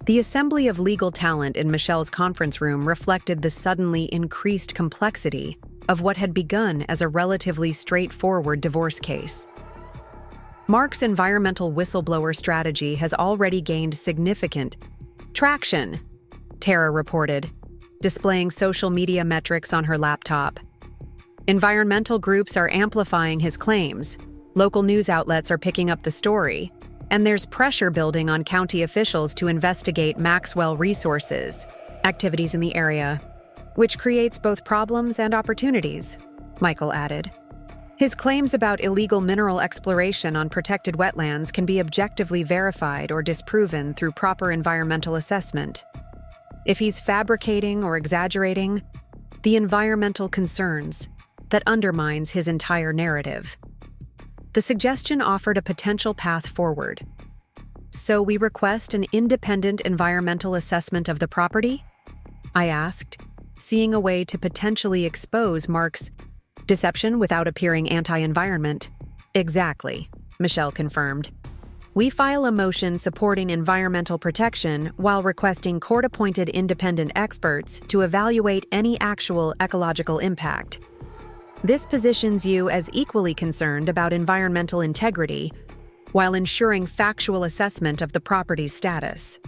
The assembly of legal talent in Michelle's conference room reflected the suddenly increased complexity of what had begun as a relatively straightforward divorce case. Mark's environmental whistleblower strategy has already gained significant traction, Tara reported, displaying social media metrics on her laptop. Environmental groups are amplifying his claims, local news outlets are picking up the story, and there's pressure building on county officials to investigate Maxwell Resources activities in the area, which creates both problems and opportunities, Michael added. His claims about illegal mineral exploration on protected wetlands can be objectively verified or disproven through proper environmental assessment. If he's fabricating or exaggerating, the environmental concerns that undermines his entire narrative. The suggestion offered a potential path forward. So we request an independent environmental assessment of the property? I asked, seeing a way to potentially expose Mark's deception without appearing anti-environment. Exactly, Michelle confirmed. We file a motion supporting environmental protection while requesting court-appointed independent experts to evaluate any actual ecological impact. This positions you as equally concerned about environmental integrity while ensuring factual assessment of the property's status.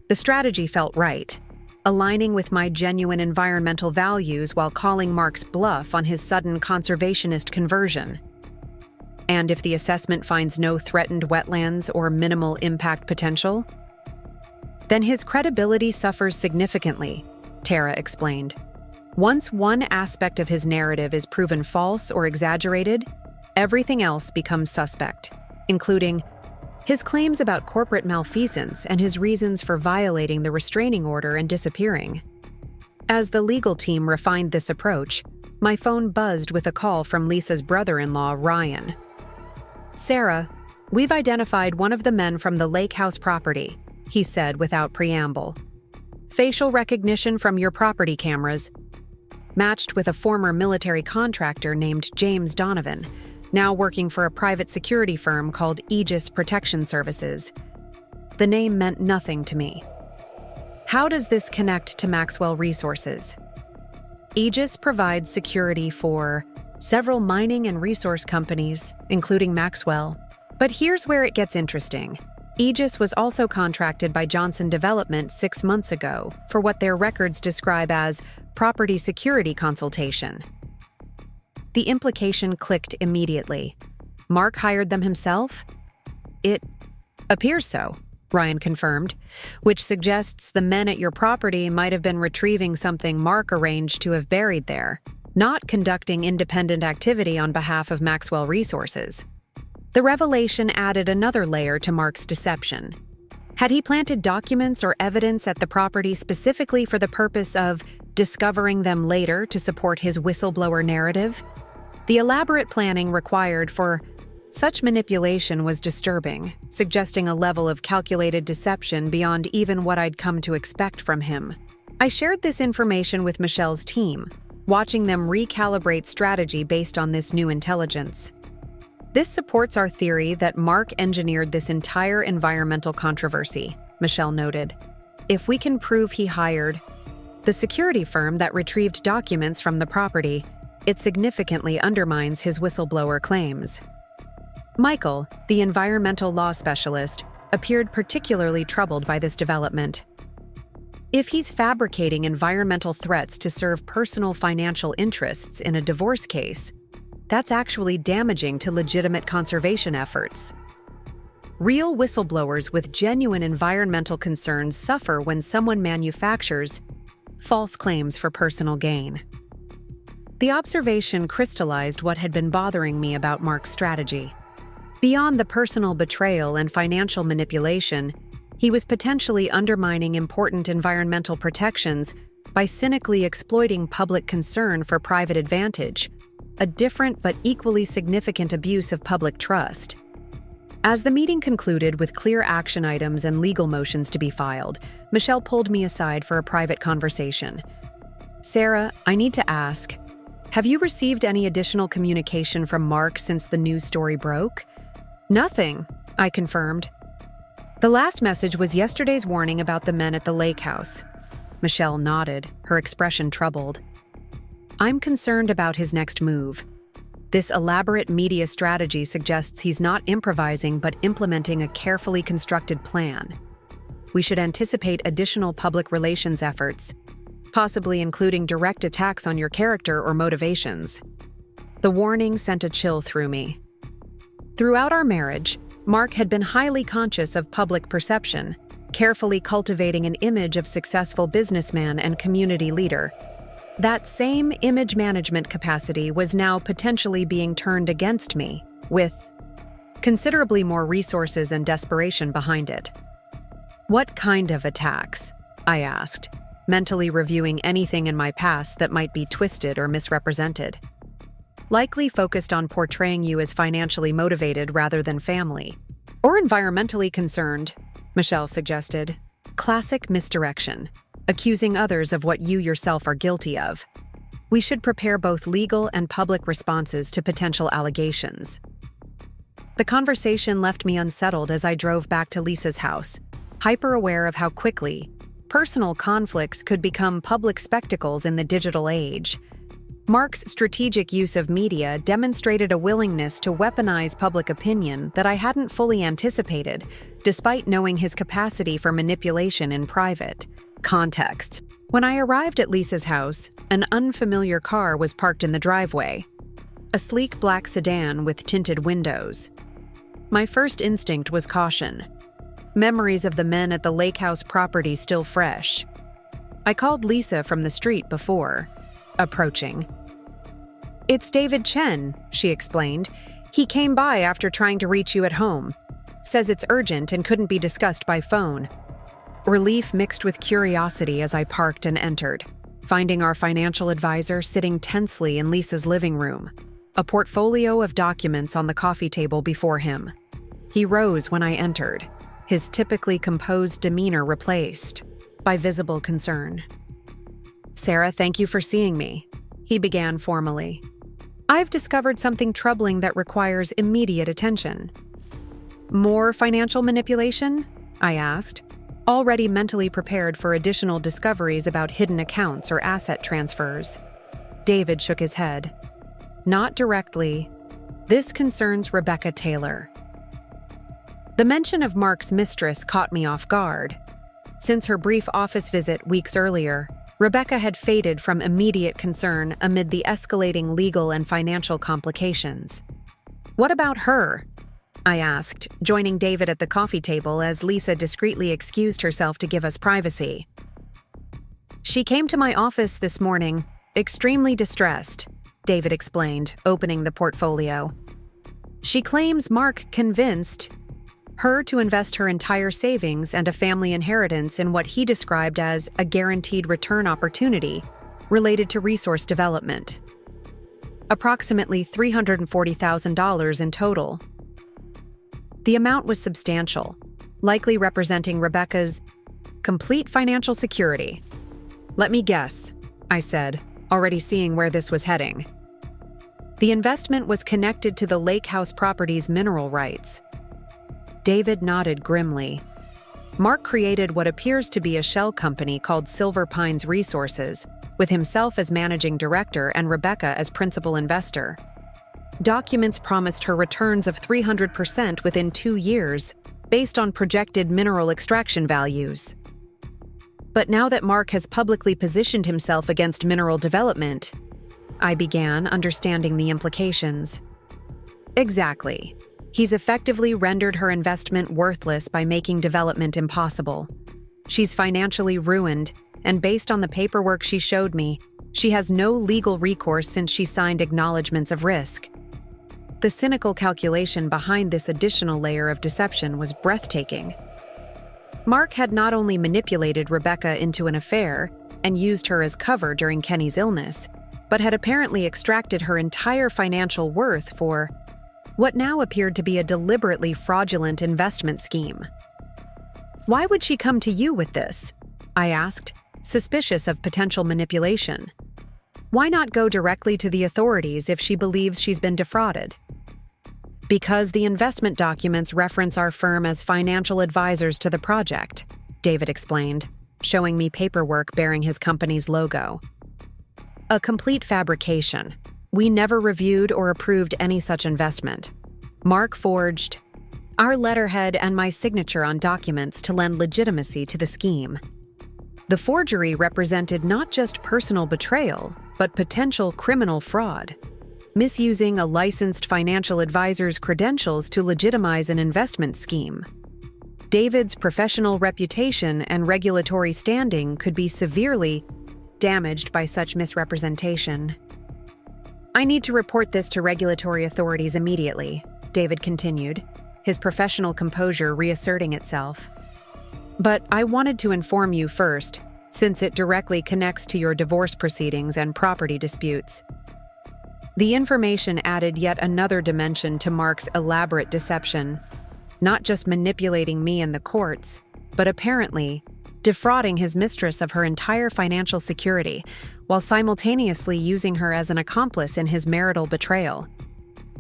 The strategy felt right, aligning with my genuine environmental values while calling Mark's bluff on his sudden conservationist conversion. And if the assessment finds no threatened wetlands or minimal impact potential, then his credibility suffers significantly, Tara explained. Once one aspect of his narrative is proven false or exaggerated, everything else becomes suspect, including his claims about corporate malfeasance and his reasons for violating the restraining order and disappearing. As the legal team refined this approach, my phone buzzed with a call from Lisa's brother-in-law, Ryan. "Sarah, we've identified one of the men from the lake house property," he said without preamble. "Facial recognition from your property cameras matched with a former military contractor named James Donovan, now working for a private security firm called Aegis Protection Services." The name meant nothing to me. How does this connect to Maxwell Resources? Aegis provides security for several mining and resource companies, including Maxwell. But here's where it gets interesting. Aegis was also contracted by Johnson Development 6 months ago for what their records describe as property security consultation. The implication clicked immediately. Mark hired them himself? It appears so, Ryan confirmed, which suggests the men at your property might have been retrieving something Mark arranged to have buried there, not conducting independent activity on behalf of Maxwell Resources. The revelation added another layer to Mark's deception. Had he planted documents or evidence at the property specifically for the purpose of discovering them later to support his whistleblower narrative? The elaborate planning required for such manipulation was disturbing, suggesting a level of calculated deception beyond even what I'd come to expect from him. I shared this information with Michelle's team, watching them recalibrate strategy based on this new intelligence. This supports our theory that Mark engineered this entire environmental controversy, Michelle noted. If we can prove he hired the security firm that retrieved documents from the property, it significantly undermines his whistleblower claims. Michael, the environmental law specialist, appeared particularly troubled by this development. If he's fabricating environmental threats to serve personal financial interests in a divorce case, that's actually damaging to legitimate conservation efforts. Real whistleblowers with genuine environmental concerns suffer when someone manufactures false claims for personal gain. The observation crystallized what had been bothering me about Mark's strategy. Beyond the personal betrayal and financial manipulation, he was potentially undermining important environmental protections by cynically exploiting public concern for private advantage, a different but equally significant abuse of public trust. As the meeting concluded with clear action items and legal motions to be filed, Michelle pulled me aside for a private conversation. "Sarah, I need to ask, have you received any additional communication from Mark since the news story broke?" "Nothing," I confirmed. "The last message was yesterday's warning about the men at the lake house." Michelle nodded, her expression troubled. "I'm concerned about his next move. This elaborate media strategy suggests he's not improvising but implementing a carefully constructed plan. We should anticipate additional public relations efforts, possibly including direct attacks on your character or motivations." The warning sent a chill through me. Throughout our marriage, Mark had been highly conscious of public perception, carefully cultivating an image of successful businessman and community leader. That same image management capacity was now potentially being turned against me, with considerably more resources and desperation behind it. "What kind of attacks?" I asked, mentally reviewing anything in my past that might be twisted or misrepresented. "Likely focused on portraying you as financially motivated rather than family. Or environmentally concerned," Michelle suggested. "Classic misdirection. accusing others of what you yourself are guilty of. We should prepare both legal and public responses to potential allegations. The conversation left me unsettled as I drove back to Lisa's house, hyper-aware of how quickly personal conflicts could become public spectacles in the digital age. Mark's strategic use of media demonstrated a willingness to weaponize public opinion that I hadn't fully anticipated, despite knowing his capacity for manipulation in private. Context. When I arrived at Lisa's house, an unfamiliar car was parked in the driveway. A sleek black sedan with tinted windows. My first instinct was caution. Memories of the men at the lake house property still fresh. I called Lisa from the street before approaching. "It's David Chen," she explained. "He came by after trying to reach you at home. Says it's urgent and couldn't be discussed by phone." Relief mixed with curiosity as I parked and entered, finding our financial advisor sitting tensely in Lisa's living room, a portfolio of documents on the coffee table before him. He rose when I entered, his typically composed demeanor replaced by visible concern. "Sarah, thank you for seeing me," he began formally. "I've discovered something troubling that requires immediate attention." "More financial manipulation?" I asked, already mentally prepared for additional discoveries about hidden accounts or asset transfers. David shook his head. "Not directly. This concerns Rebecca Taylor." The mention of Mark's mistress caught me off guard. Since her brief office visit weeks earlier, Rebecca had faded from immediate concern amid the escalating legal and financial complications. "What about her?" I asked, joining David at the coffee table as Lisa discreetly excused herself to give us privacy. "She came to my office this morning, extremely distressed," David explained, opening the portfolio. "She claims Mark convinced her to invest her entire savings and a family inheritance in what he described as a guaranteed return opportunity related to resource development. Approximately $340,000 in total. The amount was substantial, likely representing Rebecca's complete financial security. "Let me guess," I said, already seeing where this was heading. "The investment was connected to the lake house property's mineral rights." David nodded grimly. Mark created what appears to be a shell company called Silver Pines Resources, with himself as managing director and Rebecca as principal investor. Documents promised her returns of 300% within 2 years, based on projected mineral extraction values. But now that Mark has publicly positioned himself against mineral development, I began understanding the implications. Exactly. He's effectively rendered her investment worthless by making development impossible. She's financially ruined, and based on the paperwork she showed me, she has no legal recourse since she signed acknowledgments of risk. The cynical calculation behind this additional layer of deception was breathtaking. Mark had not only manipulated Rebecca into an affair and used her as cover during Kenny's illness, but had apparently extracted her entire financial worth for what now appeared to be a deliberately fraudulent investment scheme. "Why would she come to you with this?" I asked, suspicious of potential manipulation. "Why not go directly to the authorities if she believes she's been defrauded?" "Because the investment documents reference our firm as financial advisors to the project," David explained, showing me paperwork bearing his company's logo. "A complete fabrication. We never reviewed or approved any such investment. Mark forged our letterhead and my signature on documents to lend legitimacy to the scheme. The forgery represented not just personal betrayal, but potential criminal fraud, misusing a licensed financial advisor's credentials to legitimize an investment scheme. David's professional reputation and regulatory standing could be severely damaged by such misrepresentation." "I need to report this to regulatory authorities immediately," David continued, his professional composure reasserting itself. "But I wanted to inform you first, since it directly connects to your divorce proceedings and property disputes." The information added yet another dimension to Mark's elaborate deception, not just manipulating me in the courts, but apparently defrauding his mistress of her entire financial security, while simultaneously using her as an accomplice in his marital betrayal.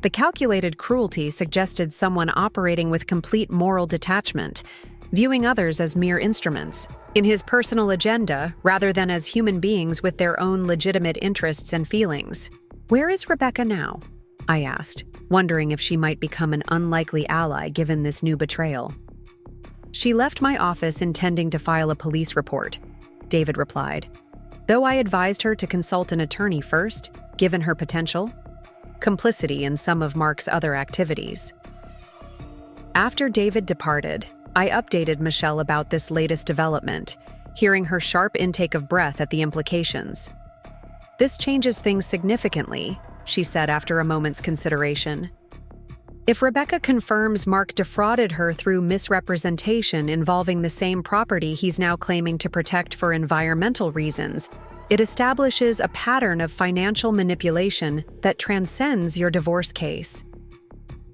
The calculated cruelty suggested someone operating with complete moral detachment, viewing others as mere instruments in his personal agenda rather than as human beings with their own legitimate interests and feelings. "Where is Rebecca now?" I asked, wondering if she might become an unlikely ally given this new betrayal. "She left my office intending to file a police report," David replied, though I advised her to consult an attorney first, given her potential complicity in some of Mark's other activities. After David departed, I updated Michelle about this latest development, hearing her sharp intake of breath at the implications. "This changes things significantly," she said after a moment's consideration. "If Rebecca confirms Mark defrauded her through misrepresentation involving the same property he's now claiming to protect for environmental reasons, it establishes a pattern of financial manipulation that transcends your divorce case.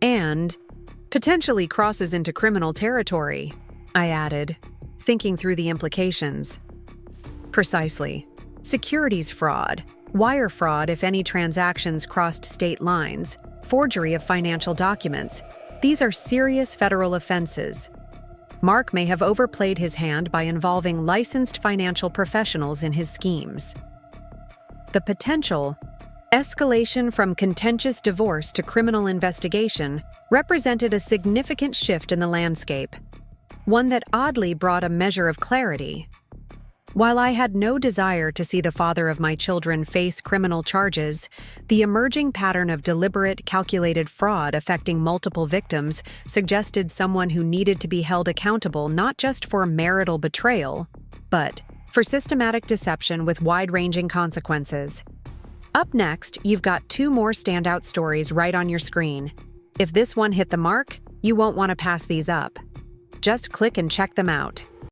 And potentially crosses into criminal territory," I added, thinking through the implications. "Precisely. Securities fraud, wire fraud if any transactions crossed state lines, forgery of financial documents. These are serious federal offenses. Mark may have overplayed his hand by involving licensed financial professionals in his schemes." The potential escalation from contentious divorce to criminal investigation represented a significant shift in the landscape, one that oddly brought a measure of clarity. While I had no desire to see the father of my children face criminal charges, the emerging pattern of deliberate, calculated fraud affecting multiple victims suggested someone who needed to be held accountable not just for marital betrayal, but for systematic deception with wide-ranging consequences. Up next, you've got 2 more standout stories right on your screen. If this one hit the mark, you won't want to pass these up. Just click and check them out.